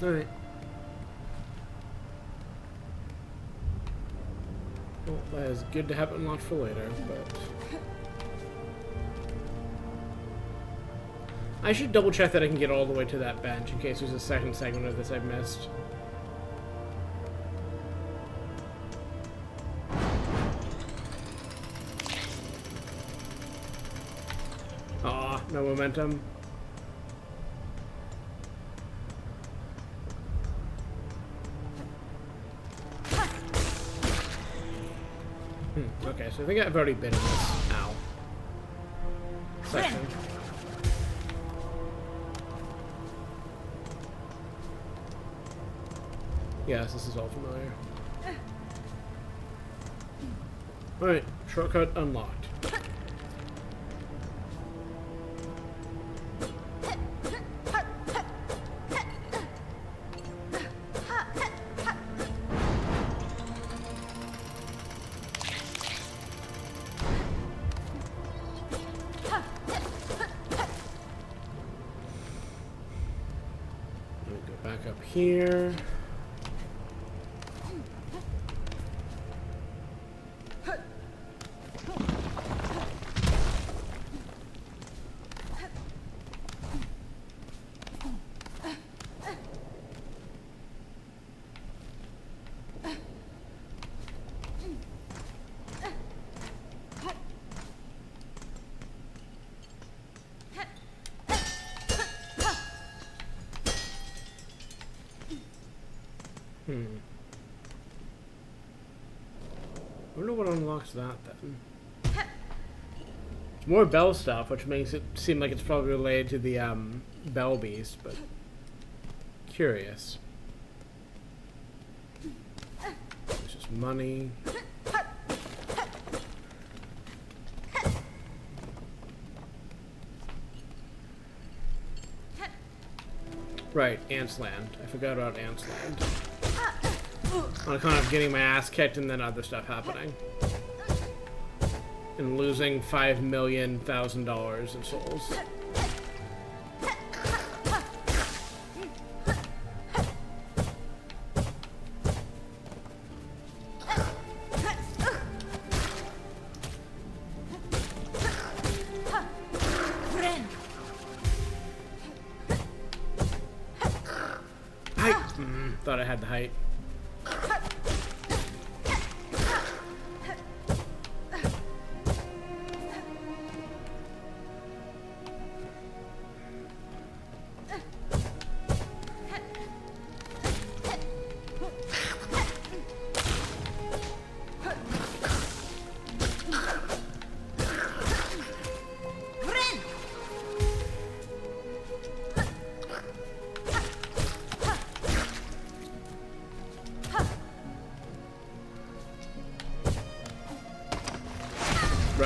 Alright. Well, that is good to have it unlocked for later, but... I should double check that I can get all the way to that bench in case there's a second segment of this I've missed. Aw, no momentum. Okay, so I think I've already been in this now. Section. Yes, this is all familiar. Alright, shortcut unlocked. Here. I wonder what unlocks that then. More bell stuff, which makes it seem like it's probably related to the bell beast, but curious. It's just money. Right, Ants Land. I forgot about Ants Land. On account of getting my ass kicked and then other stuff happening. And losing $5 million in souls. Thought I had the height.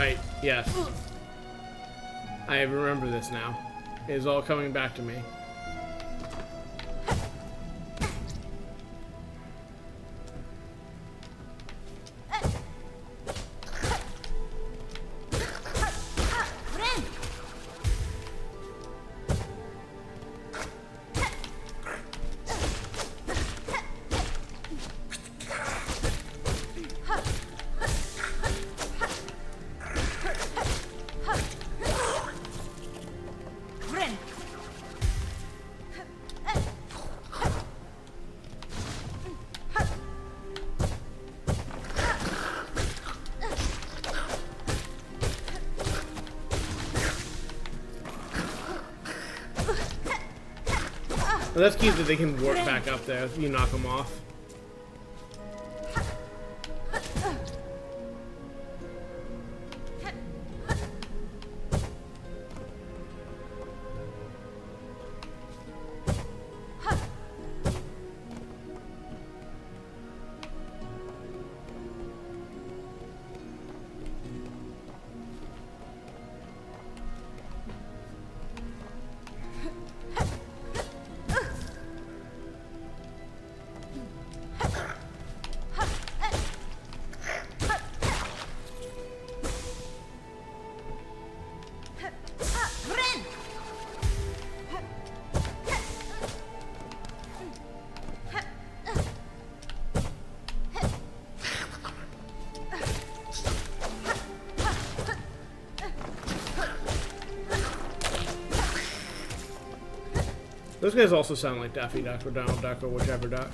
right. Yes. I remember this now. It is all coming back to me. Well, that's cute that they can warp back up there if you knock them off. Those guys also sound like Daffy Duck or Donald Duck or whichever duck.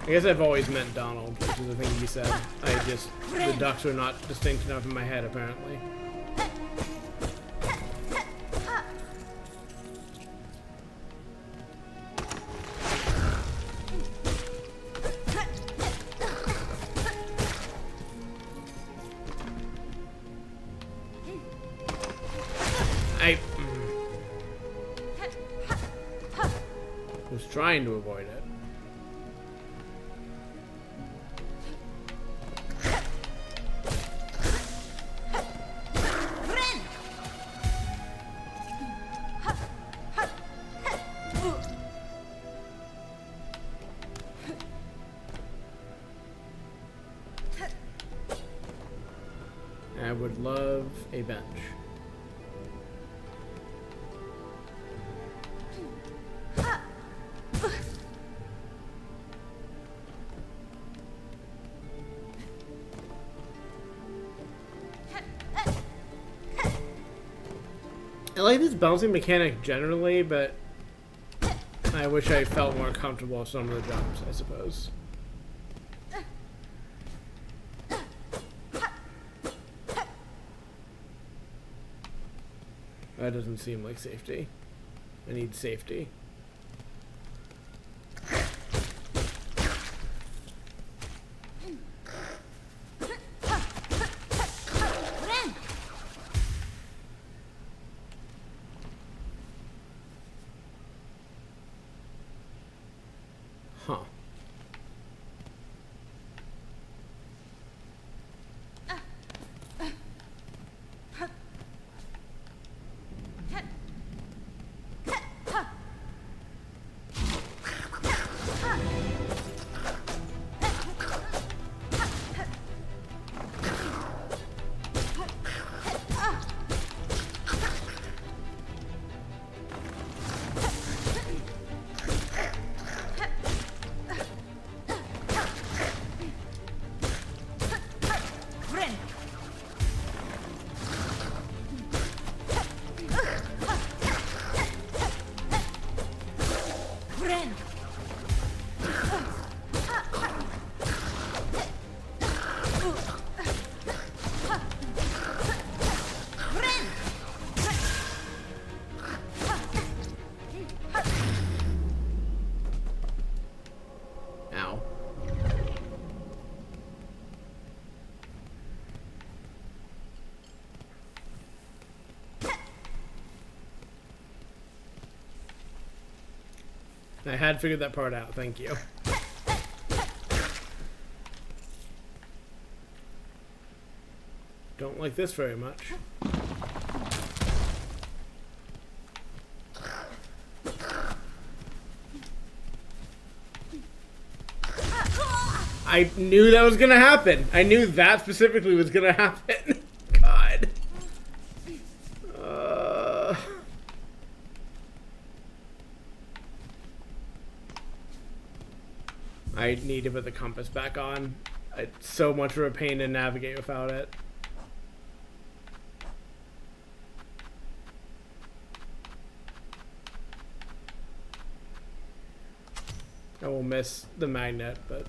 I guess I've always meant Donald, which is the thing he said. The ducks are not distinct enough in my head, apparently. I was trying to avoid it. I would love a bench. I like this bouncing mechanic generally, but I wish I felt more comfortable with some of the jumps, I suppose. That doesn't seem like safety. I need safety. Huh. Ow. I had figured that part out, thank you. Don't like this very much. I knew that was gonna happen. I knew that specifically was gonna happen. God. I need to put the compass back on. It's so much of a pain to navigate without it. I will miss the magnet, but...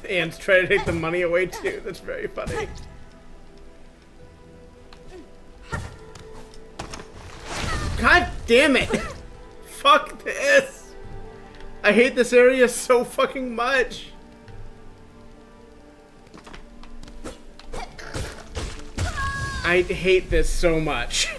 Ants try to take the money away too. That's very funny. God damn it! Fuck this! I hate this area so fucking much. I hate this so much.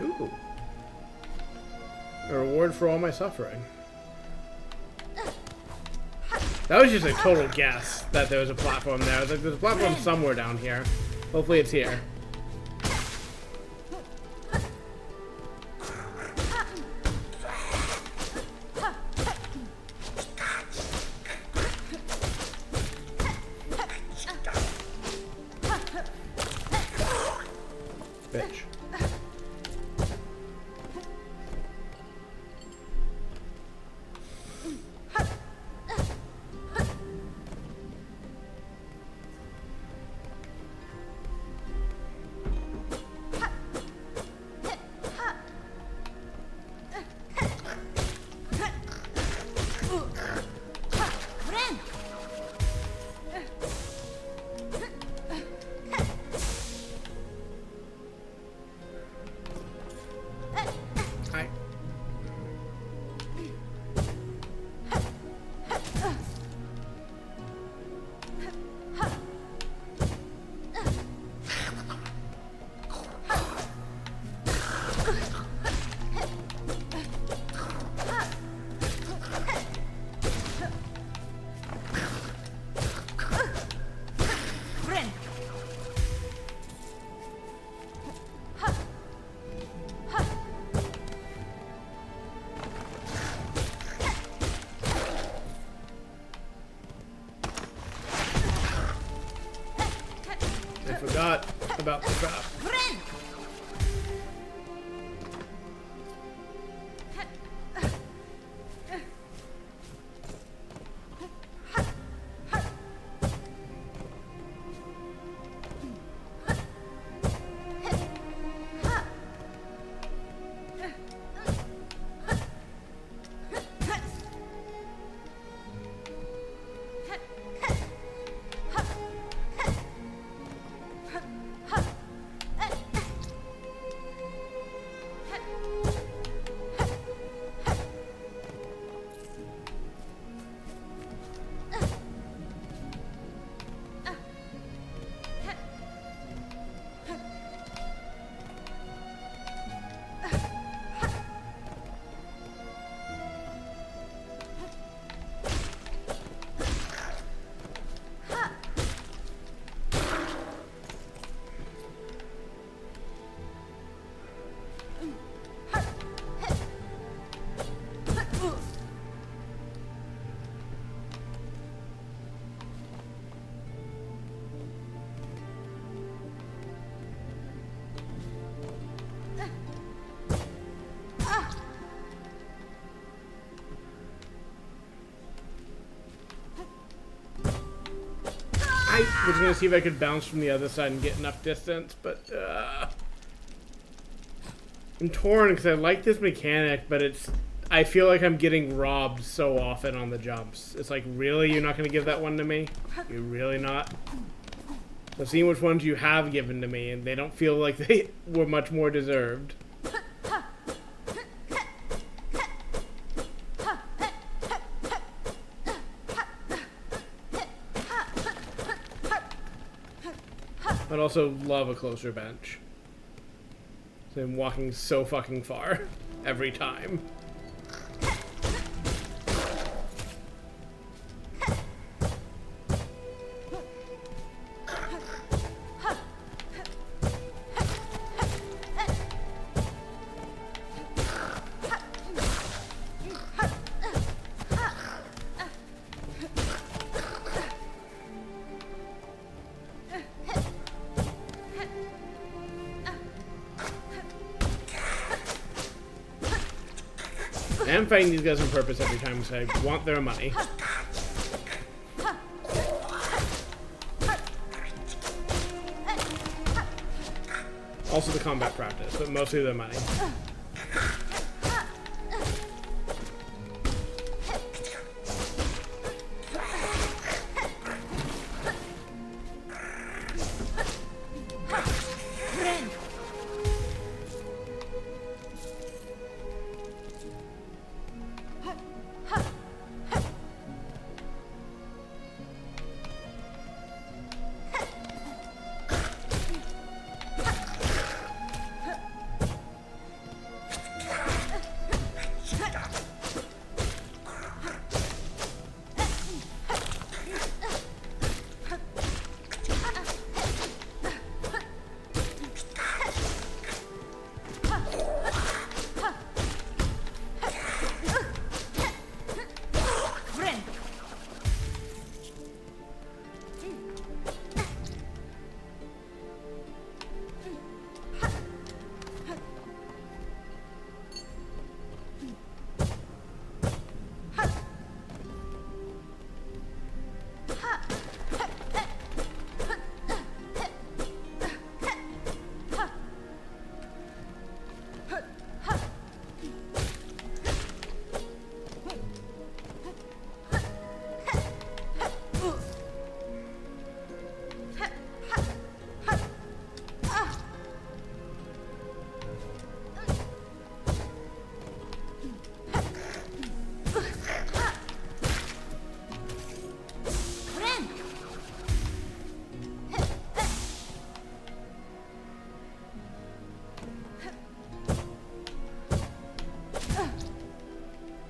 Ooh. A reward for all my suffering. That was just a total guess that there was a platform there. I was like, there's a platform somewhere down here. Hopefully it's here. about the trap. I was gonna see if I could bounce from the other side and get enough distance, but I'm torn because I like this mechanic, but I feel like I'm getting robbed so often on the jumps. It's like, really? You're not gonna give that one to me? You're really not? I've seen which ones you have given to me, and they don't feel like they were much more deserved. I'd also love a closer bench. So I'm walking so fucking far every time. I'm fighting these guys on purpose every time because I want their money. Also the combat practice, but mostly their money.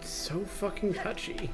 So fucking touchy.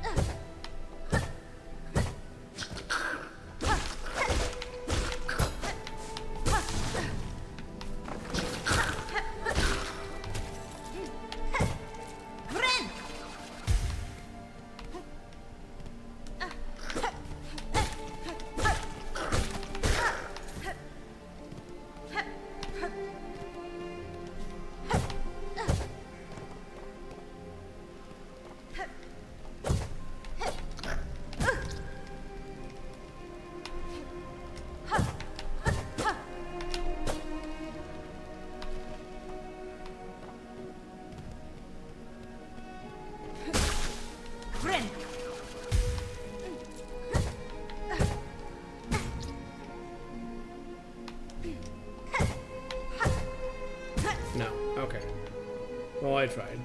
I tried.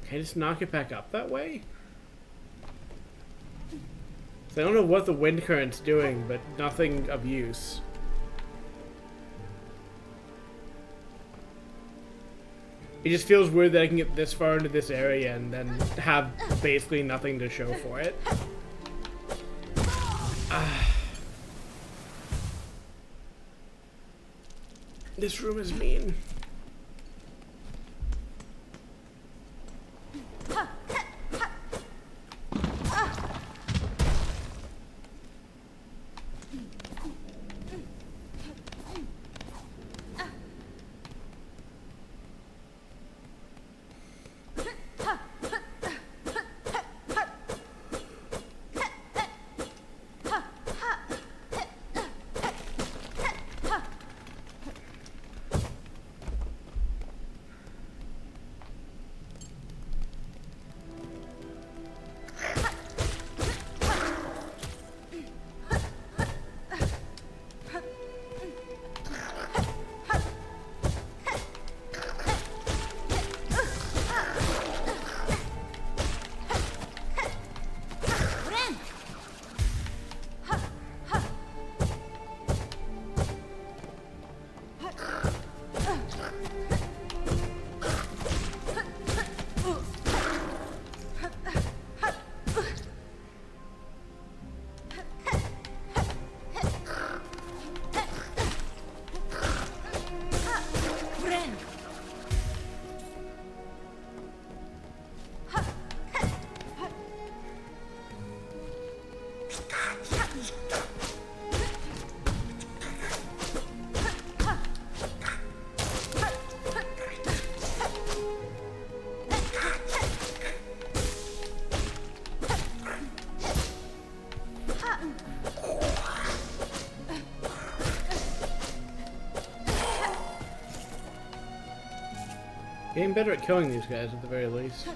Can I just knock it back up that way? So I don't know what the wind current's doing, but nothing of use. It just feels weird that I can get this far into this area and then have basically nothing to show for it. This room is mean. Getting better at killing these guys at the very least.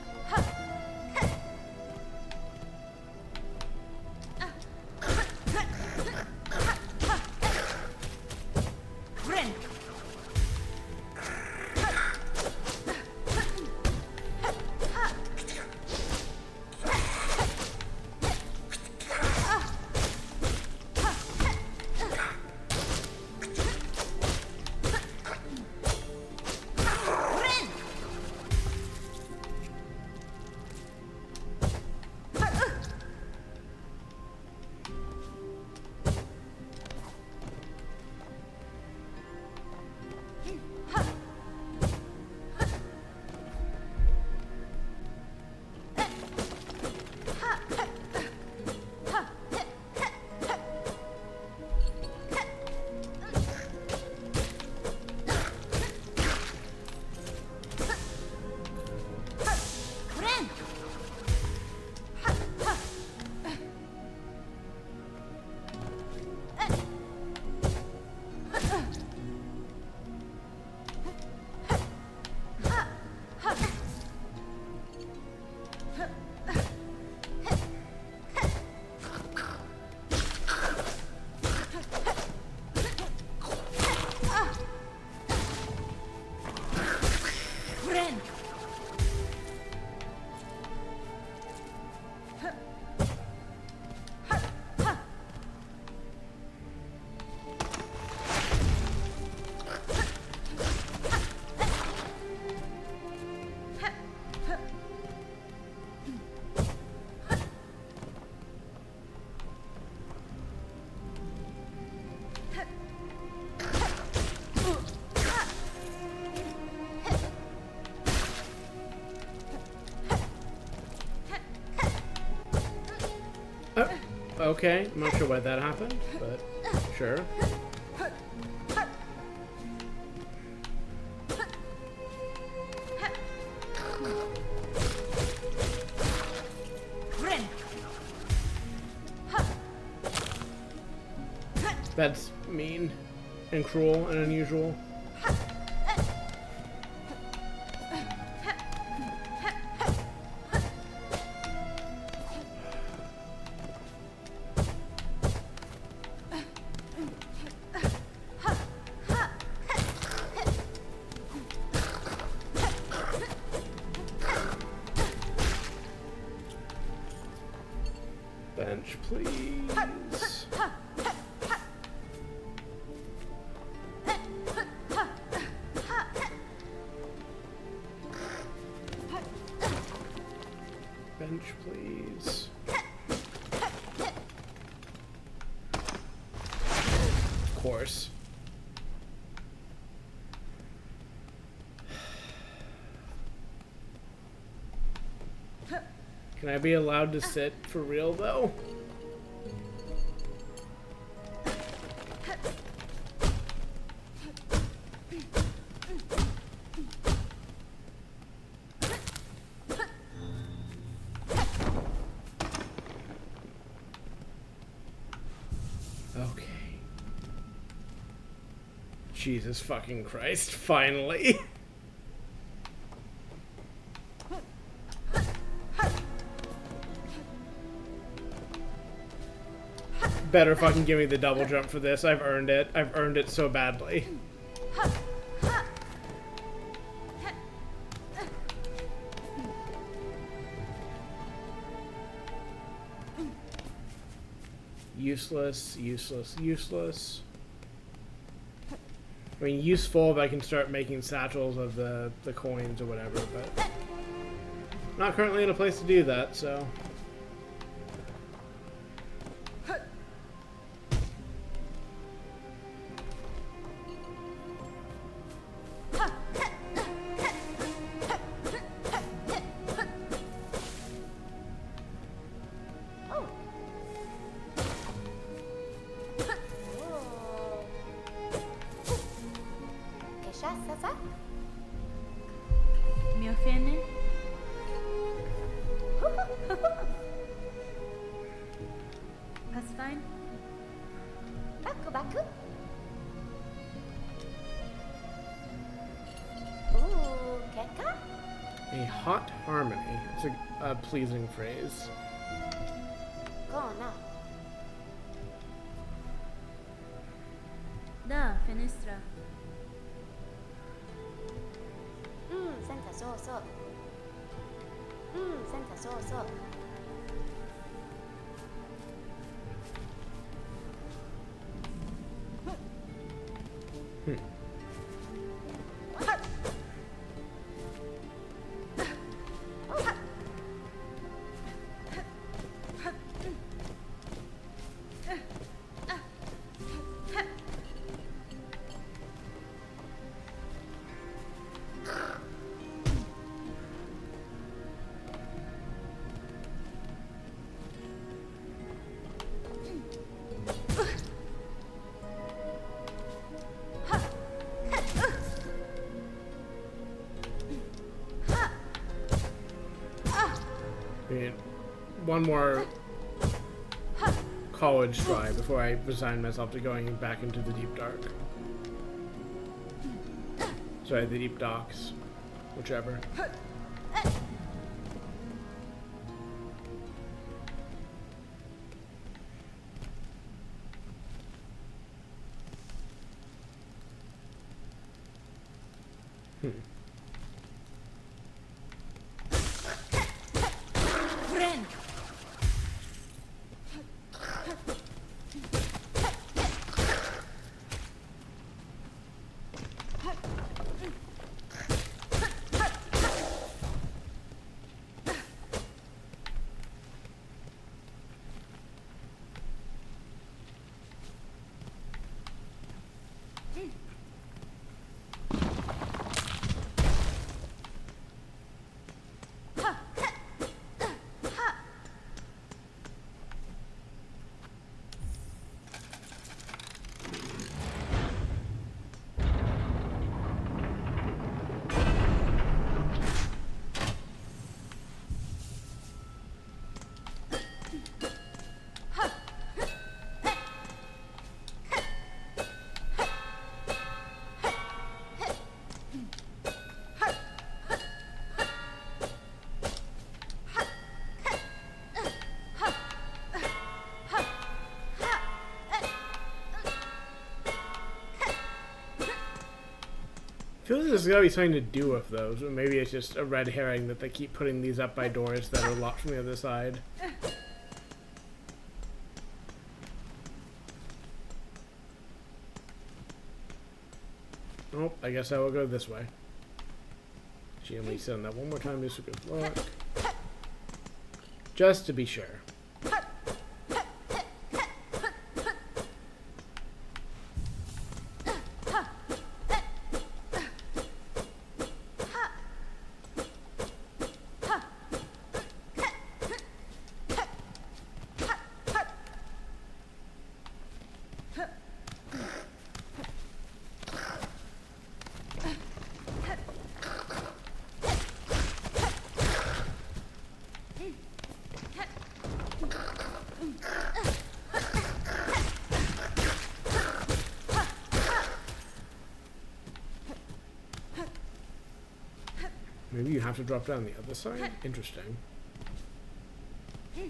Okay, I'm not sure why that happened, but sure. That's mean and cruel and unusual. Bench, please. Bench, please. Of course. Can I be allowed to sit for real, though? Okay. Jesus fucking Christ, finally. Better fucking give me the double jump for this. I've earned it. I've earned it so badly. Useless, useless, useless. I mean, useful if I can start making satchels of the coins or whatever, but not currently in a place to do that, so. Mi offende? That's fine. Baku baku. Ooh, keka. A hot harmony. It's a pleasing phrase. Kona. Da, finestra. Senta so so. Senta so so. One more college try before I resign myself to going back into the deep dark. Sorry, the deep docks. Whichever. Friend! feel like there's gotta be something to do with those, or maybe it's just a red herring that they keep putting these up by doors that are locked from the other side. Oh, I guess I will go this way. She only said that one more time just to good luck. Just to be sure. Maybe you have to drop down the other side? Interesting. At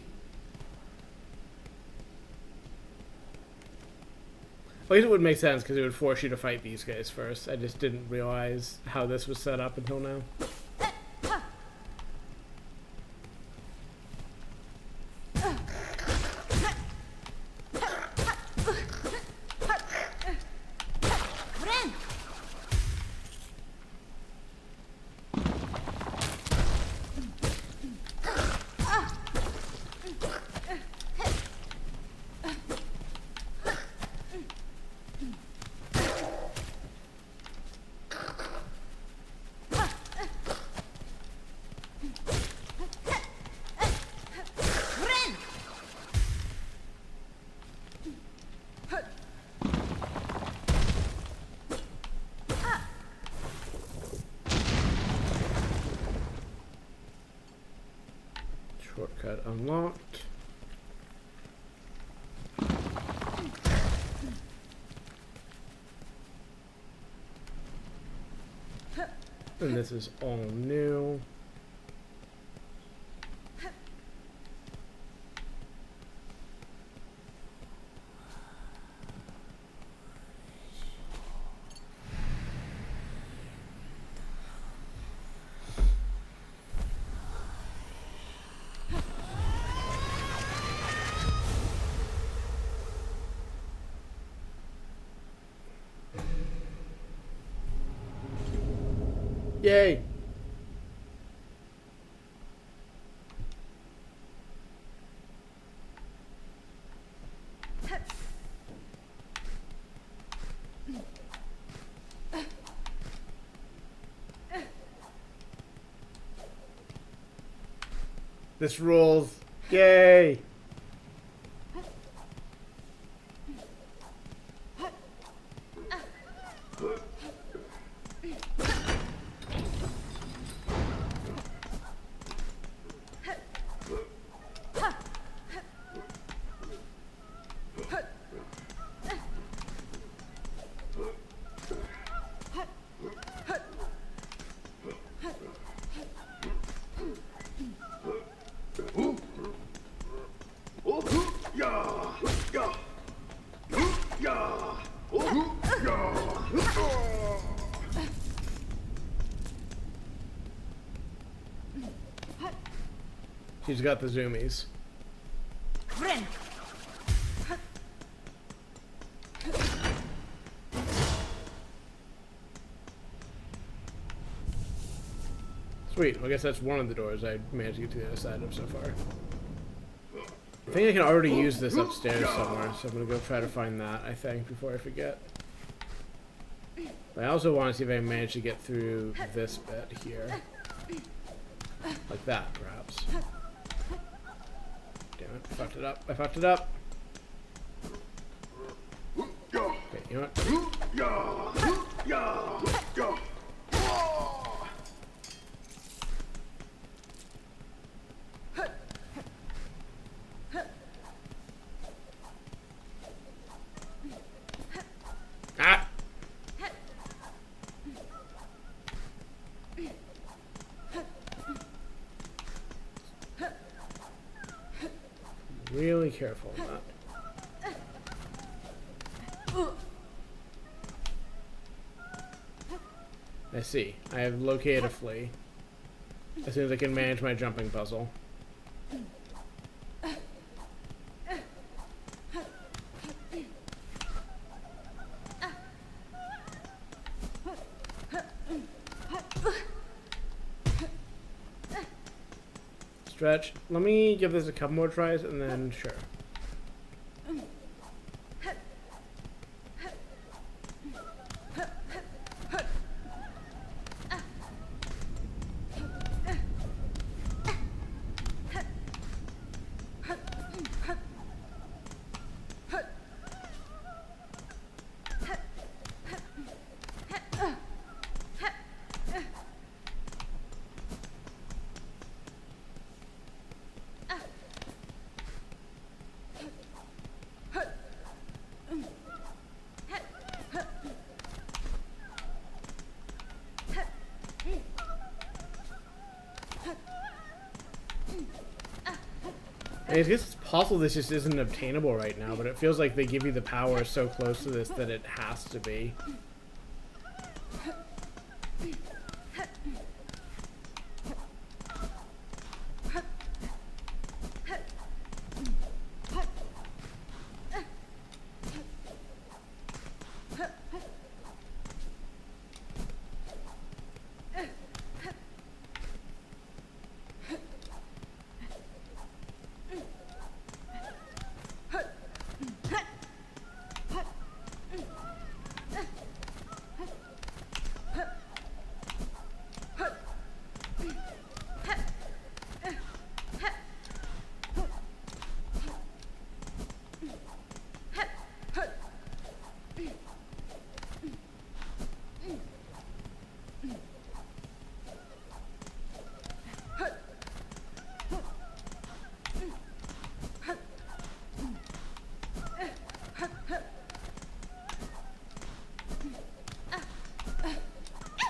least it would make sense because it would force you to fight these guys first. I just didn't realize how this was set up until now. Shortcut unlocked. And this is all new. Yay! This rules. Yay! She's got the zoomies. Sweet. Well, I guess that's one of the doors I managed to get to the other side of so far. I think I can already use this upstairs somewhere, so I'm going to go try to find that, I think, before I forget. But I also want to see if I can manage to get through this bit here. Like that, perhaps. Damn it, I fucked it up. I fucked it up. Okay, you know what? Ah! Really careful of that. I see. I have located a flea. As soon as I can manage my jumping puzzle. Stretch. Let me give this a couple more tries and then sure. I guess it's possible this just isn't obtainable right now, but it feels like they give you the power so close to this that it has to be.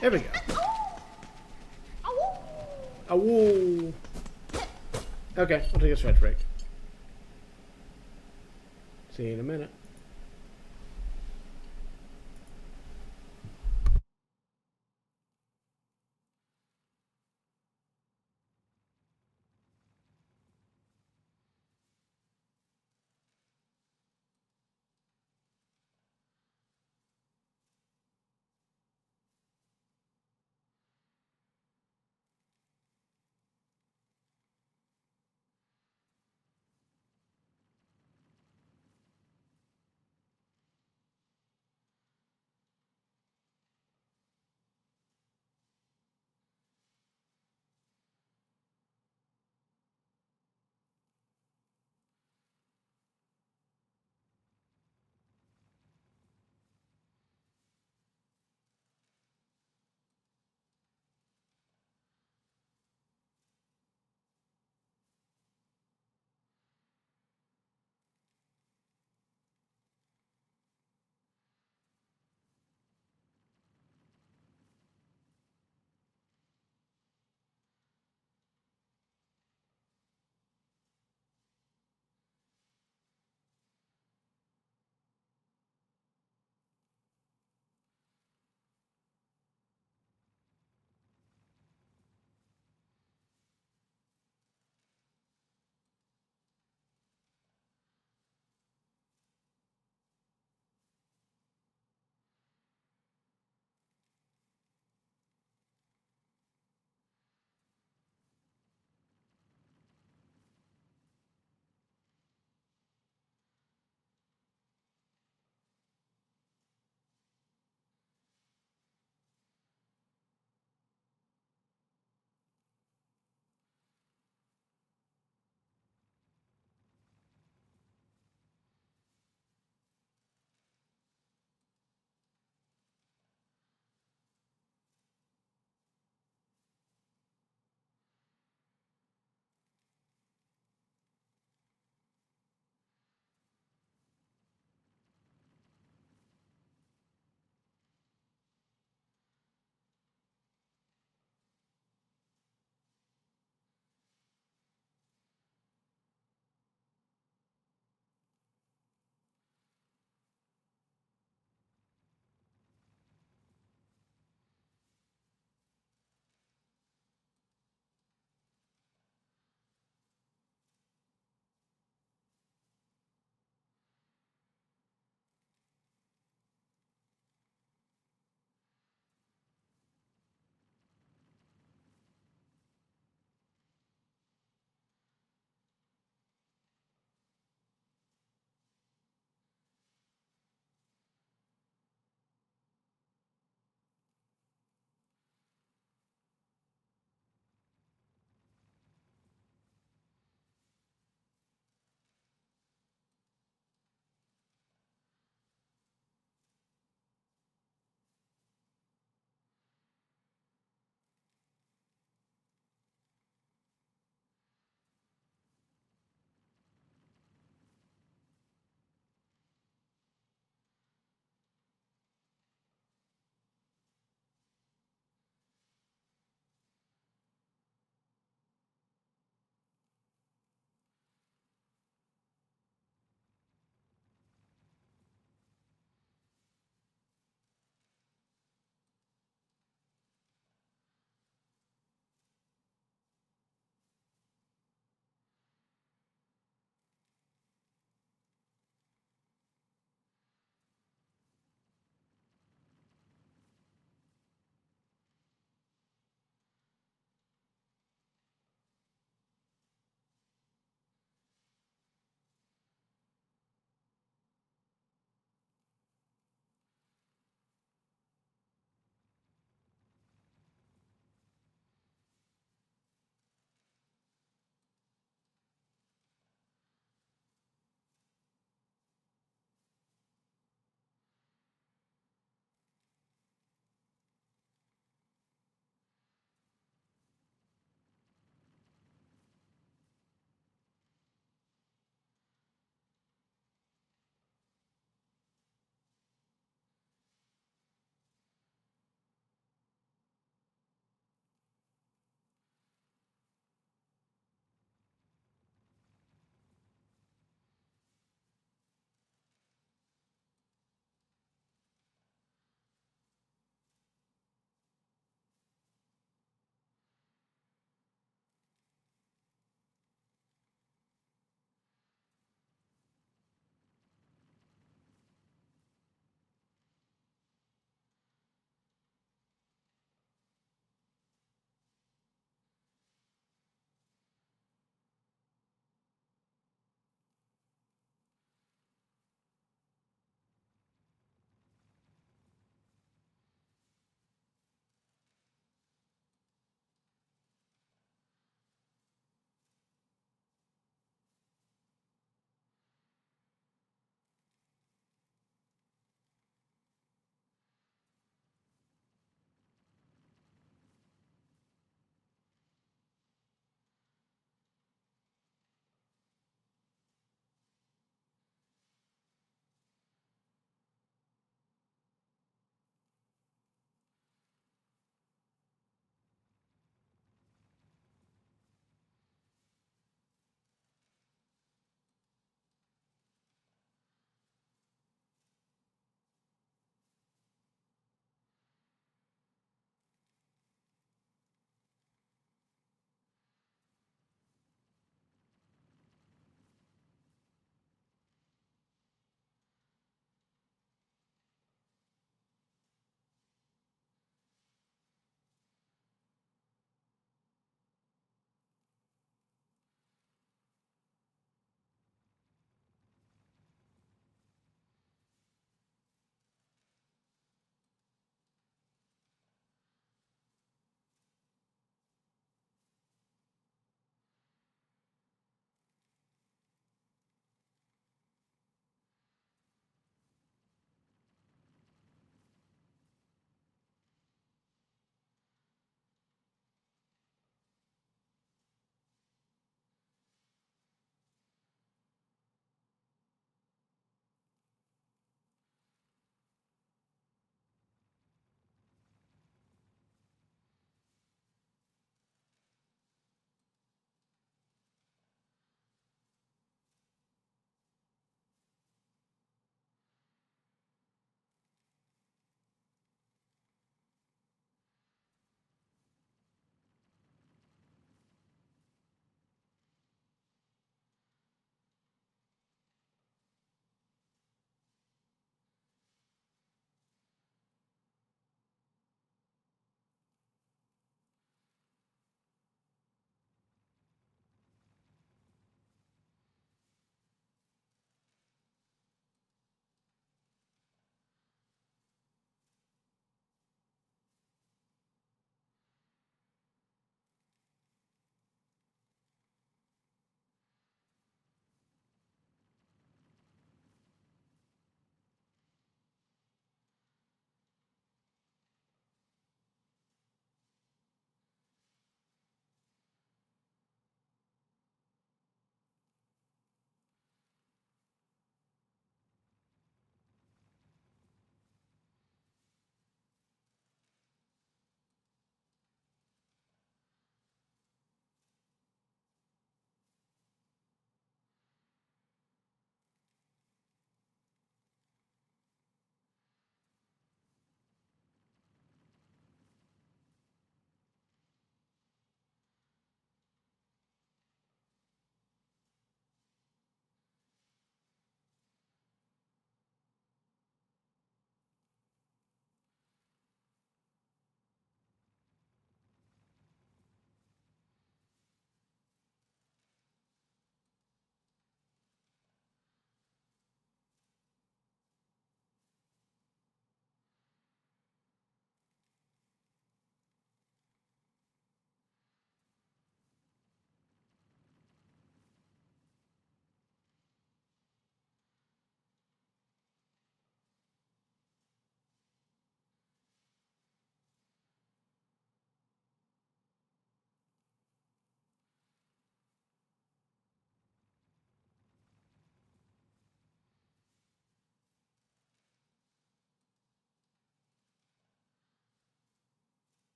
There we go. Awoo. Okay, I'll take a stretch break. See you in a minute.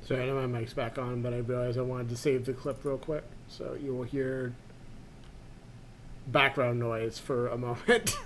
Sorry, I know my mic's back on, but I realized I wanted to save the clip real quick. So you will hear background noise for a moment.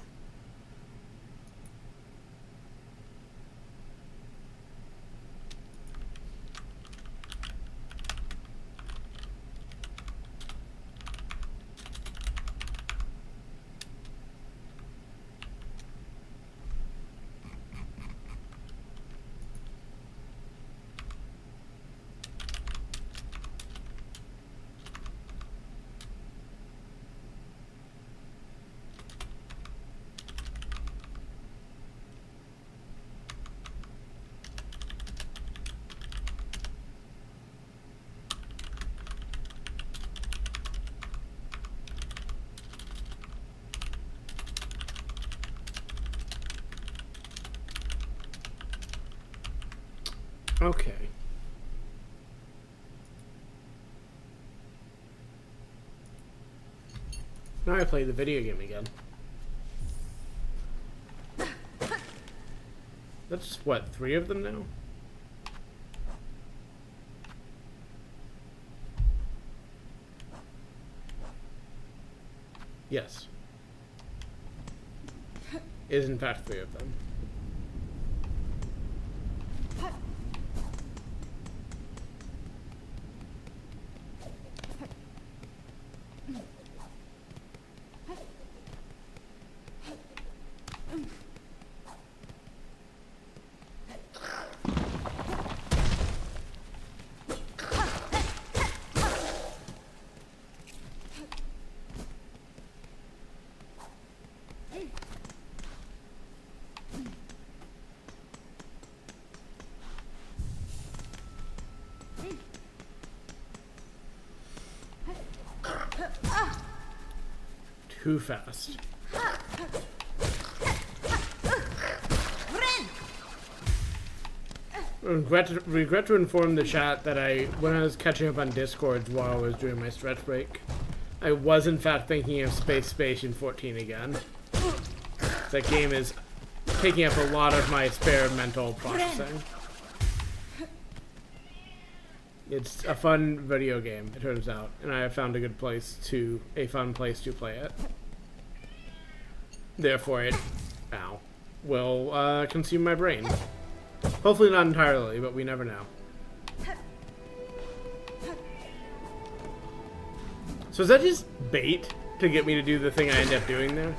Okay. Now I play the video game again. That's what, 3 of them now? Yes. Is in fact 3 of them. Too fast. Regret to inform the chat that when I was catching up on Discord while I was doing my stretch break, I was in fact thinking of Space Station 14 again. That game is taking up a lot of my spare mental processing. It's a fun video game, it turns out, and I have found a fun place to play it. Therefore, it will consume my brain. Hopefully not entirely, but we never know. So is that just bait to get me to do the thing I end up doing there?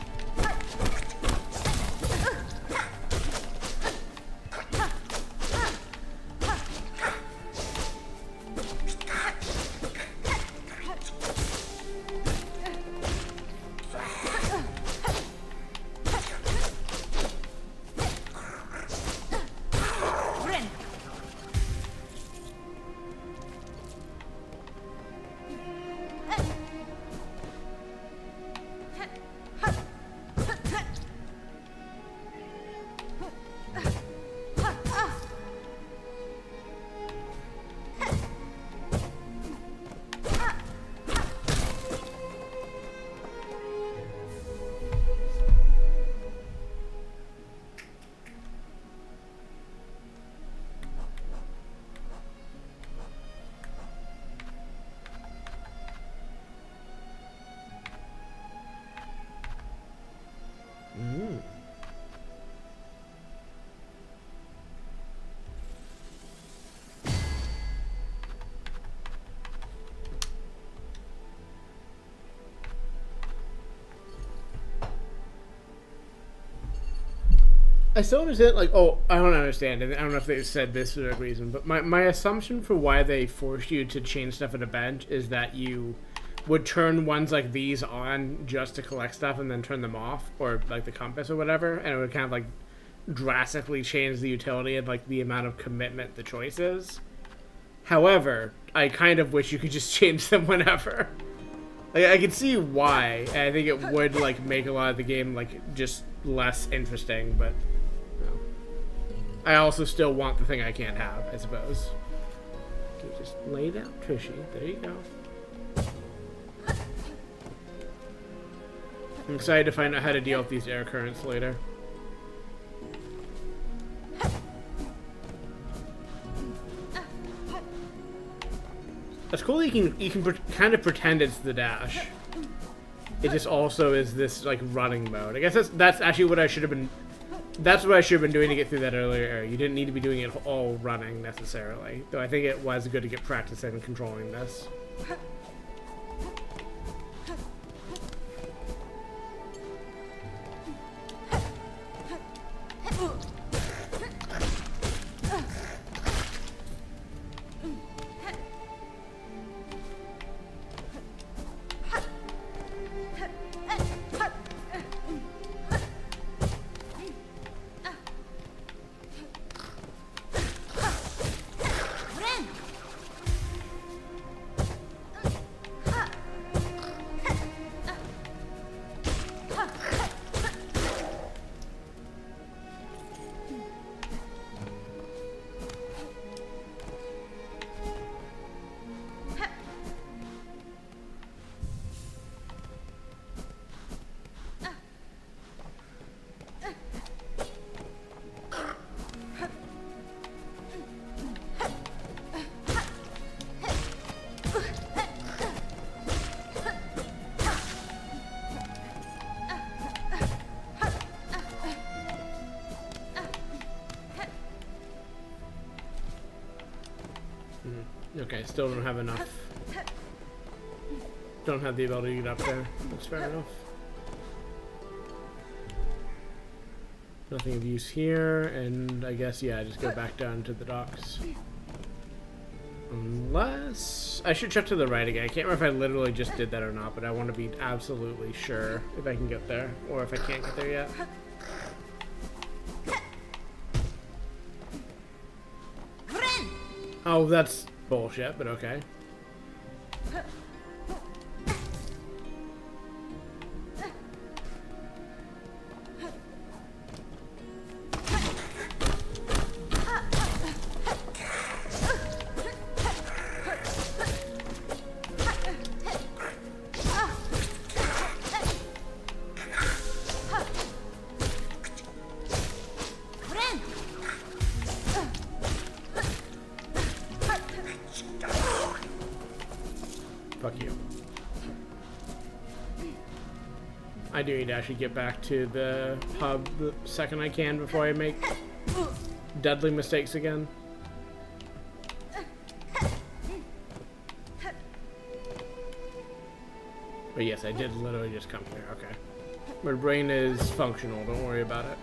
I still understand, like, I don't understand, and I don't know if they've said this for a reason, but my assumption for why they force you to change stuff at a bench is that you would turn ones like these on just to collect stuff and then turn them off, or, like, the compass or whatever, and it would kind of, like, drastically change the utility of, like, the amount of commitment the choice is. However, I kind of wish you could just change them whenever. Like, I can see why, and I think it would, like, make a lot of the game, like, just less interesting, but... I also still want the thing I can't have, I suppose. Okay, just lay down, Trishy. There you go. I'm excited to find out how to deal with these air currents later. It's cool that you can kind of pretend it's the dash. It just also is this like running mode. I guess that's actually what I should have been. That's what I should have been doing to get through that earlier area. You didn't need to be doing it all running necessarily, though. I think it was good to get practice in controlling this. Okay, still don't have enough. Don't have the ability to get up there. That's fair enough. Nothing of use here, and I guess, yeah, just go back down to the docks. Unless... I should check to the right again. I can't remember if I literally just did that or not, but I want to be absolutely sure if I can get there, or if I can't get there yet. Oh, that's bullshit, but okay. Fuck you. I do need to actually get back to the hub the second I can before I make deadly mistakes again. But yes, I did literally just come here. Okay. My brain is functional. Don't worry about it.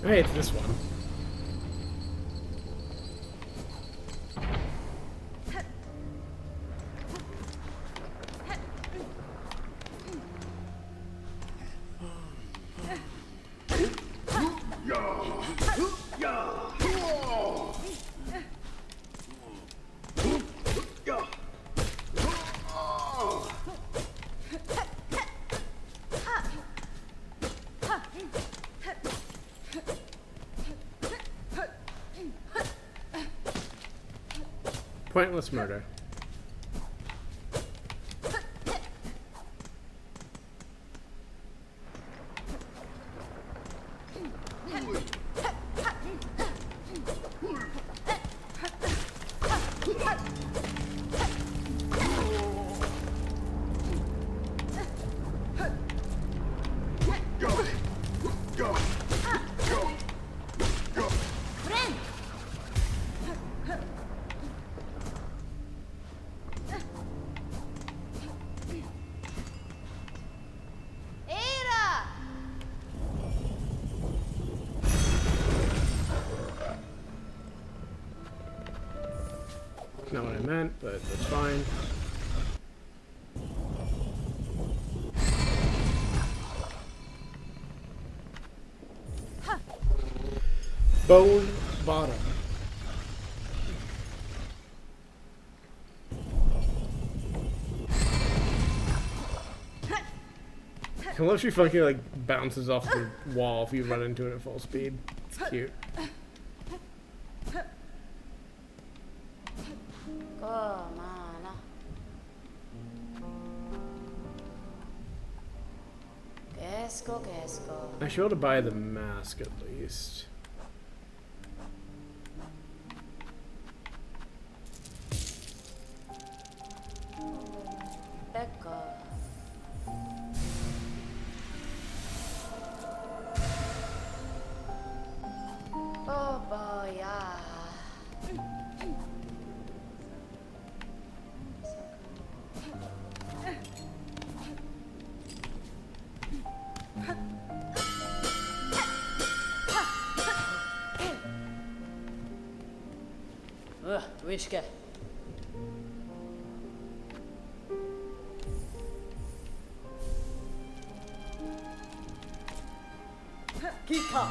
Hey, it's this one. Pointless murder. Not what I meant, but that's fine. Bone bottom. I love she fucking like bounces off the wall if you run into it at full speed. It's cute. Comana. Quesco. I should be able to buy the mask at least. Ecco. Oh boy, yeah. Whiskey. Kika.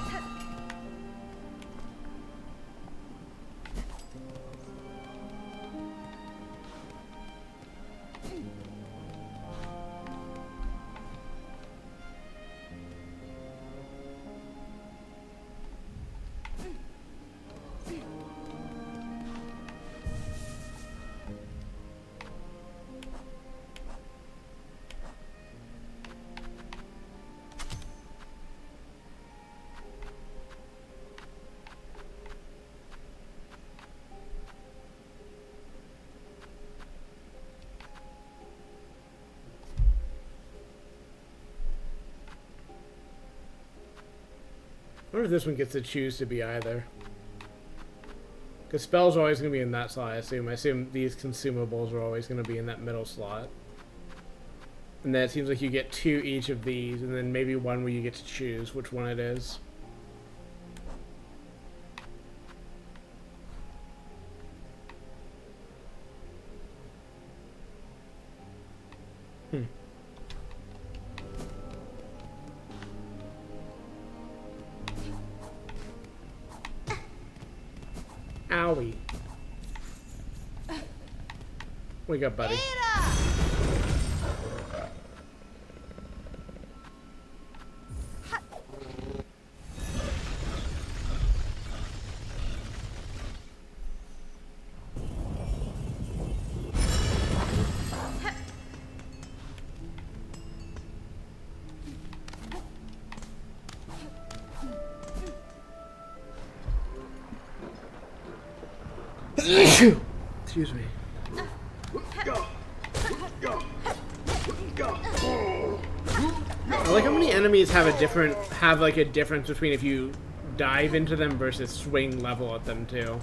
I wonder if this one gets to choose to be either. Because spells are always going to be in that slot, I assume. I assume these consumables are always going to be in that middle slot. And then it seems like you get 2 each of these, and then maybe one where you get to choose which one it is. Owie. Wake up, buddy. Excuse me. I like how many enemies have a difference between if you dive into them versus swing level at them too.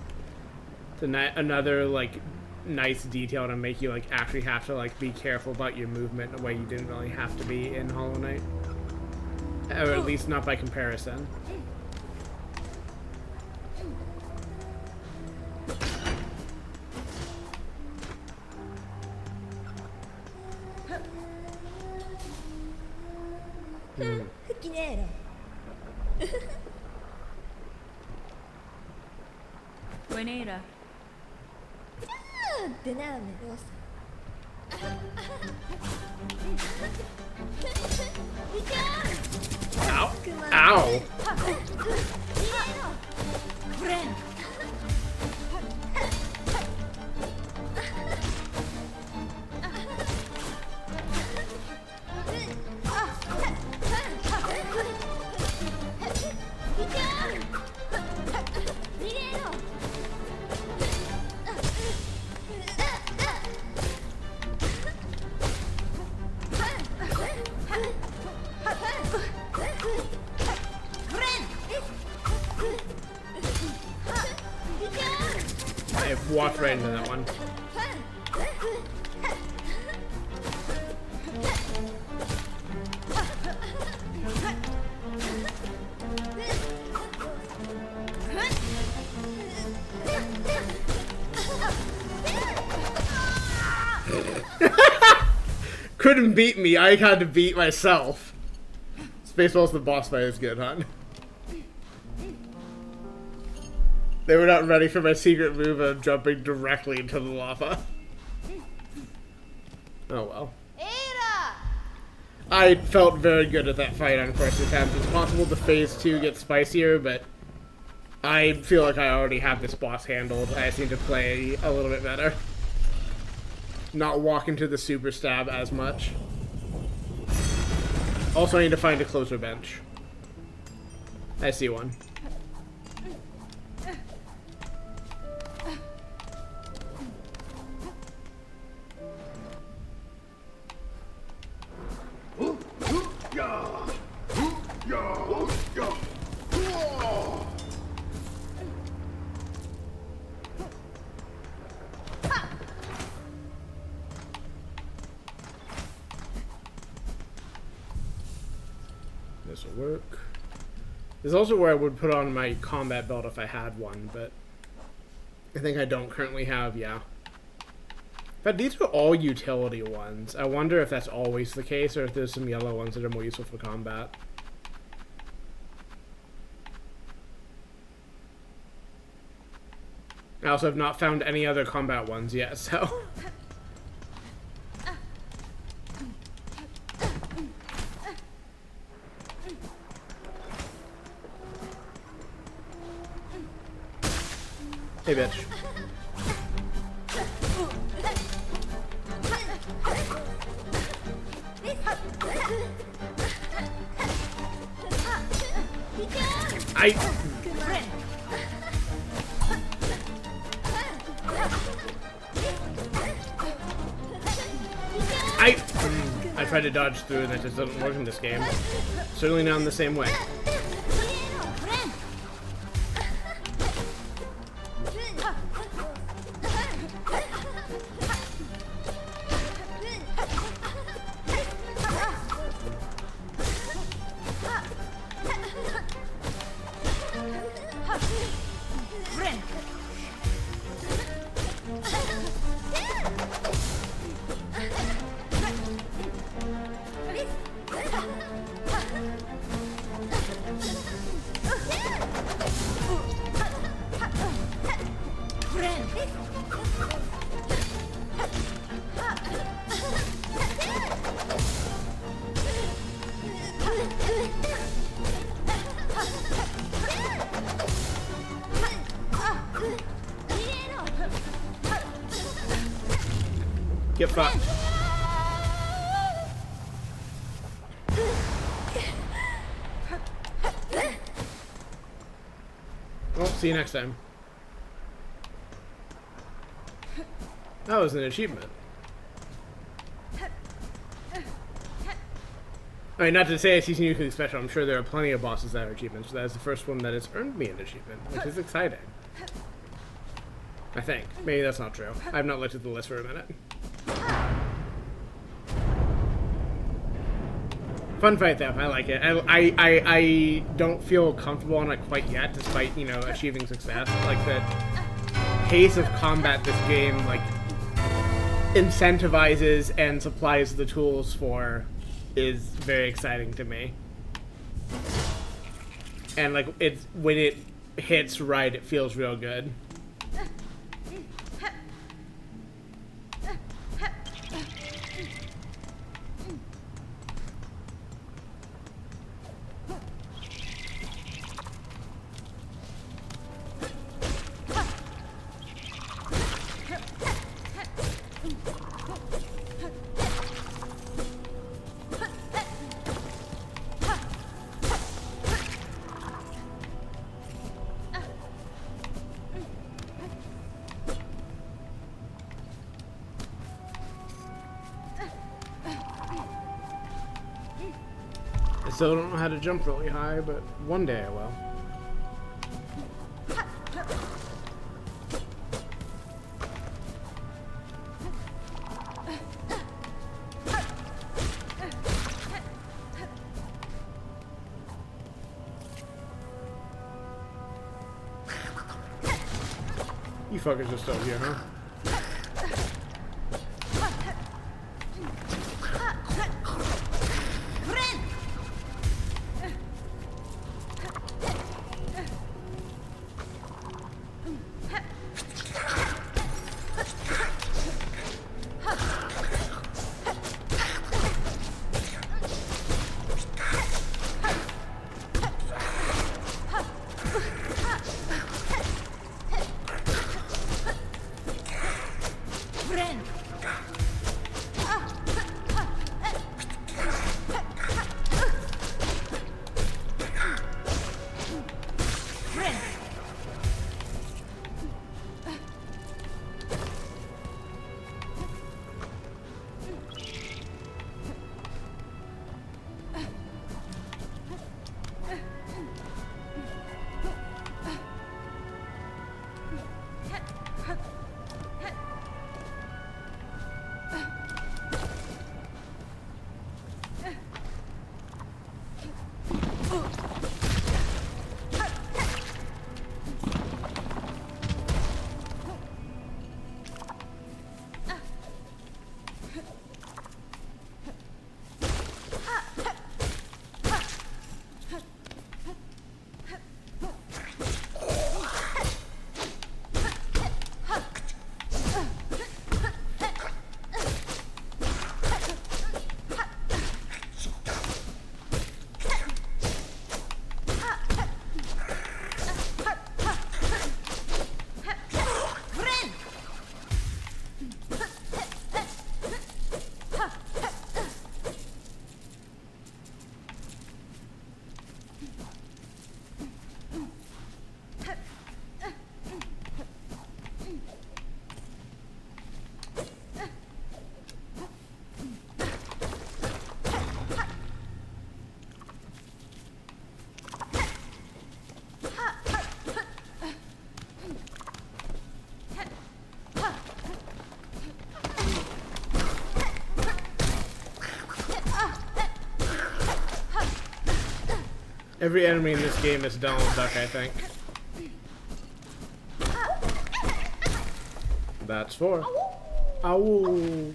It's another like nice detail to make you like actually have to like be careful about your movement in a way you didn't really have to be in Hollow Knight, or at least not by comparison. Buenera. Ow! Ow! I walked right into that one. Couldn't beat me. I had to beat myself. Spaceball's the boss fight is good, huh? They were not ready for my secret move of jumping directly into the lava. Oh well. I felt very good at that fight on first attempt. It's possible the phase 2 gets spicier, but I feel like I already have this boss handled. I just need to play a little bit better. Not walk into the super stab as much. Also, I need to find a closer bench. I see one. This will work. This is also where I would put on my combat belt if I had one, but I think I don't currently have, yeah. But these are all utility ones. I wonder if that's always the case, or if there's some yellow ones that are more useful for combat. I also have not found any other combat ones yet, so... Hey, bitch. I tried to dodge through and that just doesn't work in this game. Certainly not in the same way. Get fucked. Well, see you next time. That was an achievement. I mean, not to say it's uniquely special. I'm sure there are plenty of bosses that are achievements. That is the first one that has earned me an achievement, which is exciting. I think. Maybe that's not true. I've not looked at the list for a minute. Fun fight though, I like it. I don't feel comfortable on it quite yet, despite, you know, achieving success. Like the pace of combat this game, like, incentivizes and supplies the tools for is very exciting to me. And like it's when it hits right, it feels real good. I still don't know how to jump really high, but one day I will. You fuckers are still here, huh? Friend. Friend. Every enemy in this game is Donald Duck, I think. That's 4. Ow!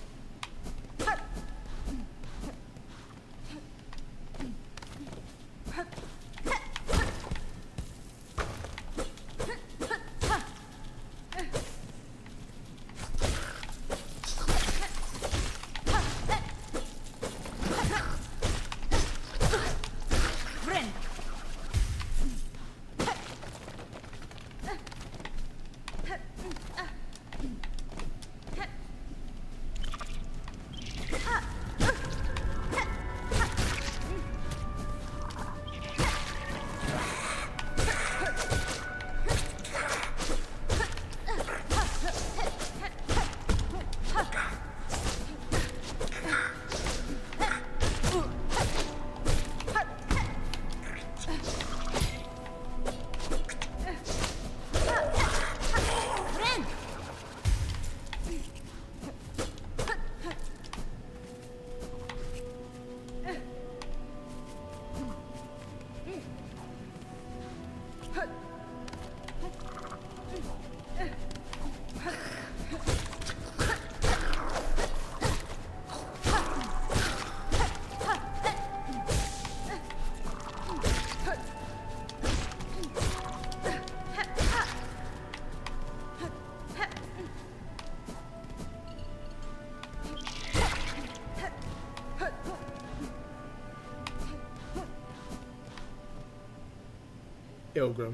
Ilgrim.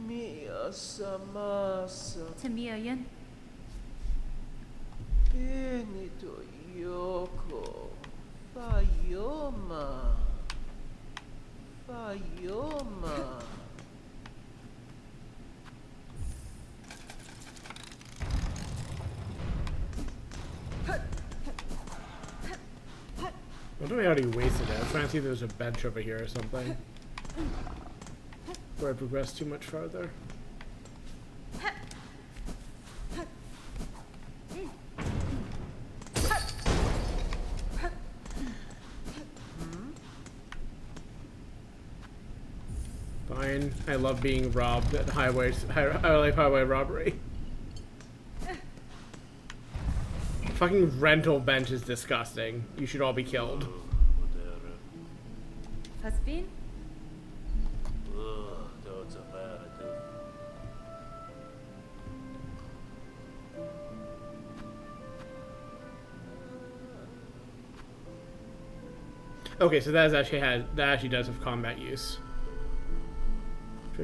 Mia Samasa Tamiyan. Benito Yoko Fayoma Fayoma. I wonder how he wasted it. I'm trying to see if there's a bench over here or something. Where I progressed too much farther. Fine. I love being robbed at highways. I like highway robbery. Fucking rental bench is disgusting. You should all be killed. Hasbin? Okay, so that actually does have combat use.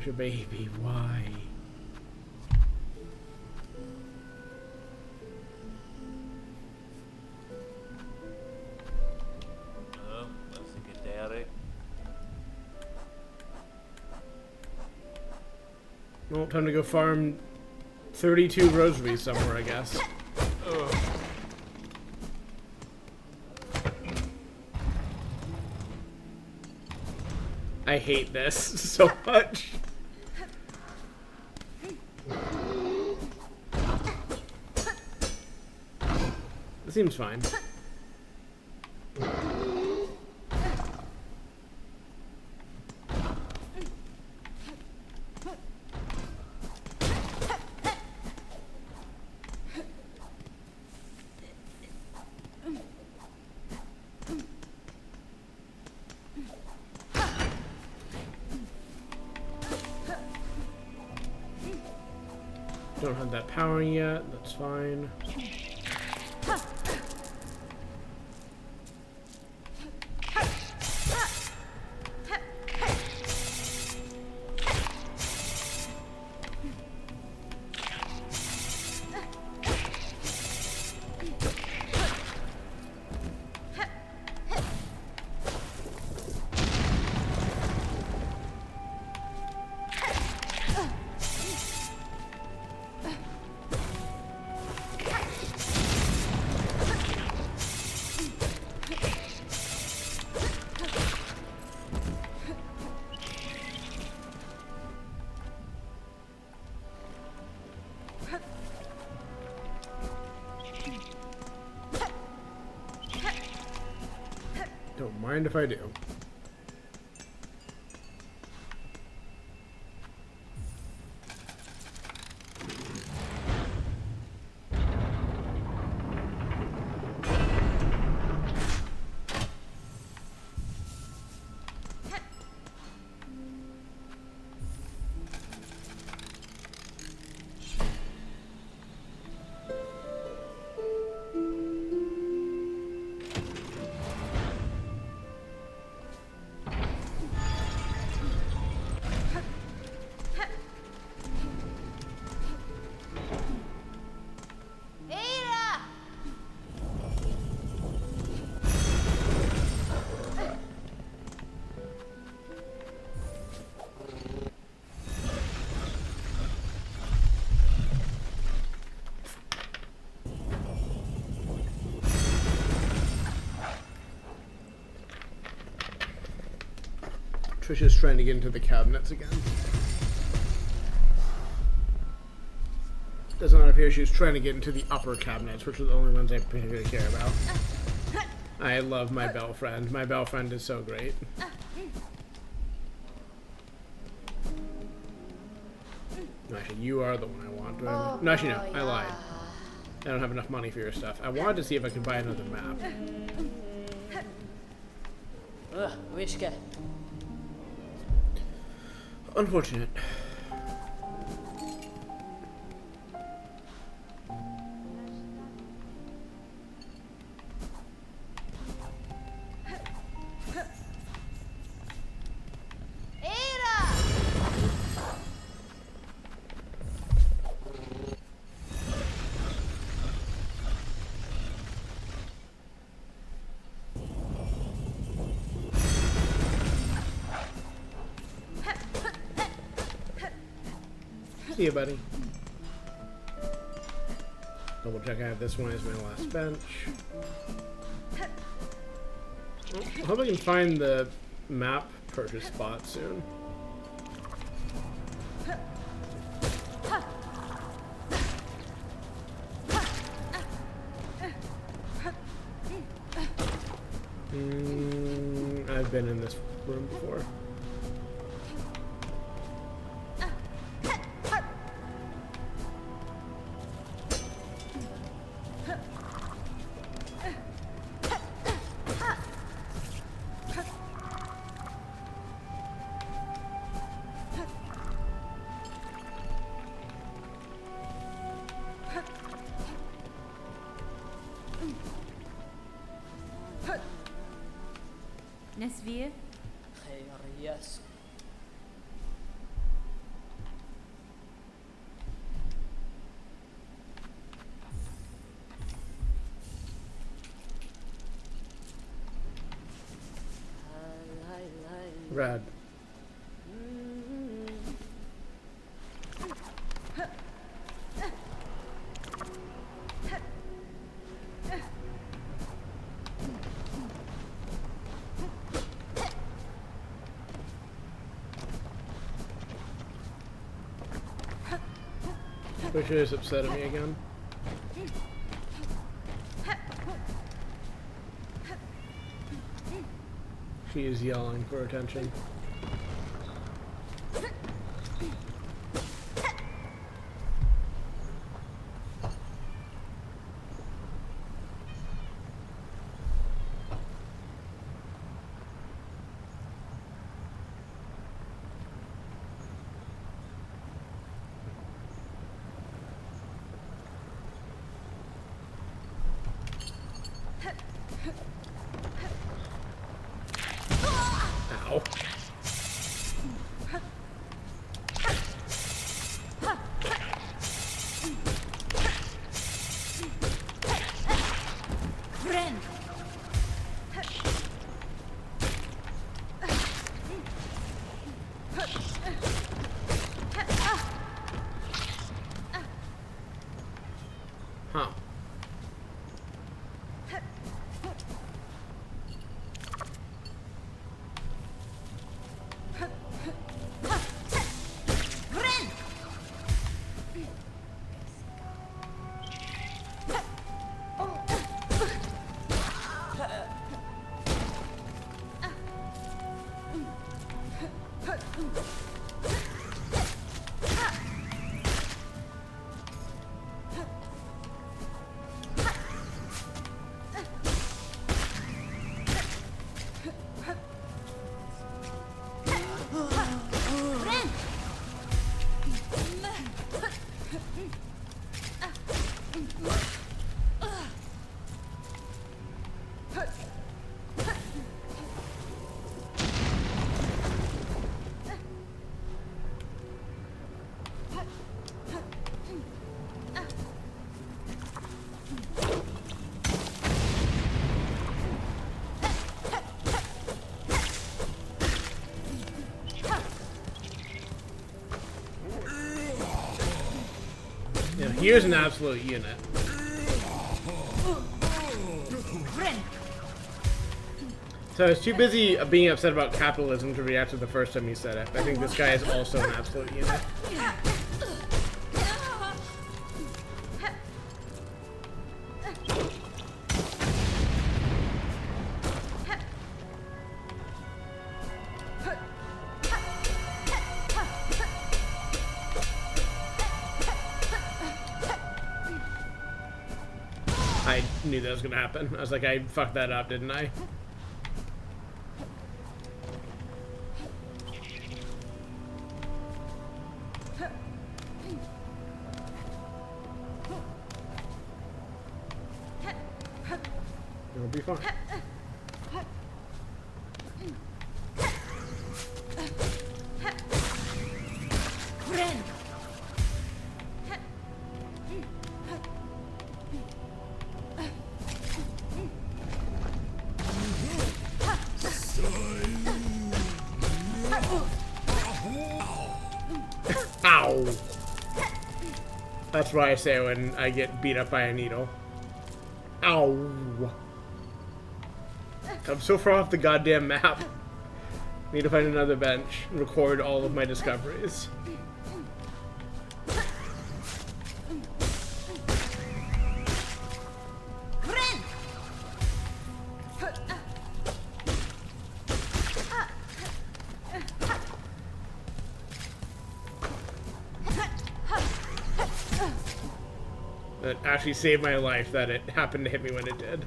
Trisha, baby, why? Let's get down there. Well, time to go farm 32 rosaries somewhere, I guess. I hate this so much. It seems fine. Don't have that powering yet, that's fine. Don't mind if I do. Trisha's trying to get into the cabinets again. Does not appear she's trying to get into the upper cabinets, which are the only ones I particularly care about. I love my bell friend. My bell friend is so great. No, actually, you are the one I want. Do I? No, actually, no. I lied. I don't have enough money for your stuff. I wanted to see if I could buy another map. Wishka. Unfortunate. See you, buddy. Double check I have this one as my last bench. I hope I can find the map purchase spot soon. I've been in this room before. Nesvir, Yes. Rad. Which is upset at me again. She is yelling for attention. Ow. Friend. Huh. Yeah, here's an absolute unit. So I was too busy being upset about capitalism to react to the first time he said it. I think this guy is also an absolute unit. I knew that was gonna happen. I was like, I fucked that up, didn't I? It'll be fine. Ow! That's what I say when I get beat up by a needle. Ow! I'm so far off the goddamn map. Need to find another bench and record all of my discoveries. That actually saved my life that it happened to hit me when it did.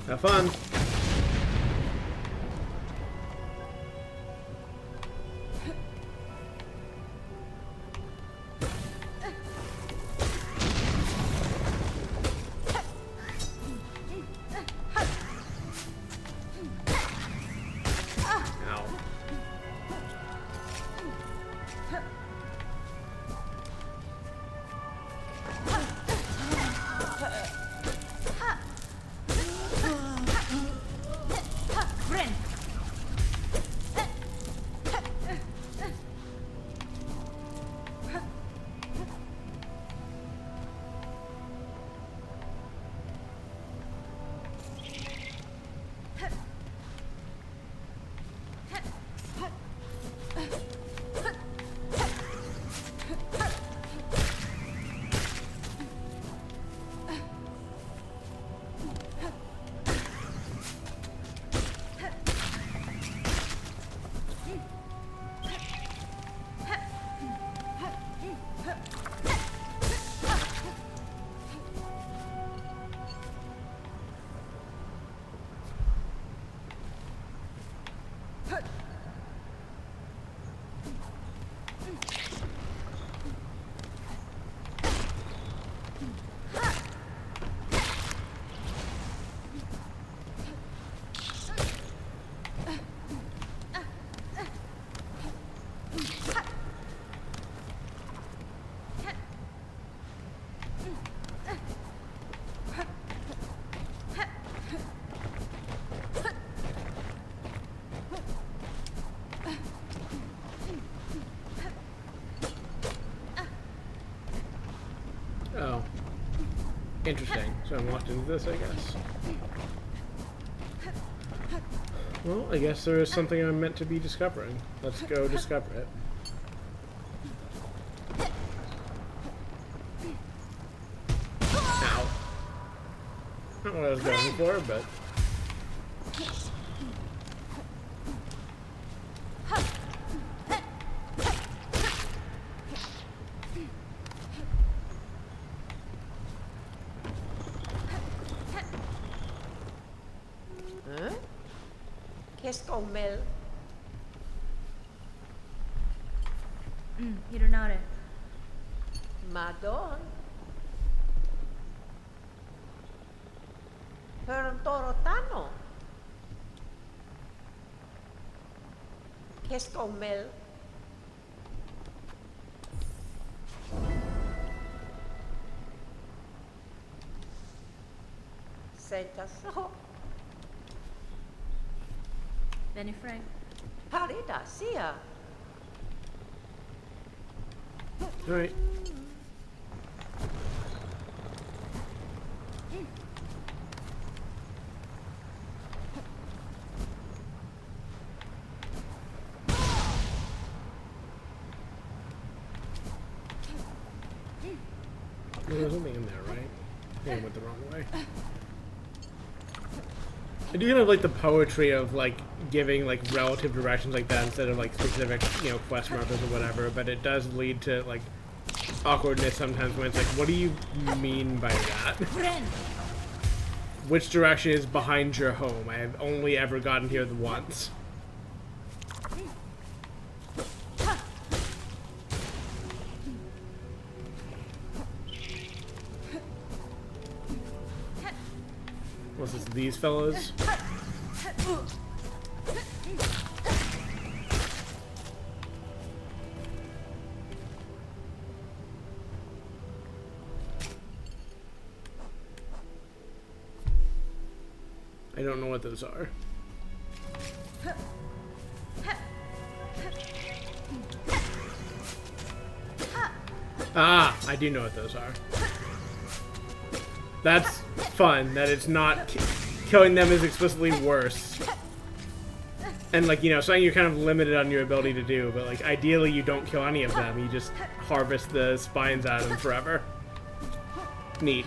Have fun. Interesting. So I'm locked into this, I guess. Well, I guess there is something I'm meant to be discovering. Let's go discover it. Ow. Not what I was going for, but... Hein? Qu'est-ce qu'on mêle? Hironare. Madon. Herm Torotano. Qu'est-ce qu'on mêle? C'est ça. Benny Frank. Parida, sia. Alright. There's something in there, right? I went the wrong way. I do kind of like the poetry of like giving like relative directions like that instead of like specific, you know, quest markers or whatever, but it does lead to like awkwardness sometimes when it's like, what do you mean by that? Which direction is behind your home? I have only ever gotten here once. Was this these fellas? I don't know what those are. Ah, I do know what those are. That's fun, that it's not killing them is explicitly worse. And like, you know, something you're kind of limited on your ability to do, but like ideally you don't kill any of them, you just harvest the spines out of them forever. Neat.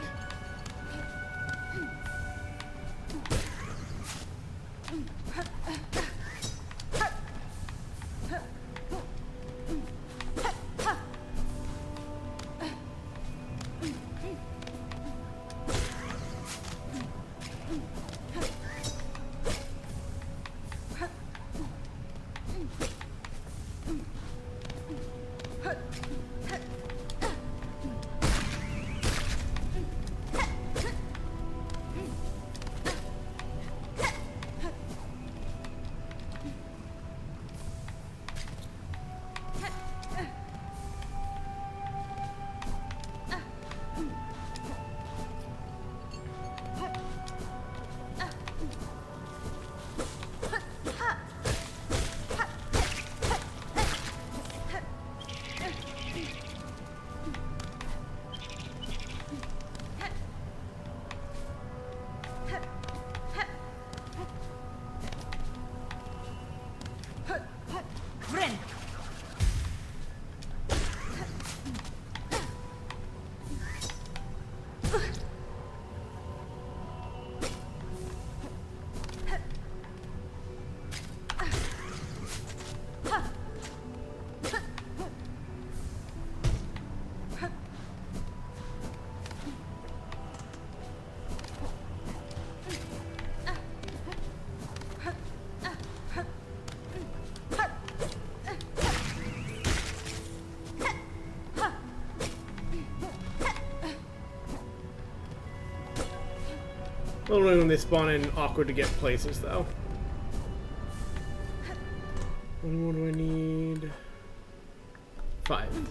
A little when they spawn in, awkward to get places though. And what do I need? 5.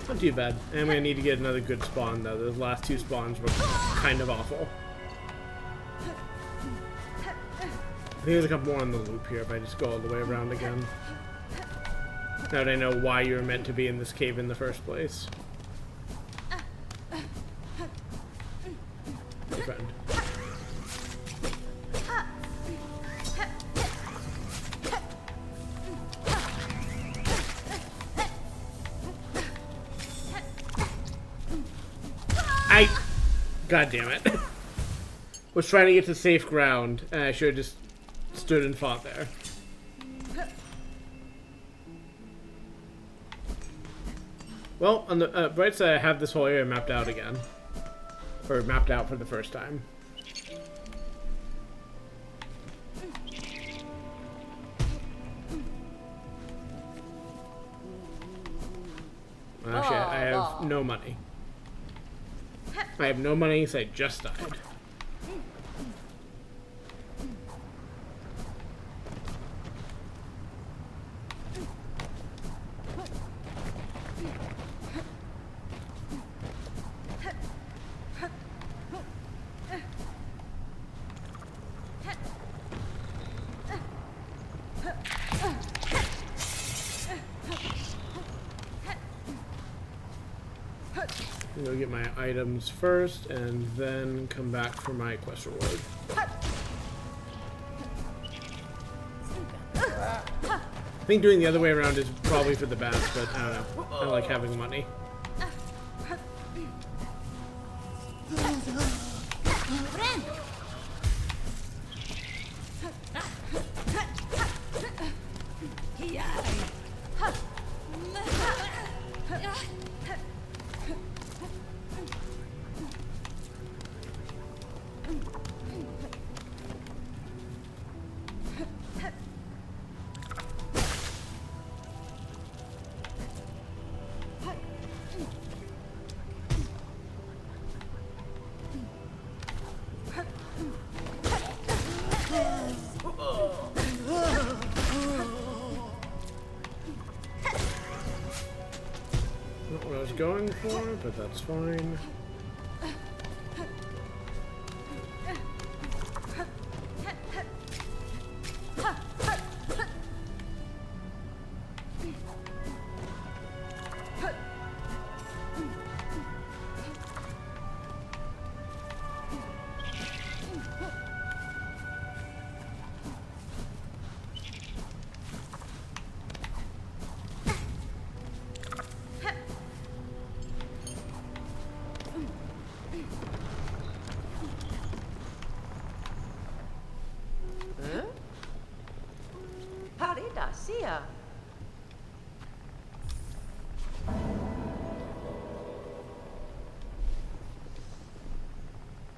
Not too bad. And I'm gonna need to get another good spawn though. Those last 2 spawns were kind of awful. I think there's a couple more on the loop here if I just go all the way around again. Now that I know why you were meant to be in this cave in the first place. God damn it. Was trying to get to safe ground, and I should have just stood and fought there. Well, on the bright side, I have this whole area mapped out again. Or mapped out for the first time. Actually, I have no money. I have no money, so I just died. Go get my items first, and then come back for my quest reward. I think doing the other way around is probably for the best, but I don't know. I like having money. Not what I was going for, but that's fine. Sia.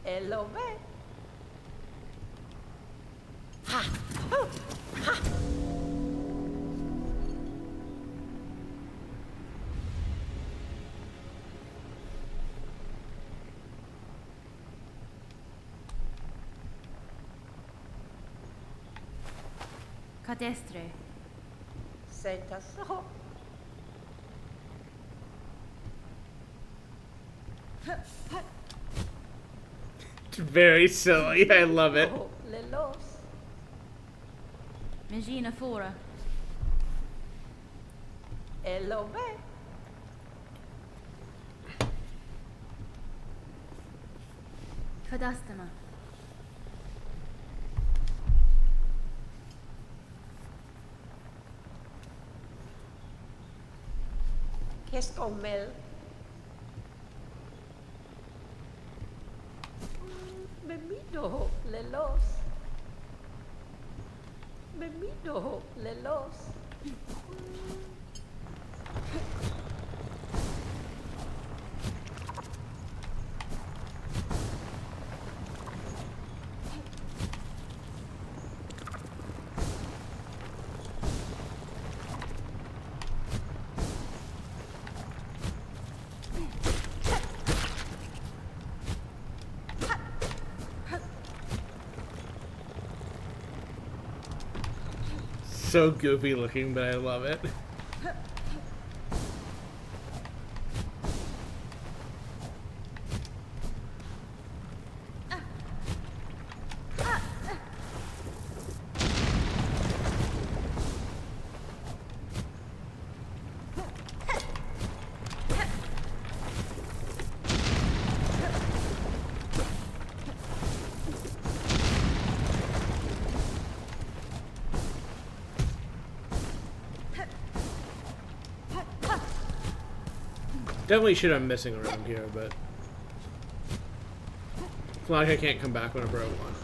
Hello, man. Ha! Oh! Ha! Cadestre. Senta so. Very silly. I love it. Oh, lelos. Megina fora. Hello, man. Cadastema. Keskomel. Memido lelos. Memido lelos. So goofy looking, but I love it. Definitely should have missing around here, but It's not like I can't come back whenever I want.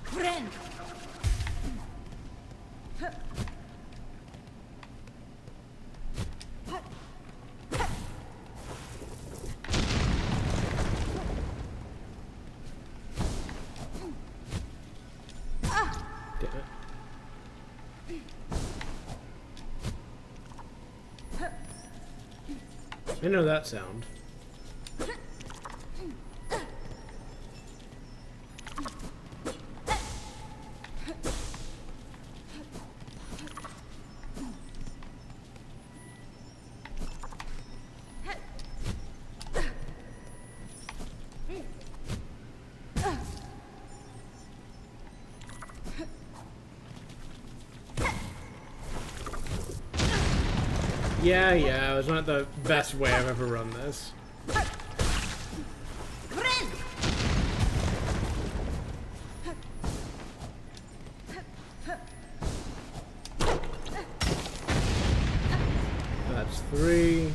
Friend. Damn it. I know that sound. Yeah, it was not the best way I've ever run this. That's 3.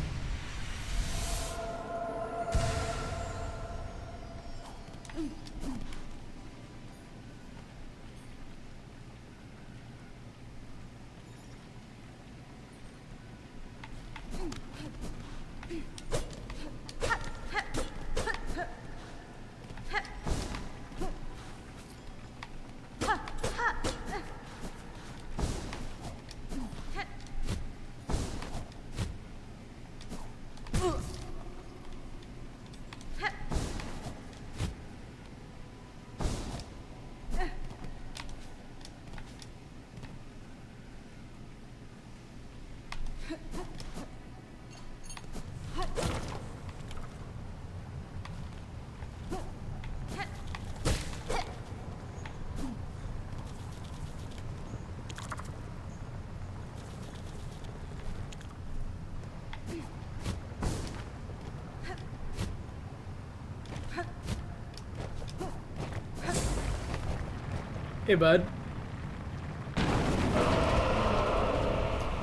Hey, bud.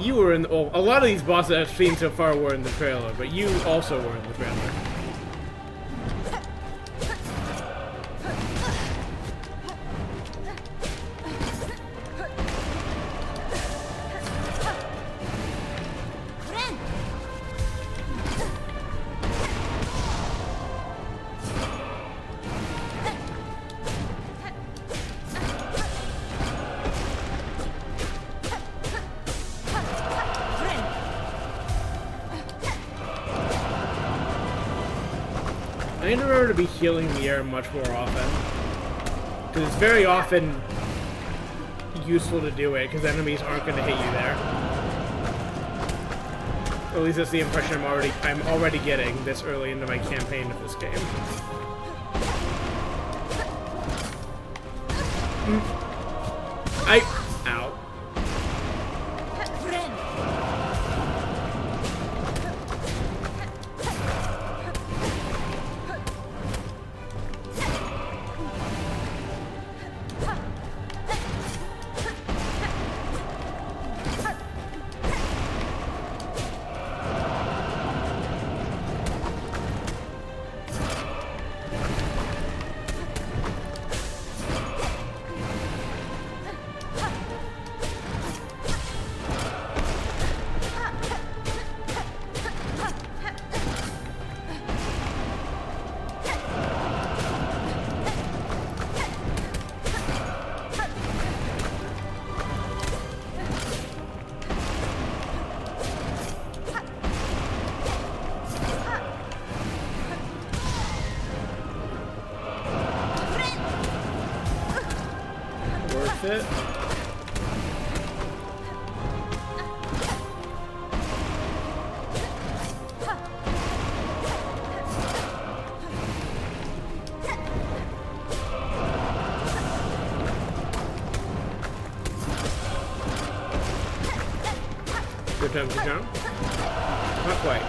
You were in the, well, a lot of these bosses I've seen so far were in the trailer, but you also were in the trailer. I need to remember to be healing the air much more often. Because it's very often useful to do it, because enemies aren't going to hit you there. Or at least that's the impression I'm already getting this early into my campaign of this game. Ow. Worth it. Good time to jump. Not quite.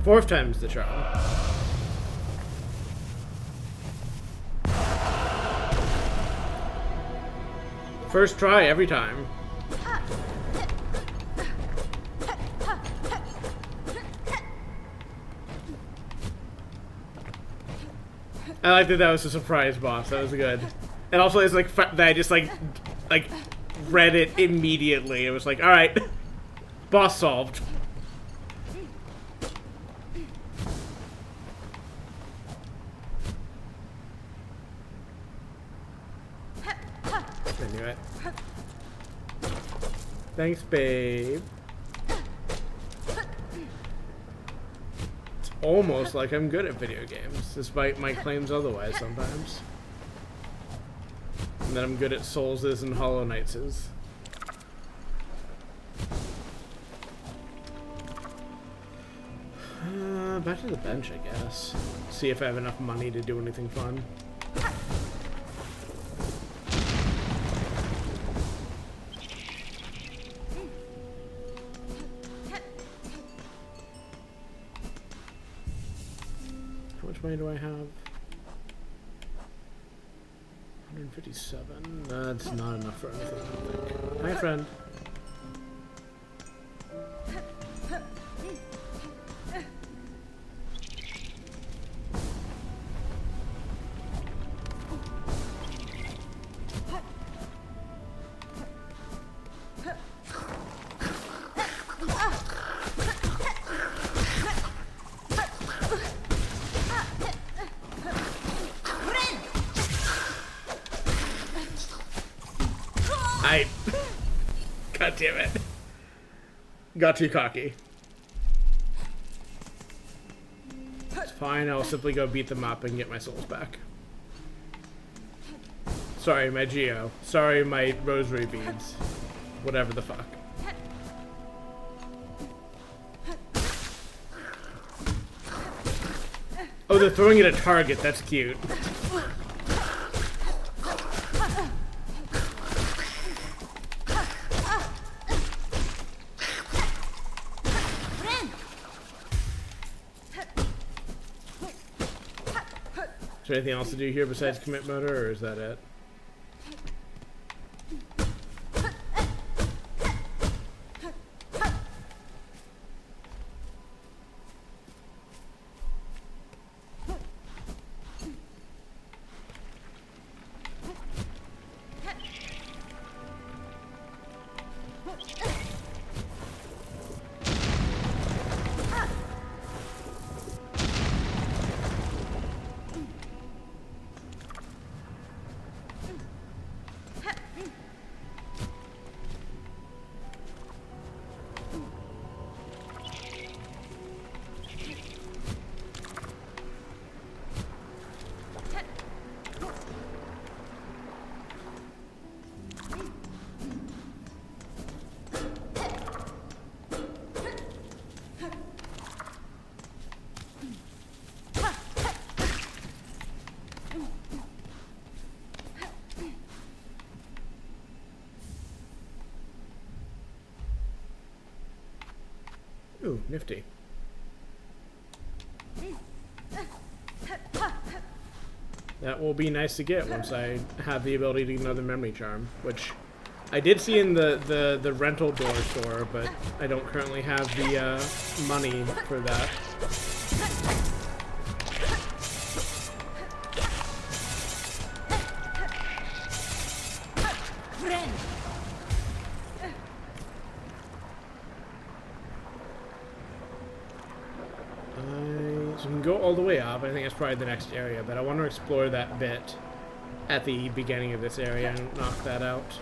4th time's the charm. First try every time. I like that was a surprise boss. That was good. And also it's like that I just like read it immediately. It was like, all right, boss solved. I knew it. Thanks, babe. It's almost like I'm good at video games, despite my claims otherwise sometimes. And then I'm good at Soulses and Hollow Knightses. Back to the bench, I guess. See if I have enough money to do anything fun. How much money do I have? 157. That's not enough for anything, I don't think. Hi, friend. God damn it. Got too cocky. It's fine, I'll simply go beat them up and get my souls back. Sorry, my Geo. Sorry, my rosary beads. Whatever the fuck. Oh, they're throwing it at target. That's cute. Is there anything else to do here besides commit murder, or is that it? Ooh, nifty. That will be nice to get once I have the ability to get another memory charm, which I did see in the rental door store, but I don't currently have the money for that. So we can go all the way up. I think that's probably the next area, but I want to explore that bit at the beginning of this area and knock that out.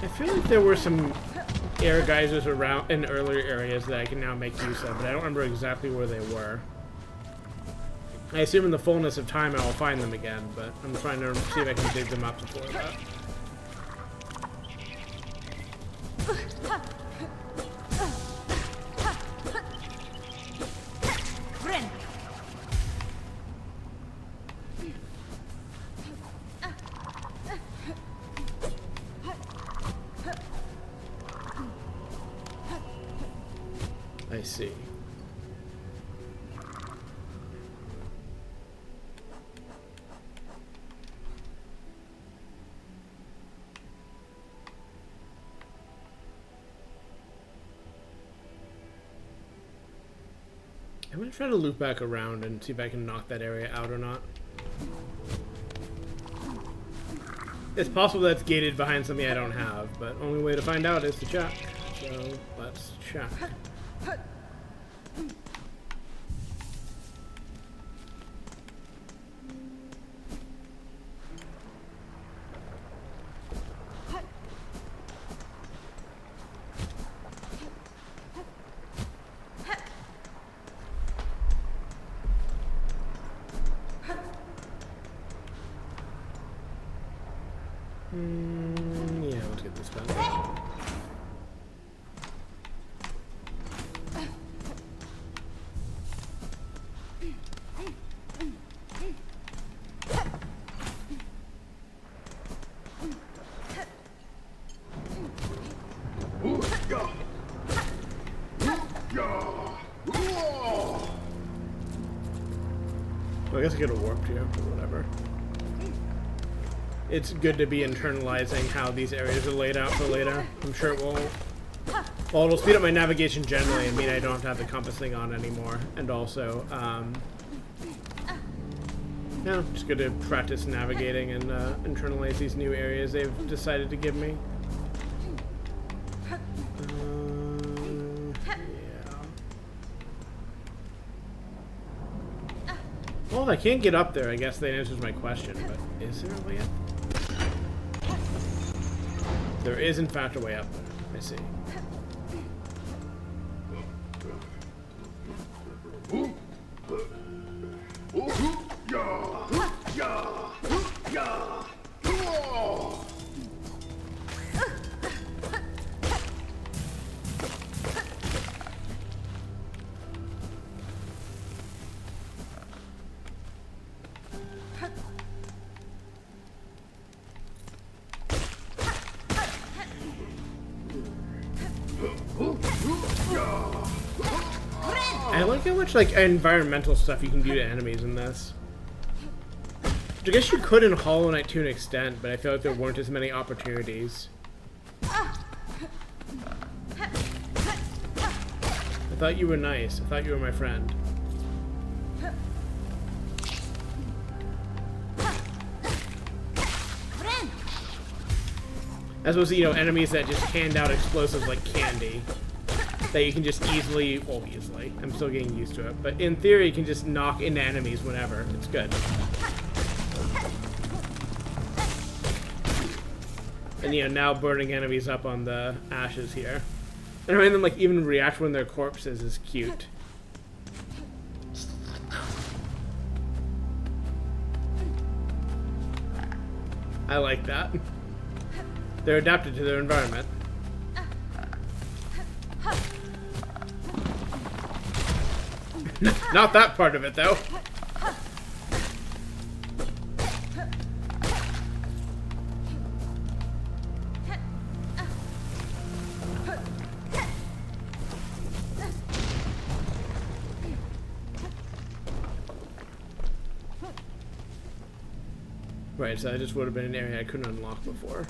I feel like there were some air geysers around in earlier areas that I can now make use of, but I don't remember exactly where they were. I assume in the fullness of time I will find them again, but I'm trying to see if I can dig them up before that. Friend. I see. I'm gonna try to loop back around and see if I can knock that area out or not. It's possible that's gated behind something I don't have, but only way to find out is to check. So let's check. Yeah, let's get this done. Well, I guess I could have warped here, but whatever. It's good to be internalizing how these areas are laid out for later. I'm sure it will. Well, it'll speed up my navigation generally and mean I don't have to have the compass thing on anymore. And also, yeah, just good to practice navigating and internalize these new areas they've decided to give me. Well, if I can't get up there, I guess that answers my question, but is there a way up? There is, in fact, a way up there. I see. I like how much like environmental stuff you can do to enemies in this. Which I guess you could in Hollow Knight to an extent, but I feel like there weren't as many opportunities. I thought you were nice. I thought you were my friend. As opposed to, you know, enemies that just hand out explosives like candy. That you can just easily, well, easily, I'm still getting used to it, but in theory you can just knock into enemies whenever. It's good. And, you know, now burning enemies up on the ashes here. And having them, like, even react when they're corpses is cute. I like that. They're adapted to their environment. Not that part of it, though. Right, so that just would have been an area I couldn't unlock before.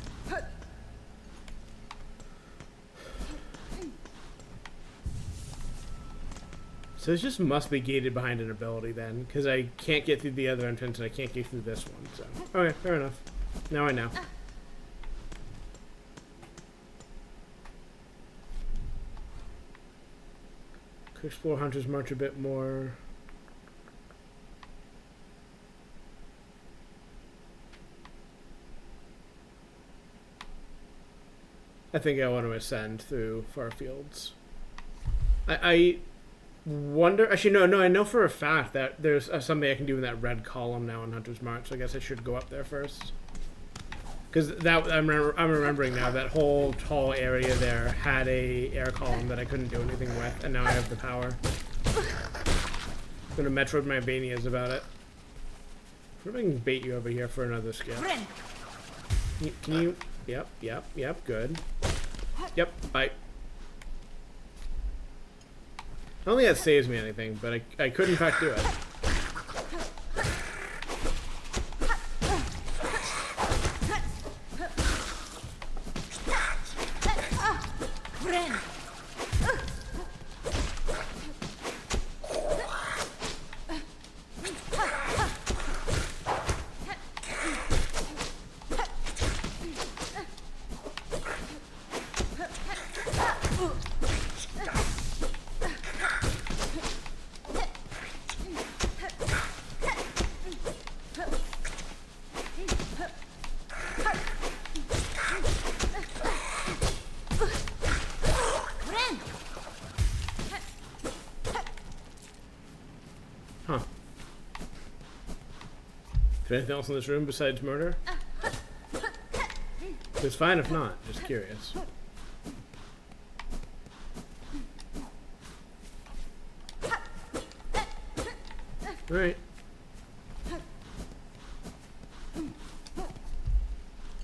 So this just must be gated behind an ability then, because I can't get through the other entrance and I can't get through this one, so. Okay, fair enough. Now I know. Could explore Hunter's March a bit more. I think I want to ascend through far fields. wonder. Actually, no. I know for a fact that there's something I can do in that red column now in Hunter's March. So I guess I should go up there first. Because that I'm remembering now that whole tall area there had a air column that I couldn't do anything with, and now I have the power. I'm gonna Metroidvanias about it. What if I can bait you over here for another skill? Can you? Yep. Good. Yep. Bye. I don't think that saves me anything, but I could in fact do it. Huh. Is there anything else in this room besides murder? It's fine if not. Just curious. Alright.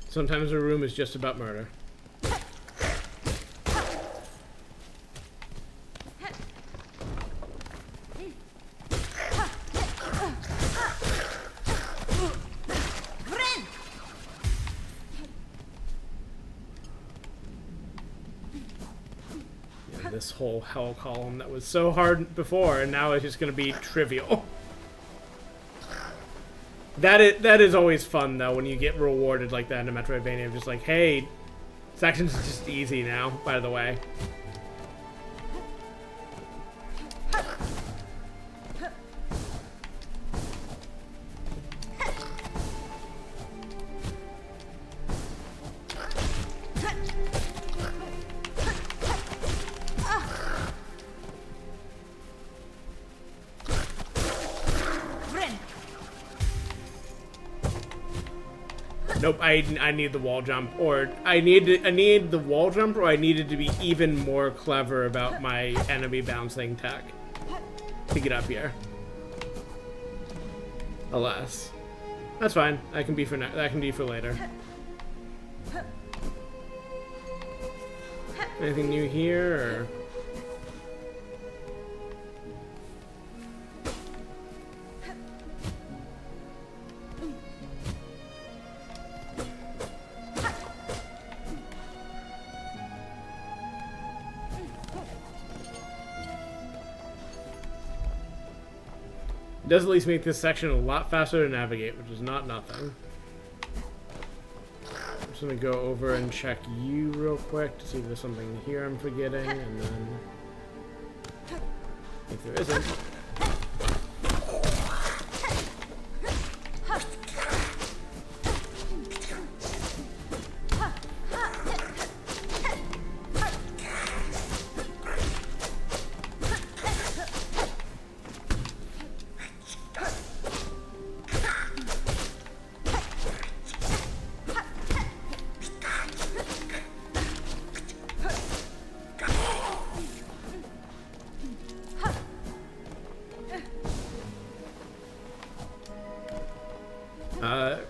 Sometimes a room is just about murder. This whole hell column that was so hard before, and now it's just going to be trivial. That is always fun though when you get rewarded like that in a Metroidvania. Just like, hey, sections is just easy now. By the way. Nope, I need the wall jump, or I need the wall jump, or I needed to be even more clever about my enemy bouncing tech to get up here. Alas, that's fine. That can be for that can be for later. Anything new here? Or? It does at least make this section a lot faster to navigate, which is not nothing. I'm just gonna go over and check you real quick to see if there's something here I'm forgetting, and then if there isn't.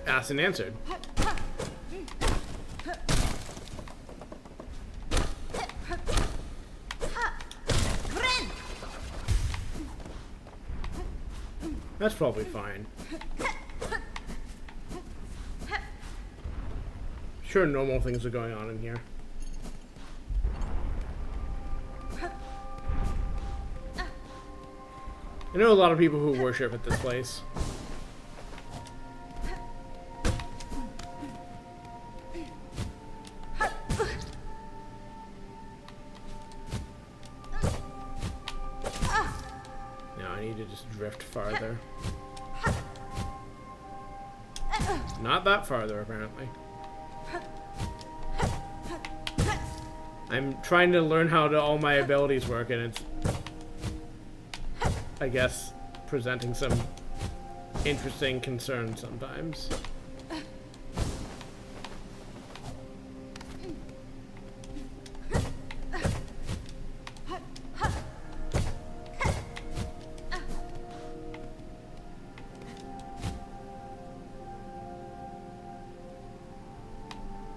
Asked and answered. That's probably fine. Sure, normal things are going on in here. I know a lot of people who worship at this place. Farther. Not that farther, apparently. I'm trying to learn how all my abilities work, and it's I guess, presenting some interesting concerns sometimes.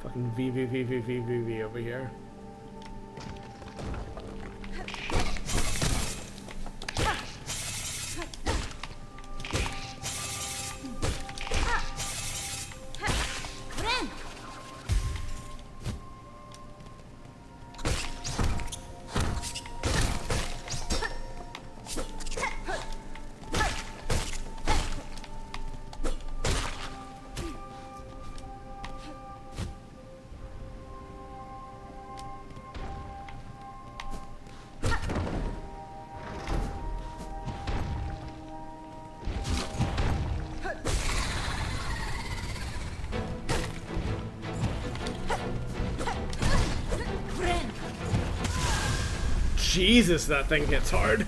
Fucking V over here. Jesus, that thing hits hard.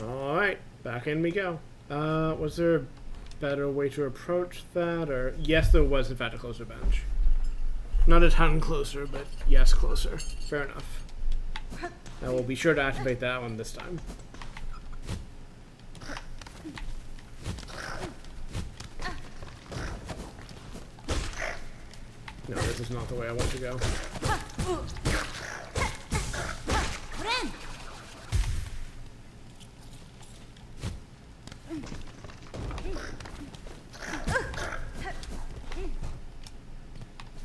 Alright, back in we go. Was there a better way to approach that? Or yes, there was in fact a closer bench. Not a ton closer, but yes, closer. Fair enough. I will be sure to activate that one this time. No, this is not the way I want to go.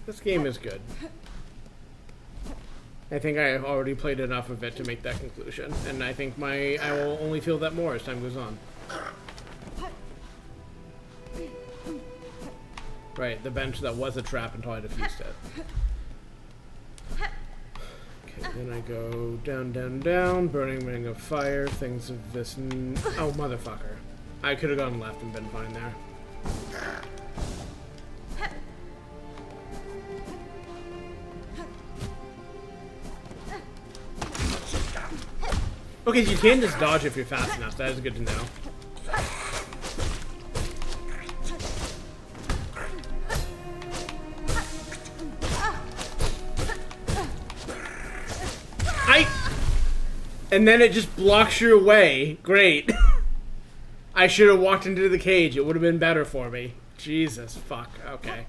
This game is good. I think I have already played enough of it to make that conclusion, and I think I will only feel that more as time goes on. Right, the bench that was a trap until I defused it. Okay, then I go down, down, down, burning ring of fire, things of this. Oh, motherfucker. I could have gone left and been fine there. Okay, so you can just dodge if you're fast enough. That is good to know. And then it just blocks your way. Great. I should have walked into the cage. It would have been better for me. Jesus, fuck. Okay.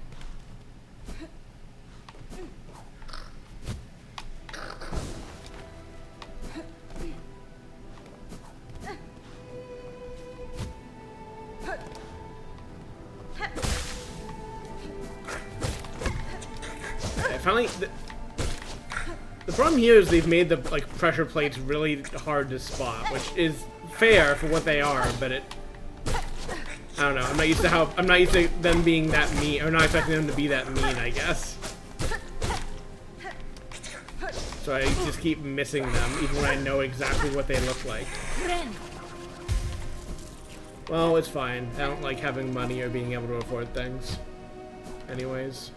Finally, the problem here is they've made the pressure plates really hard to spot, which is fair for what they are, but I don't know. I'm not used to them being that mean, or not expecting them to be that mean, I guess. So I just keep missing them, even when I know exactly what they look like. Well, it's fine. I don't like having money or being able to afford things. Anyways.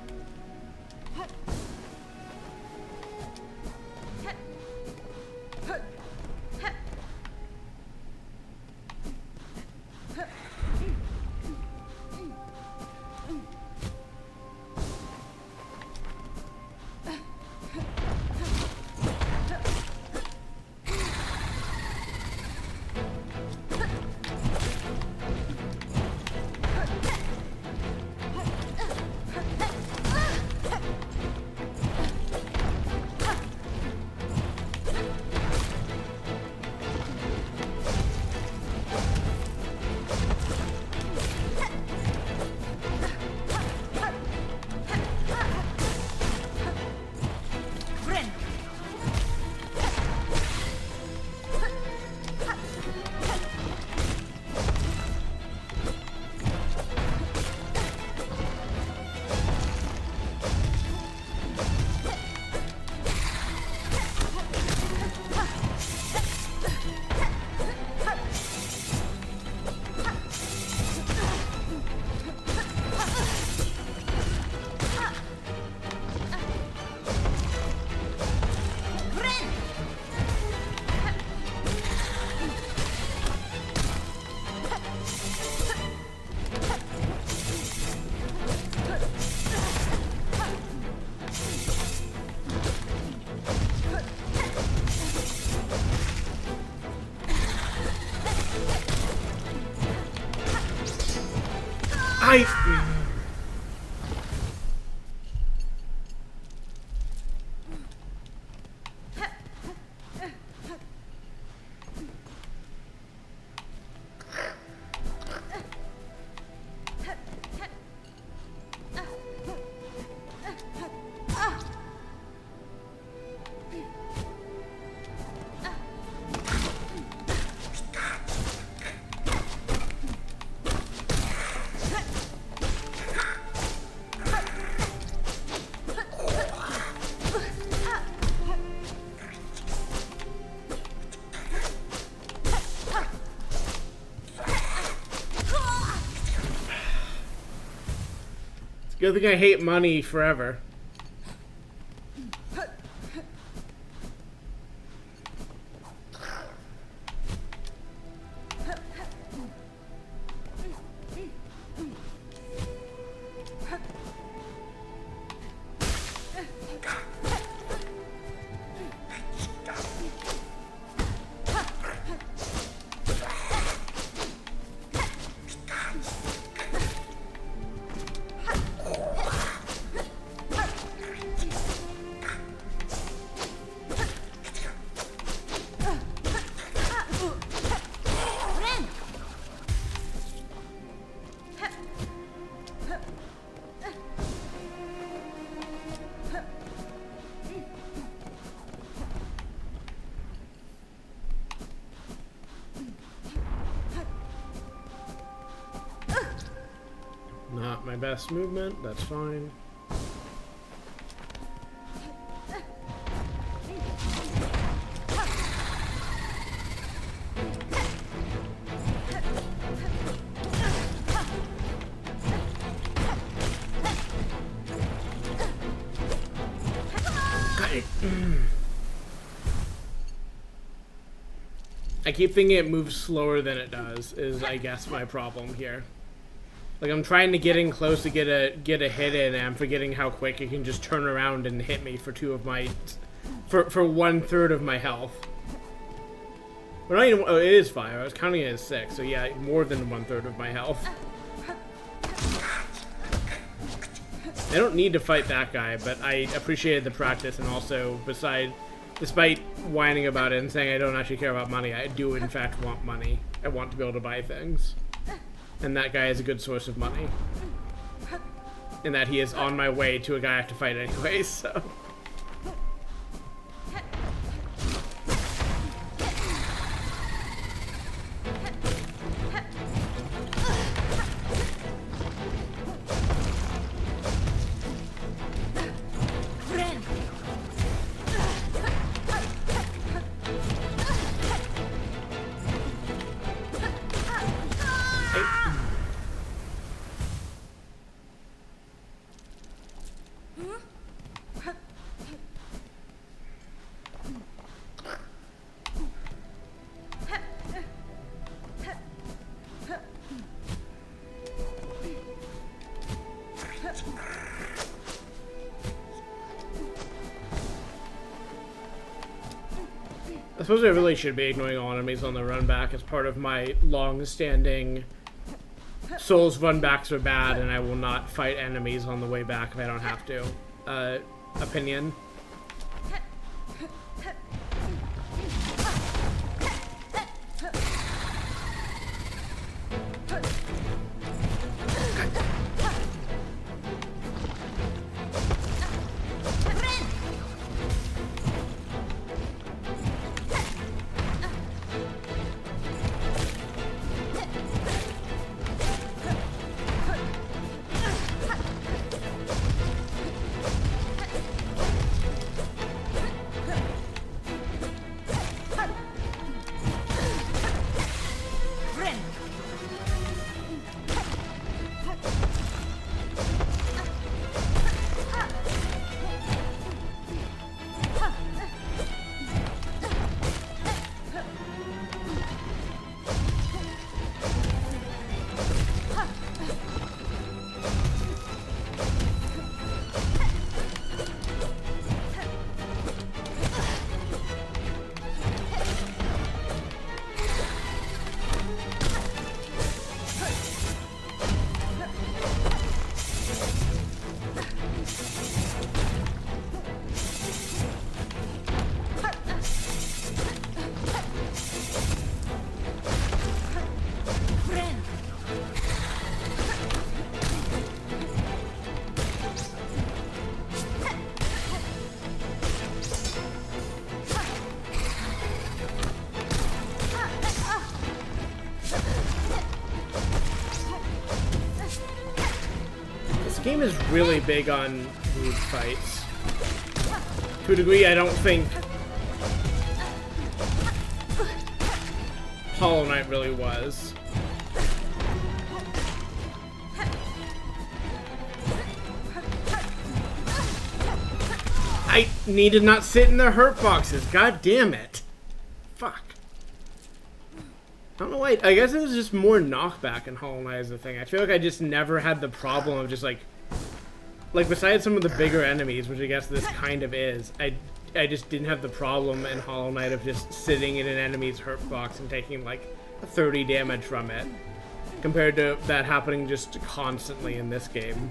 Good thing I hate money forever. Not my best movement, that's fine. I keep thinking it moves slower than it does, is I guess my problem here. Like I'm trying to get in close to get a hit in, and I'm forgetting how quick it can just turn around and hit me for for 1/3 of my health. But not even, oh, it is 5. I was counting it as 6, so yeah, more than 1/3 of my health. I don't need to fight that guy, but I appreciated the practice, and also despite whining about it and saying I don't actually care about money, I do in fact want money. I want to be able to buy things. And that guy is a good source of money. And that he is on my way to a guy I have to fight anyway, so... I suppose I really should be ignoring all enemies on the run back as part of my long-standing Souls run backs are bad and I will not fight enemies on the way back if I don't have to. Opinion. game is really big on group fights. To a degree, I don't think Hollow Knight really was. I need to not sit in the hurt boxes. God damn it. Fuck. I don't know why. I guess it was just more knockback in Hollow Knight as a thing. I feel like I just never had the problem of just like besides some of the bigger enemies, which I guess this kind of is, I just didn't have the problem in Hollow Knight of just sitting in an enemy's hurt box and taking like 30 damage from it, compared to that happening just constantly in this game.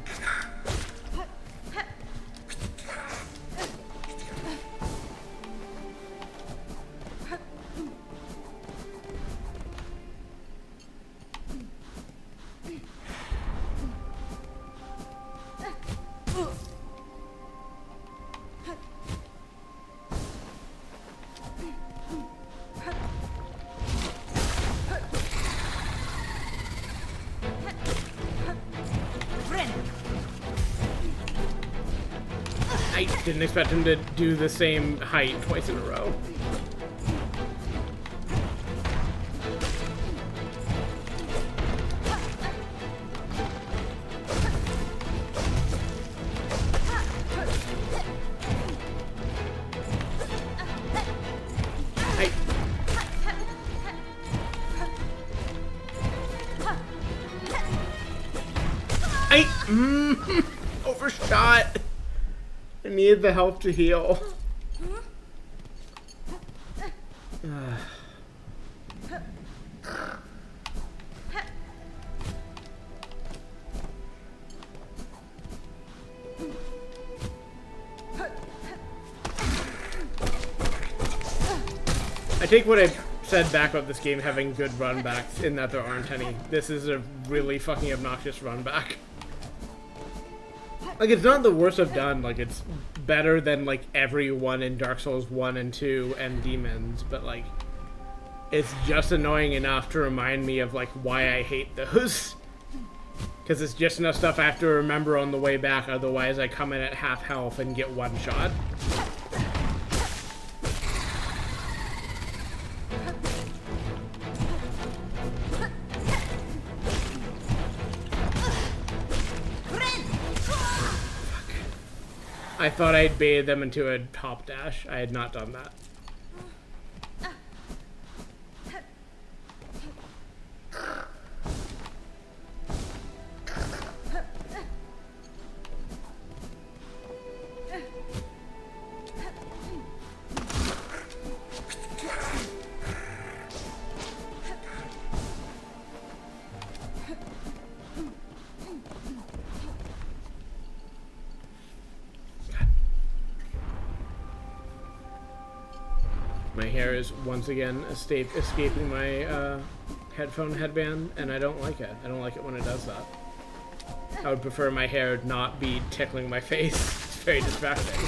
I didn't expect him to do the same height twice in a row. Overshot. I needed the help to heal. I take what I said back about this game having good run backs in that there aren't any. This is a really fucking obnoxious run back. Like, it's not the worst I've done. Like, it's better than, like, everyone in Dark Souls 1 and 2 and Demons, but, like, it's just annoying enough to remind me of, like, why I hate those. Because it's just enough stuff I have to remember on the way back, otherwise I come in at half health and get one shot. I thought I'd baited them into a top dash. I had not done that. My hair is once again escaping my headphone headband, and I don't like it. I don't like it when it does that. I would prefer my hair not be tickling my face. It's very distracting.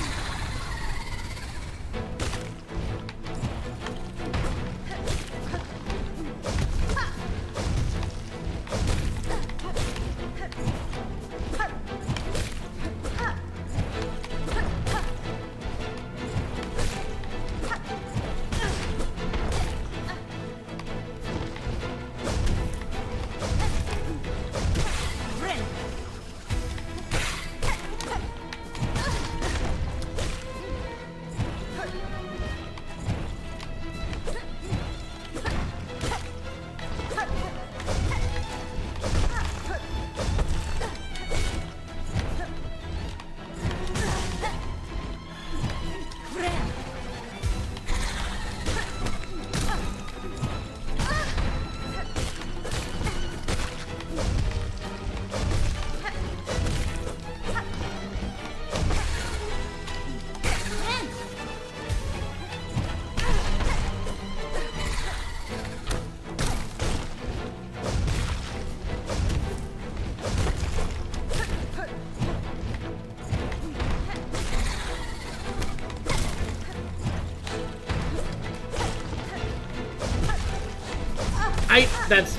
That's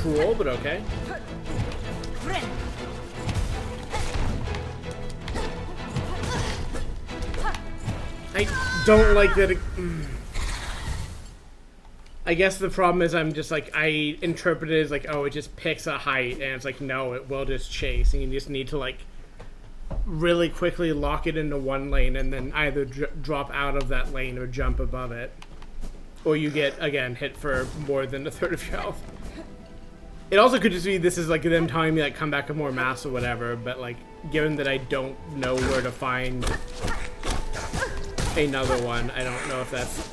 cruel, but okay. I don't like that it, I guess the problem is I'm just like, I interpret it as like, oh, it just picks a height, and it's like, no, it will just chase, and you just need to like really quickly lock it into one lane and then either drop out of that lane or jump above it. Or you get, again, hit for more than a third of your health. It also could just be this is like them telling me like come back with more mass or whatever, but like given that I don't know where to find another one, I don't know if that's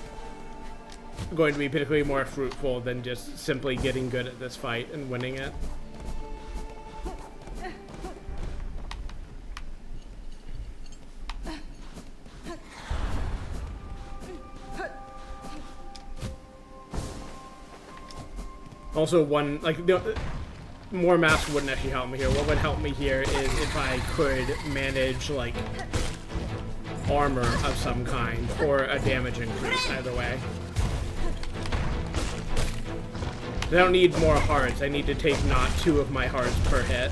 going to be particularly more fruitful than just simply getting good at this fight and winning it. Also, one, like, more mass wouldn't actually help me here. What would help me here is if I could manage, like, armor of some kind, or a damage increase, either way. I don't need more hearts. I need to take not 2 of my hearts per hit.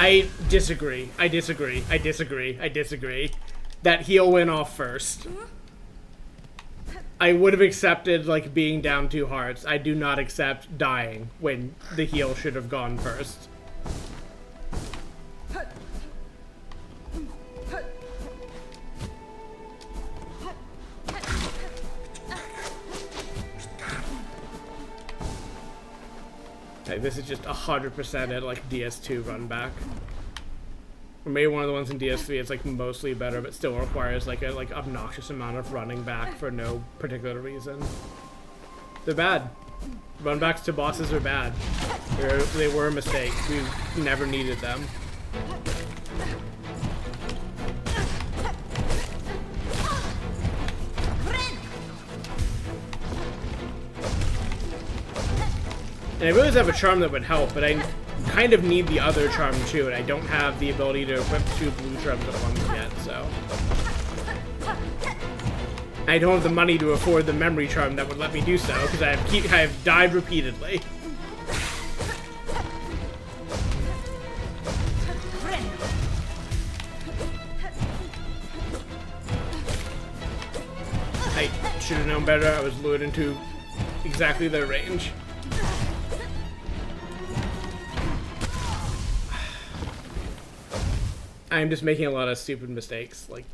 I disagree. I disagree. I disagree. I disagree. That heal went off first. I would have accepted, like, being down 2 hearts. I do not accept dying when the heal should have gone first. Okay, this is just 100% at, like, DS2 run back. Or maybe one of the ones in DS3 is, like, mostly better, but still requires, like, a, like, obnoxious amount of running back for no particular reason. They're bad. Run backs to bosses are bad. They were a mistake. We never needed them. And I realize I have a charm that would help, but I kind of need the other charm too, and I don't have the ability to equip 2 blue charms at once yet, so. I don't have the money to afford the memory charm that would let me do so, because I have died repeatedly. I should have known better. I was lured into exactly their range. I'm just making a lot of stupid mistakes, like...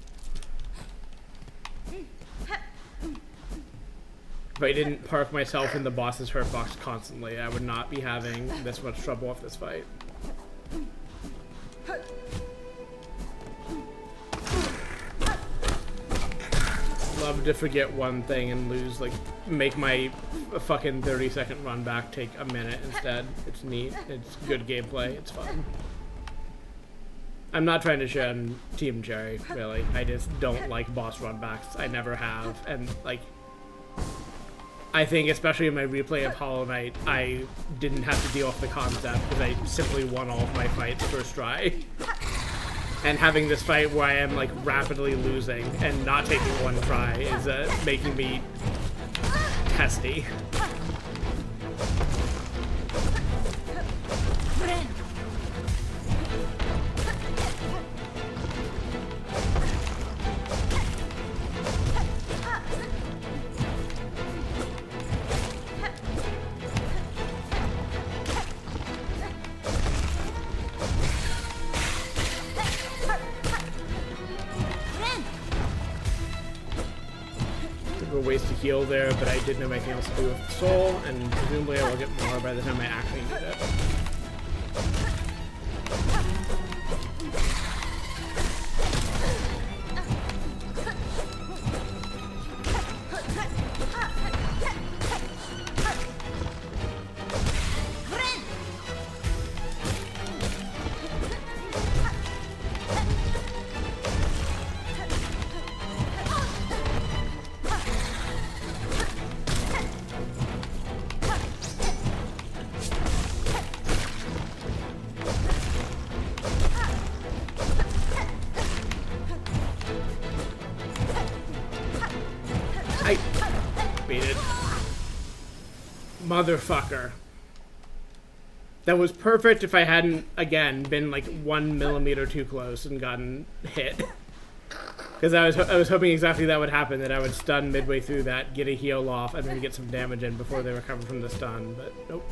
If I didn't park myself in the boss's hurt box constantly, I would not be having this much trouble with this fight. Love to forget one thing and lose, like, make my fucking 30-second run back take a minute instead. It's neat, it's good gameplay, it's fun. I'm not trying to shun Team Cherry, really. I just don't like boss runbacks. I never have. And, like, I think, especially in my replay of Hollow Knight, I didn't have to deal with the concept because I simply won all of my fights first try. And having this fight where I am, like, rapidly losing and not taking one try is making me testy. Ways to heal there, but I didn't have anything else to do with the soul, and presumably I will get more by the time I actually need it. Motherfucker. That was perfect if I hadn't, again, been like 1 millimeter too close and gotten hit. Because I was hoping exactly that would happen, that I would stun midway through that, get a heal off, and then get some damage in before they recover from the stun, but nope.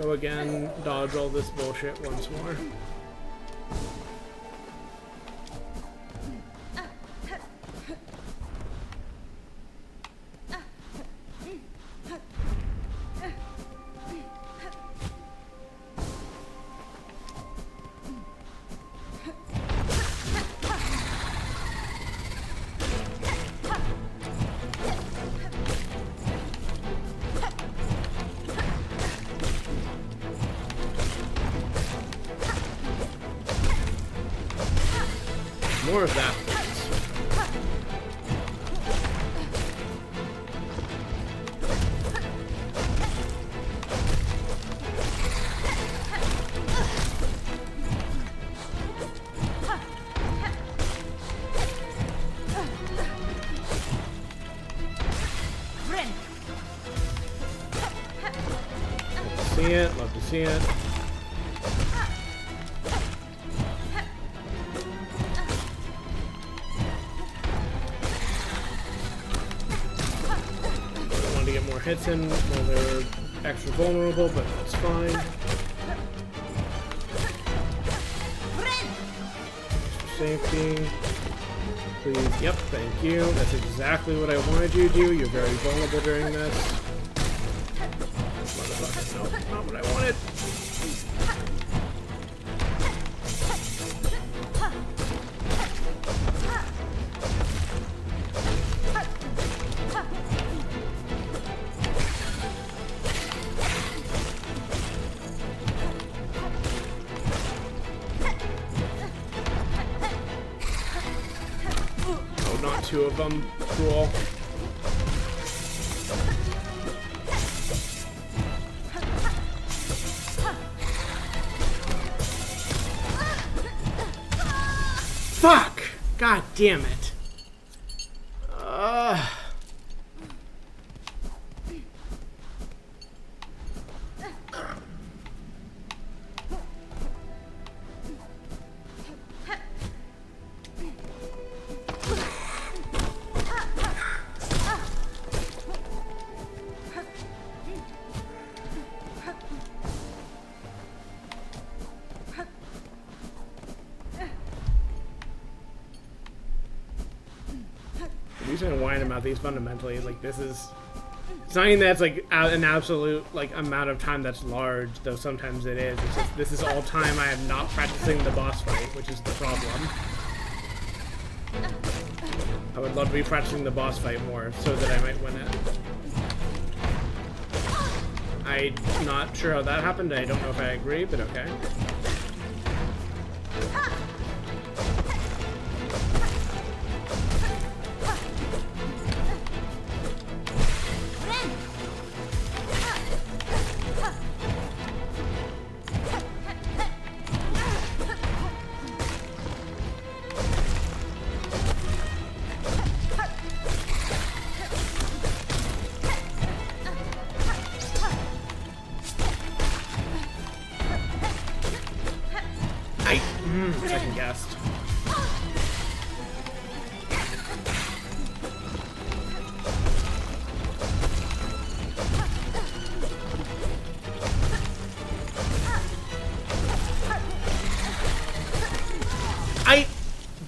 Go again, dodge all this bullshit once more. More of that. Love to see it. Hits in while they're extra vulnerable, but that's fine. Extra safety. Please. Yep, thank you. That's exactly what I wanted you to do. You're very vulnerable during this. Motherfucker, no, not what I wanted. Two of them. Cool. Fuck! God damn it. The reason I whine about these fundamentally is like this is it's not even that it's like an absolute like amount of time that's large, though sometimes it is. It's just this is all time I am not practicing the boss fight, which is the problem. I would love to be practicing the boss fight more so that I might win it. I'm not sure how that happened. I don't know if I agree, but okay. Second guessed. I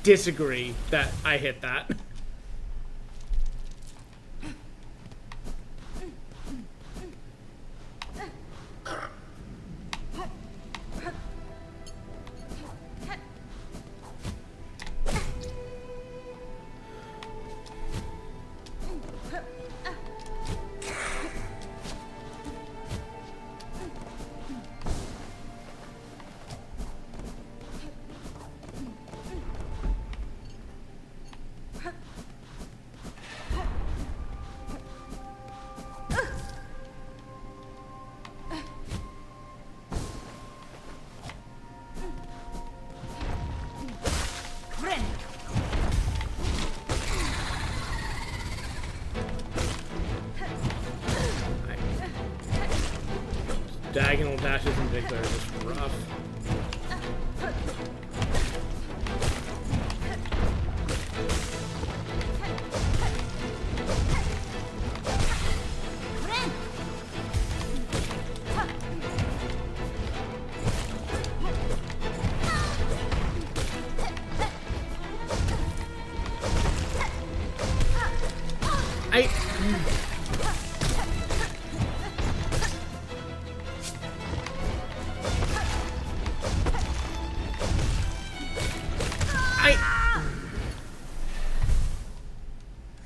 disagree that I hit that. diagonal dashes in particular are just rough.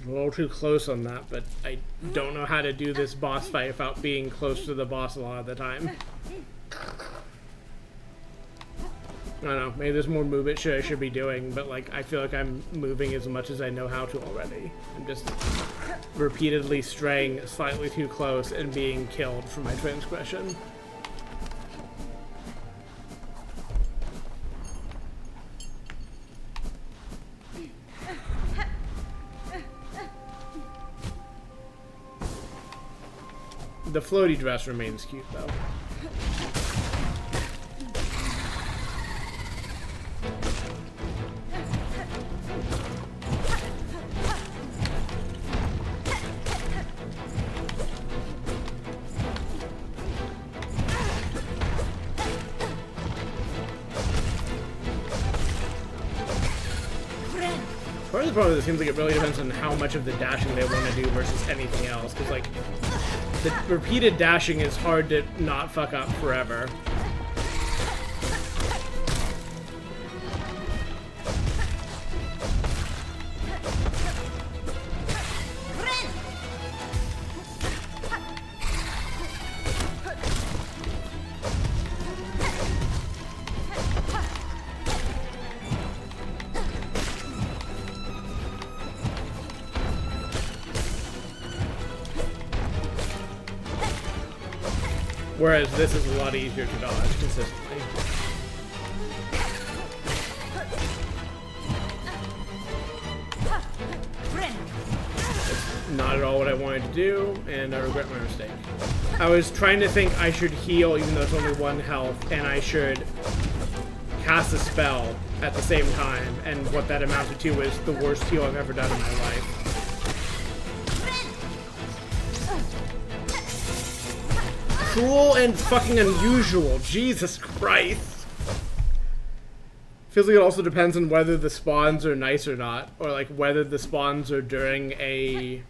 A little too close on that, but I don't know how to do this boss fight without being close to the boss a lot of the time. I don't know, maybe there's more movement shit I should be doing, but like I feel like I'm moving as much as I know how to already. I'm just repeatedly straying slightly too close and being killed for my transgression. The floaty dress remains cute though. Part of the problem is it seems like it really depends on how much of the dashing they want to do versus anything else, because like the repeated dashing is hard to not fuck up forever. Whereas this is a lot easier to dodge consistently. It's not at all what I wanted to do, and I regret my mistake. I was trying to think I should heal even though it's only 1 health, and I should cast a spell at the same time, and what that amounted to was the worst heal I've ever done in my life. Cruel and fucking unusual. Jesus Christ. Feels like it also depends on whether the spawns are nice or not. Or like whether the spawns are during a...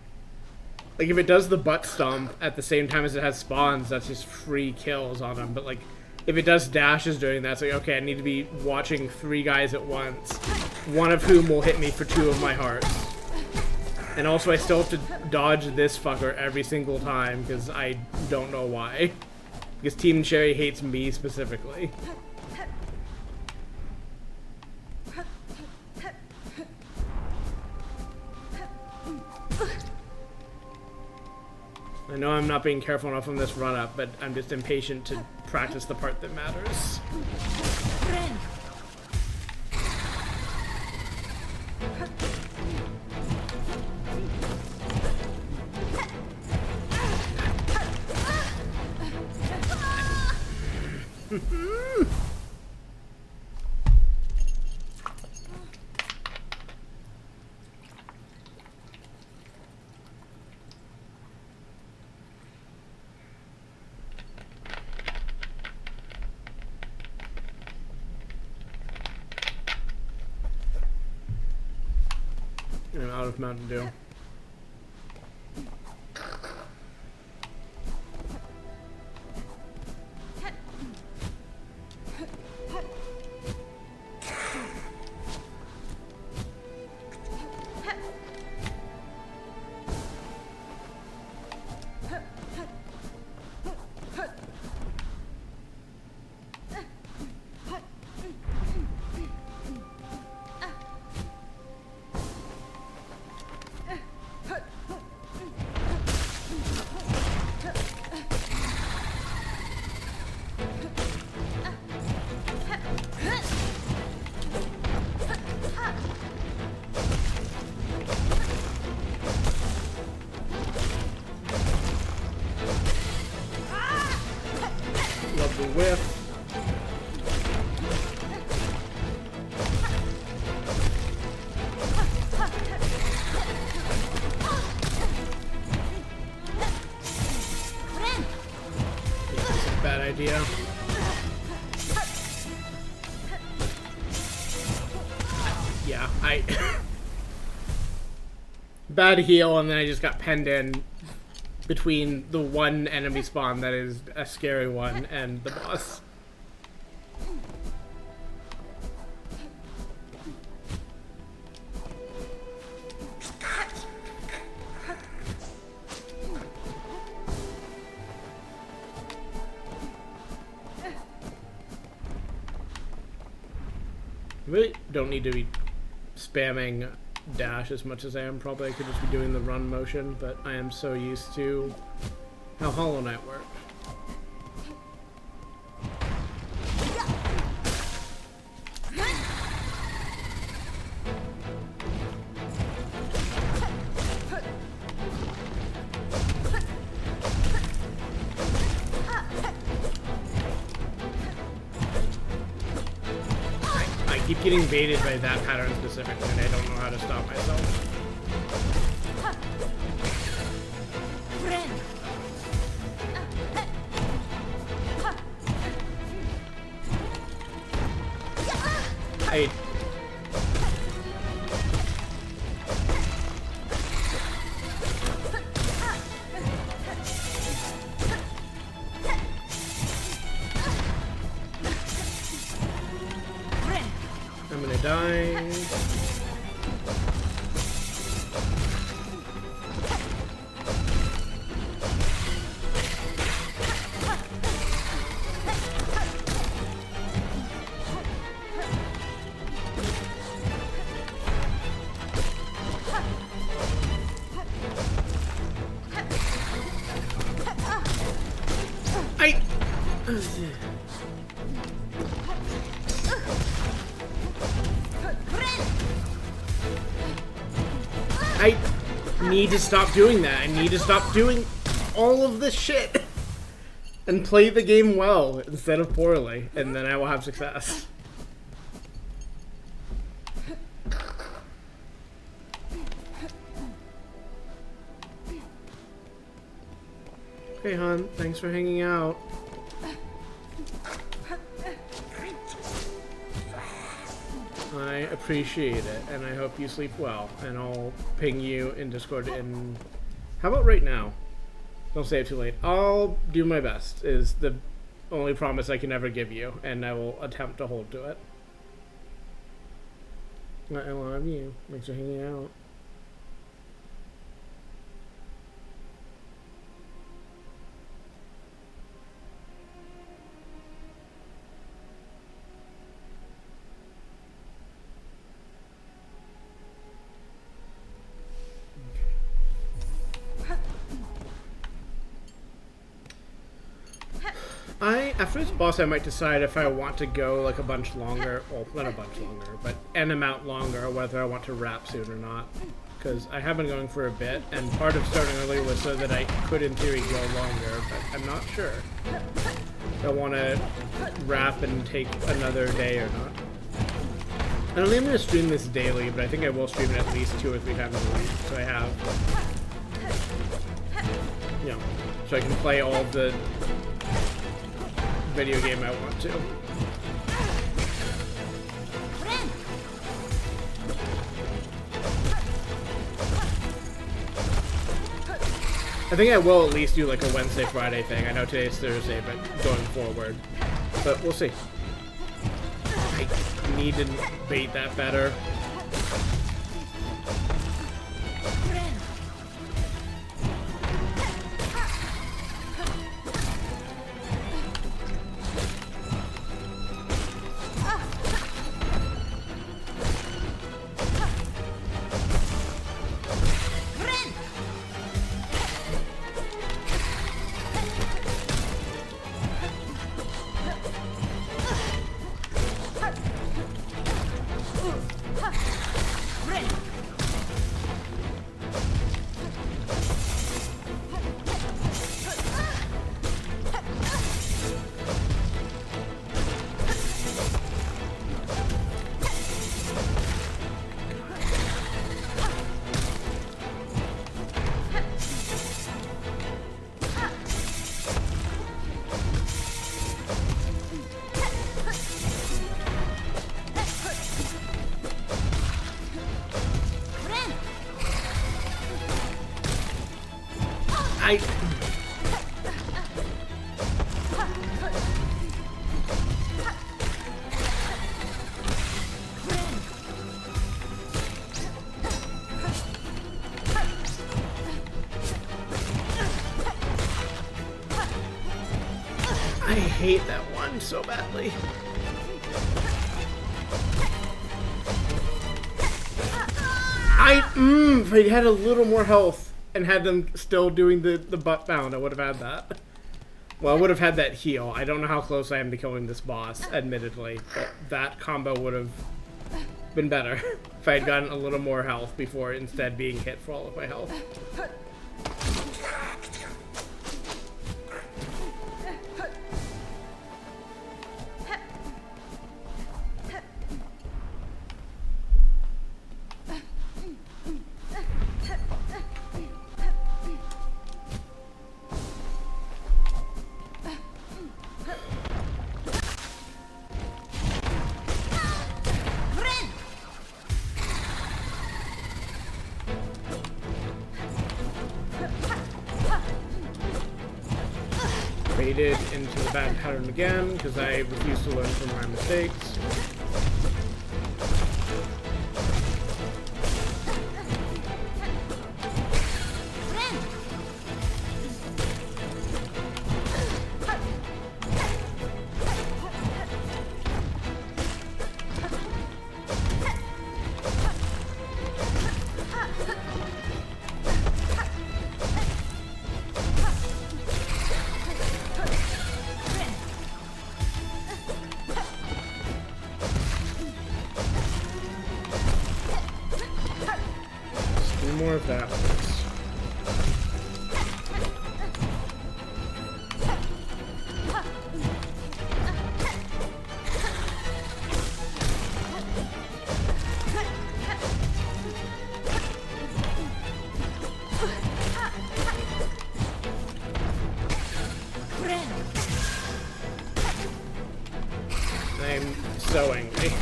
Like if it does the butt stomp at the same time as it has spawns, that's just free kills on them. But like if it does dashes during that, it's like, okay, I need to be watching 3 guys at once. One of whom will hit me for 2 of my hearts. And also I still have to dodge this fucker every single time because I don't know why. Because Team Cherry hates me specifically. I know I'm not being careful enough on this run up, but I'm just impatient to practice the part that matters. I'm out of Mountain Dew. critical whiff. That's a bad idea. Yeah, bad heal, and then I just got penned in between the one enemy spawn that is a scary one and the boss. Really don't need to be spamming dash as much as I am. Probably I could just be doing the run motion, but I am so used to how Hollow Knight works. I keep getting baited by that pattern specifically, and I don't know how to stop myself. I'm gonna die. I need to stop doing that. I need to stop doing all of this shit and play the game well instead of poorly, and then I will have success. Hey, hon, thanks for hanging out. I appreciate it, and I hope you sleep well, and I'll ping you in Discord in... How about right now? Don't say it too late. I'll do my best, is the only promise I can ever give you, and I will attempt to hold to it. I love you. Thanks for hanging out. After this boss, I might decide if I want to go like a bunch longer, well, not a bunch longer, but an amount longer, whether I want to wrap soon or not. Because I have been going for a bit, and part of starting early was so that I could, in theory, go longer, but I'm not sure if I want to wrap and take another day or not. I don't think I'm going to stream this daily, but I think I will stream it at least 2 or 3 times a week, so I have, you know, so I can play all of the video game I want to. I think I will at least do like a Wednesday, Friday thing. I know today's Thursday, but going forward. But we'll see. I need to bait that better. I... I hate that one so badly. If I had a little more health and had them still doing the butt bound, I would have had that. Well, I would have had that heal. I don't know how close I am to killing this boss, admittedly, but that combo would have been better if I had gotten a little more health before instead being hit for all of my health. Baited into the bad pattern again because I refuse to learn from my mistakes. More of that. I'm so angry.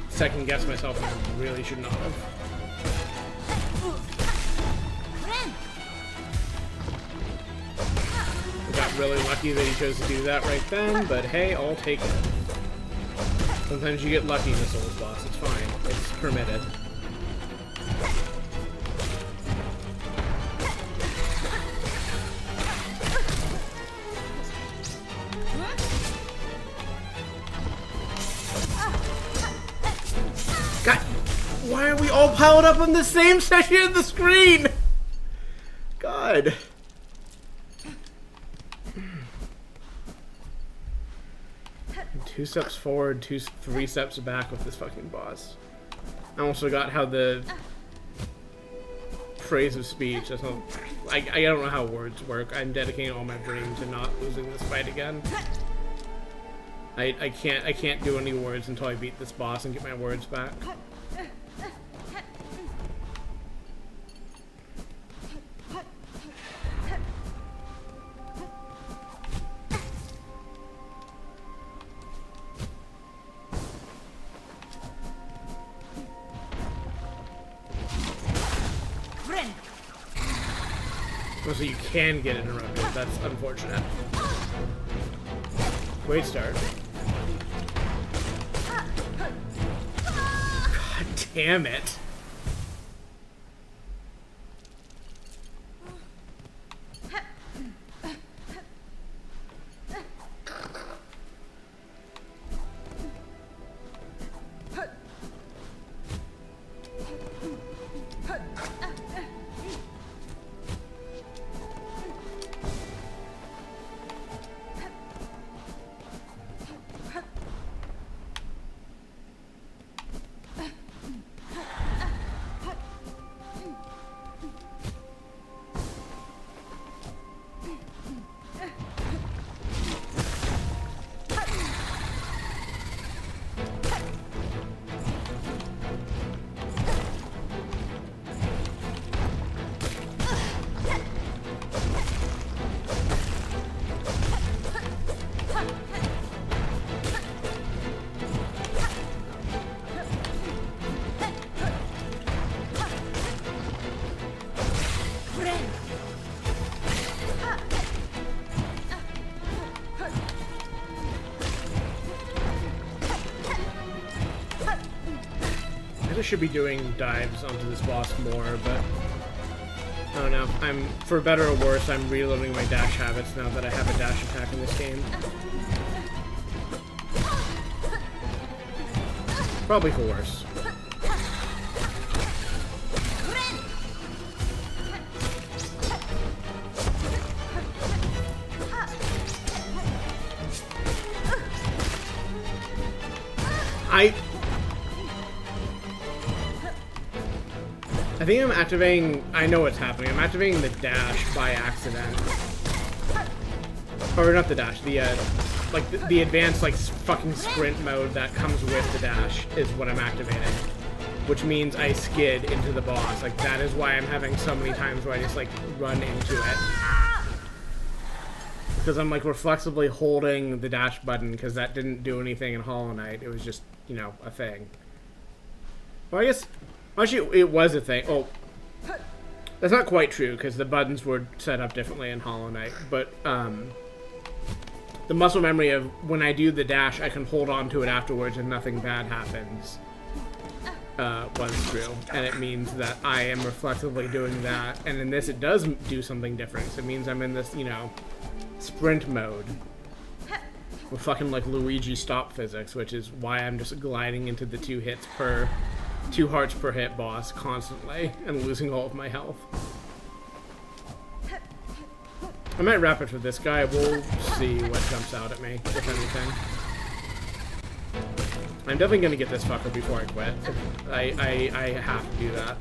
Second guess myself and I really should not have. I got really lucky that he chose to do that right then, but hey, I'll take it. Sometimes you get lucky in a Souls boss, it's fine. It's permitted. Why are we all piled up on the same section of the screen? God. Two steps forward, three steps back with this fucking boss. I almost forgot how the phrase of speech. That's not, I don't know how words work. I'm dedicating all my brain to not losing this fight again. I can't do any words until I beat this boss and get my words back. So you can get interrupted. That's unfortunate. Great start. God damn it. probably should be doing dives onto this boss more, but I don't know. For better or worse, I'm relearning my dash habits now that I have a dash attack in this game. Probably for worse. I think I'm activating... I know what's happening. I'm activating the dash by accident. Or not the dash, the advanced, like, fucking sprint mode that comes with the dash is what I'm activating. Which means I skid into the boss. Like, that is why I'm having so many times where I just, like, run into it. Because I'm, like, reflexively holding the dash button because that didn't do anything in Hollow Knight. It was just, you know, a thing. Well, I guess... Actually, it was a thing. Oh, that's not quite true because the buttons were set up differently in Hollow Knight. But the muscle memory of when I do the dash, I can hold on to it afterwards and nothing bad happens was true. And it means that I am reflexively doing that. And in this, it does do something different. So it means I'm in this, you know, sprint mode. With fucking like Luigi stop physics, which is why I'm just gliding into the 2 hearts per hit boss constantly and losing all of my health. I might wrap it for this guy. We'll see what jumps out at me, if anything. I'm definitely gonna get this fucker before I quit. I have to do that.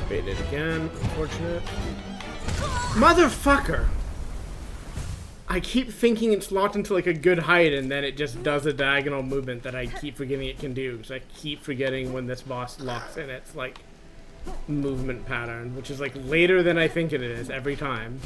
Baited again, unfortunate. Motherfucker! I keep thinking it's locked into like a good height and then it just does a diagonal movement that I keep forgetting it can do. So I keep forgetting when this boss locks in its like movement pattern, which is like later than I think it is every time.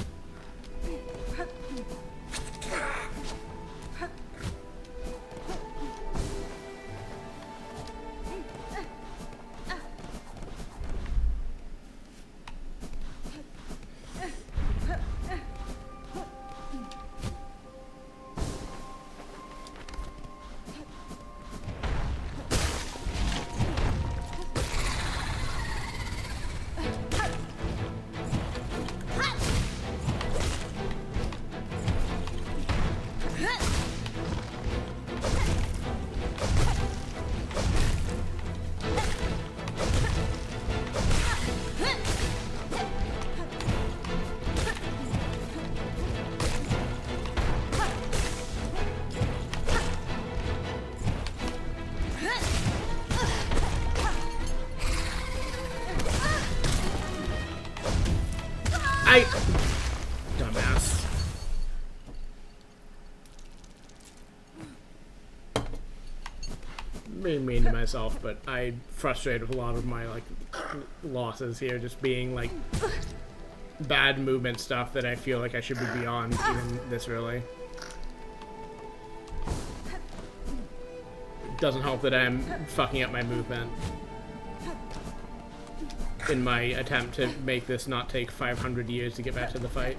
Dumbass. Being mean to myself, but I'm frustrated with a lot of my like losses here, just being like bad movement stuff that I feel like I should be beyond even this early. It doesn't help that I'm fucking up my movement in my attempt to make this not take 500 years to get back to the fight.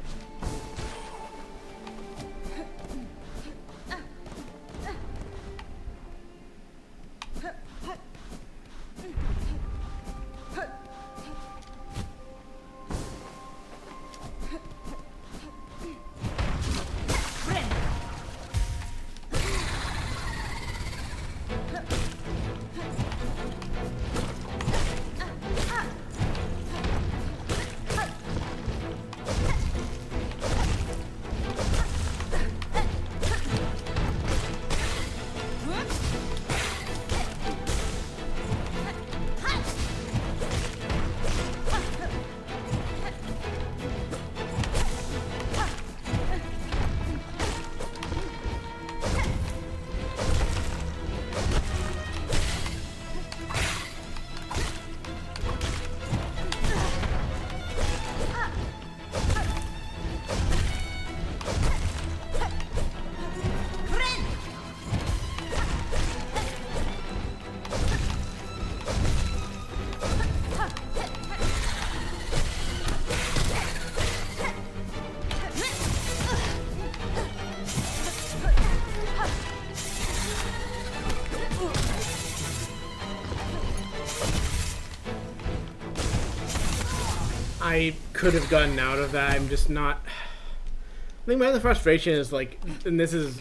I could have gotten out of that. I'm just not. I think my other frustration is like, and this is.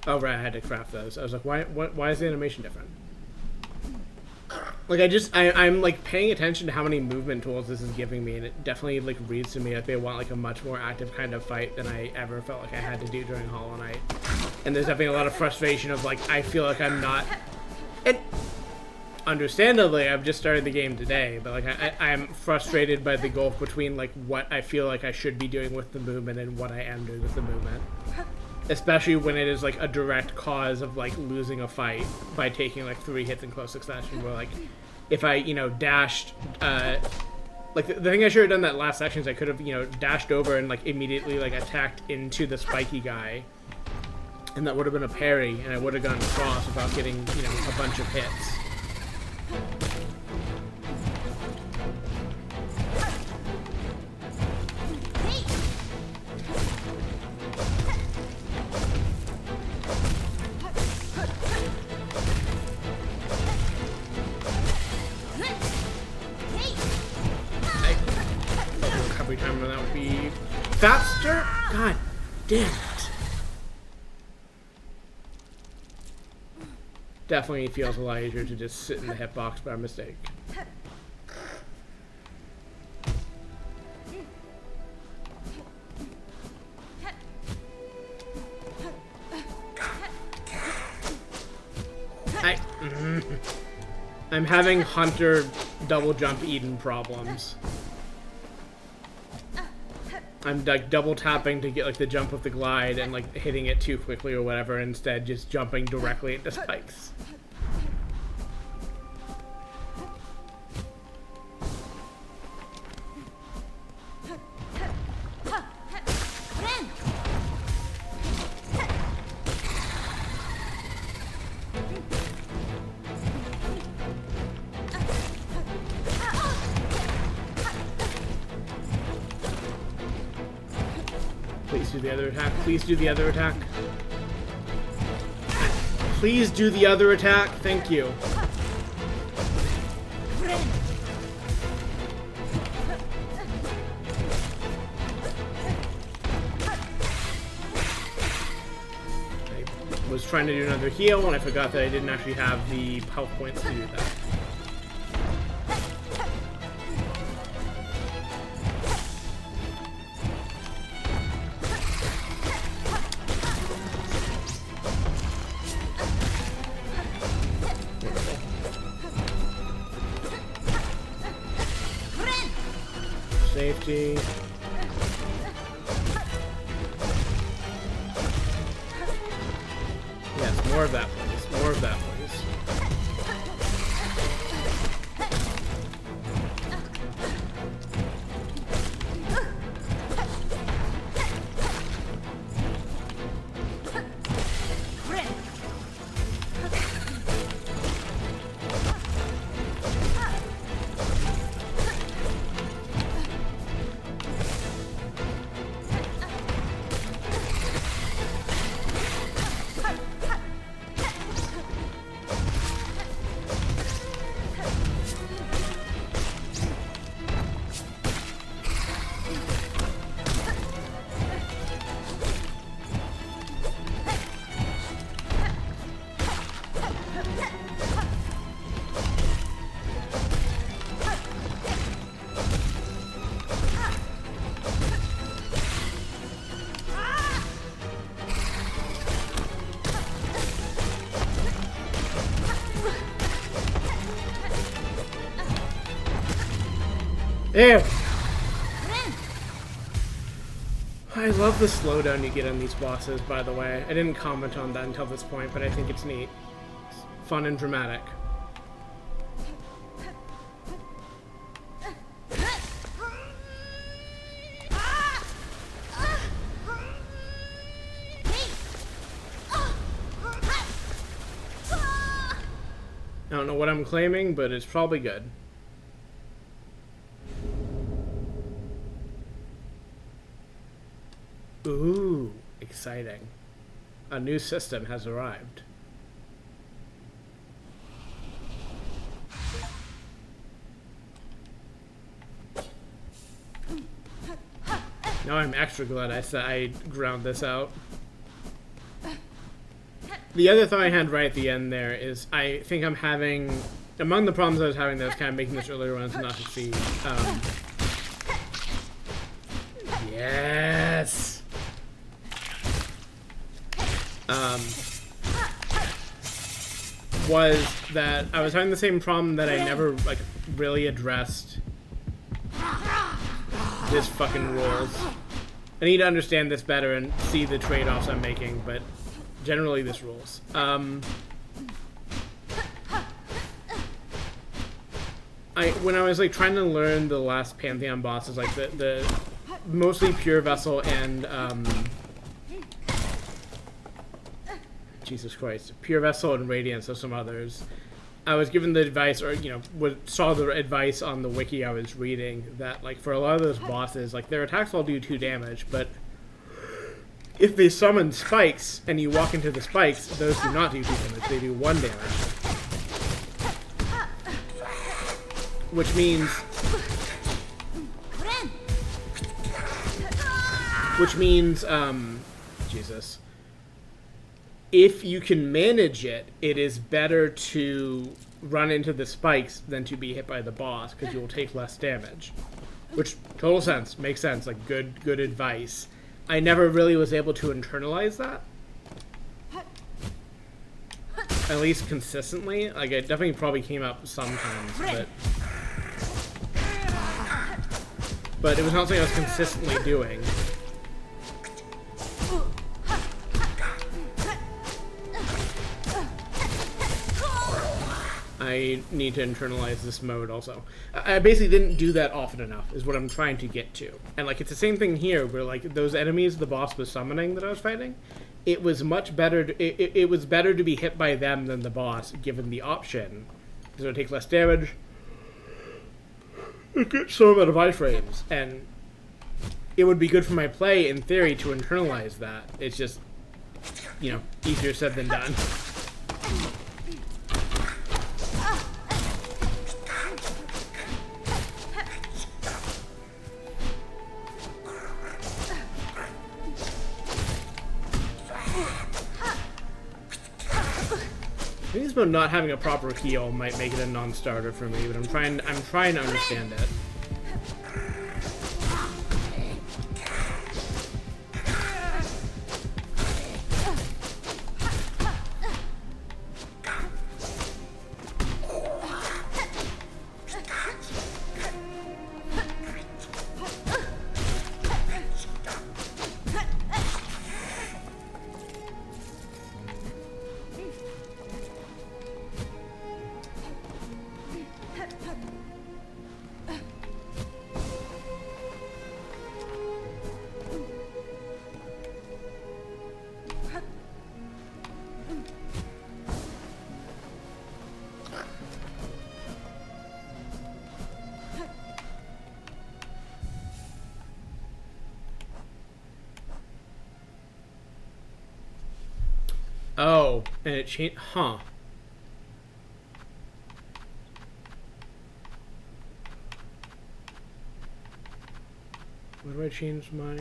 Oh right, I had to craft those. I was like, why is the animation different? Like I'm like paying attention to how many movement tools this is giving me, and it definitely like reads to me like they want like a much more active kind of fight than I ever felt like I had to do during Hollow Knight. And there's definitely a lot of frustration of like I feel like I'm not. And understandably, I've just started the game today, but like I'm frustrated by the gulf between like what I feel like I should be doing with the movement and what I am doing with the movement. Especially when it is like a direct cause of like losing a fight by taking like 3 hits in close succession. Where like if I dashed like the thing I should have done that last section is I could have dashed over and like immediately like attacked into the spiky guy, and that would have been a parry, and I would have gone across without getting a bunch of hits. Recovery time that would be faster. God damn it. Definitely feels a lot easier to just sit in the hitbox by mistake. I'm having Hunter double jump Eden problems. I'm like double tapping to get like the jump with the glide and like hitting it too quickly or whatever, instead just jumping directly into spikes. Please do the other attack. Please do the other attack. Please do the other attack. Thank you. I was trying to do another heal and I forgot that I didn't actually have the health points to do that. Safety. Yes, more of that, please. More of that, please. Ew. I love the slowdown you get on these bosses, by the way. I didn't comment on that until this point, but I think it's neat. It's fun and dramatic. I don't know what I'm claiming, but it's probably good. Ooh, exciting. A new system has arrived. Now I'm extra glad I said I ground this out. The other thought I had right at the end there is I think I'm having... Among the problems I was having that was kind of making this earlier runs not succeed. Yes! Was that I was having the same problem that I never, like, really addressed. This fucking rules. I need to understand this better and see the trade-offs I'm making, but generally this rules. When I was like trying to learn the last Pantheon bosses, like the mostly Pure Vessel and Jesus Christ, Pure Vessel and Radiance, so some others. I was given the advice, or saw the advice on the wiki I was reading that like for a lot of those bosses, like their attacks all do 2 damage, but if they summon spikes and you walk into the spikes, those do not do 2 damage; they do 1 damage. Which means, Jesus. If you can manage it, it is better to run into the spikes than to be hit by the boss, because you will take less damage. Which, total sense, makes sense, like good advice. I never really was able to internalize that. At least consistently. Like, it definitely probably came up sometimes, but it was not something I was consistently doing. I need to internalize this mode also. I basically didn't do that often enough, is what I'm trying to get to. And like, it's the same thing here, where like those enemies the boss was summoning that I was fighting, it was much better, it was better to be hit by them than the boss, given the option. Because it would take less damage, it gets some amount of iframes, and it would be good for my play, in theory, to internalize that. It's just, easier said than done. I think it's about not having a proper heal might make it a non-starter for me, but I'm trying to understand it. Oh, and it changed, huh. Where do I change my...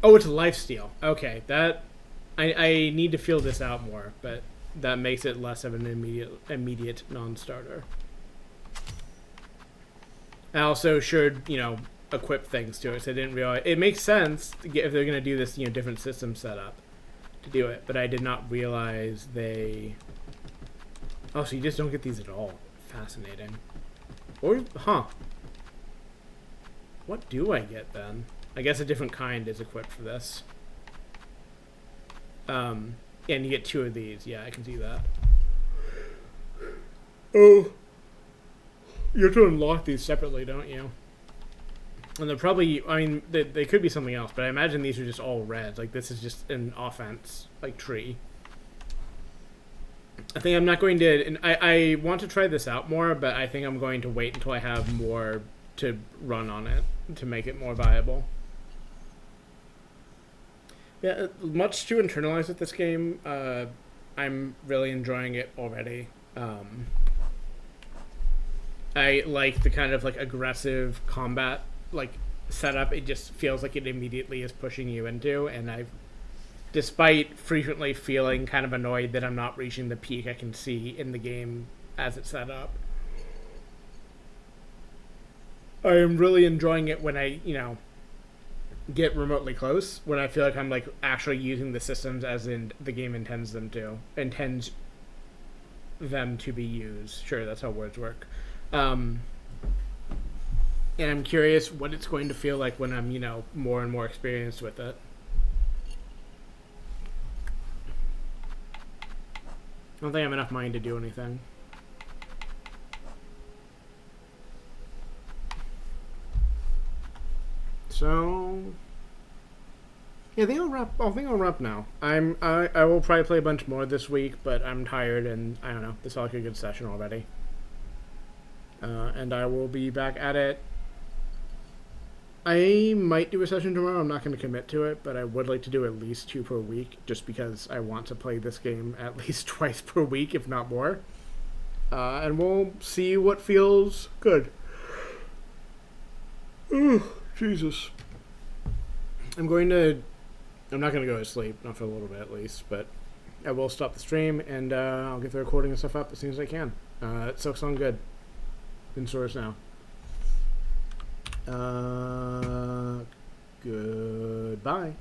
Oh, it's lifesteal. Okay, that... I need to feel this out more, but that makes it less of an immediate non-starter. I also should, equip things to it, so I didn't realize... It makes sense to get, if they're going to do this, different system setup to do it, but I did not realize they... Oh, so you just don't get these at all. Fascinating. Or, huh. What do I get, then? I guess a different kind is equipped for this. And you get 2 of these. Yeah, I can see that. Oh. You have to unlock these separately, don't you? And they're probably... I mean, they could be something else, but I imagine these are just all red. Like, this is just an offense, like, tree. I think I'm not going to... And I want to try this out more, but I think I'm going to wait until I have more to run on it to make it more viable. Yeah, much to internalize with this game. I'm really enjoying it already. I like the kind of like aggressive combat like setup. It just feels like it immediately is pushing you into, and I've, despite frequently feeling kind of annoyed that I'm not reaching the peak I can see in the game as it's set up, I am really enjoying it when I, get remotely close, when I feel like I'm like actually using the systems as in the game intends them to be used. Sure, that's how words work. And I'm curious what it's going to feel like when I'm, more and more experienced with it. I don't think I have enough money to do anything. So yeah, I think I'll wrap now. I will probably play a bunch more this week, but I'm tired and I don't know. This felt like a good session already. And I will be back at it. I might do a session tomorrow. I'm not going to commit to it, but I would like to do at least 2 per week, just because I want to play this game at least twice per week, if not more. And we'll see what feels good. Ooh, Jesus. I'm not going to go to sleep, not for a little bit at least, but I will stop the stream, and I'll get the recording and stuff up as soon as I can. Silksong good. In stores now. Goodbye.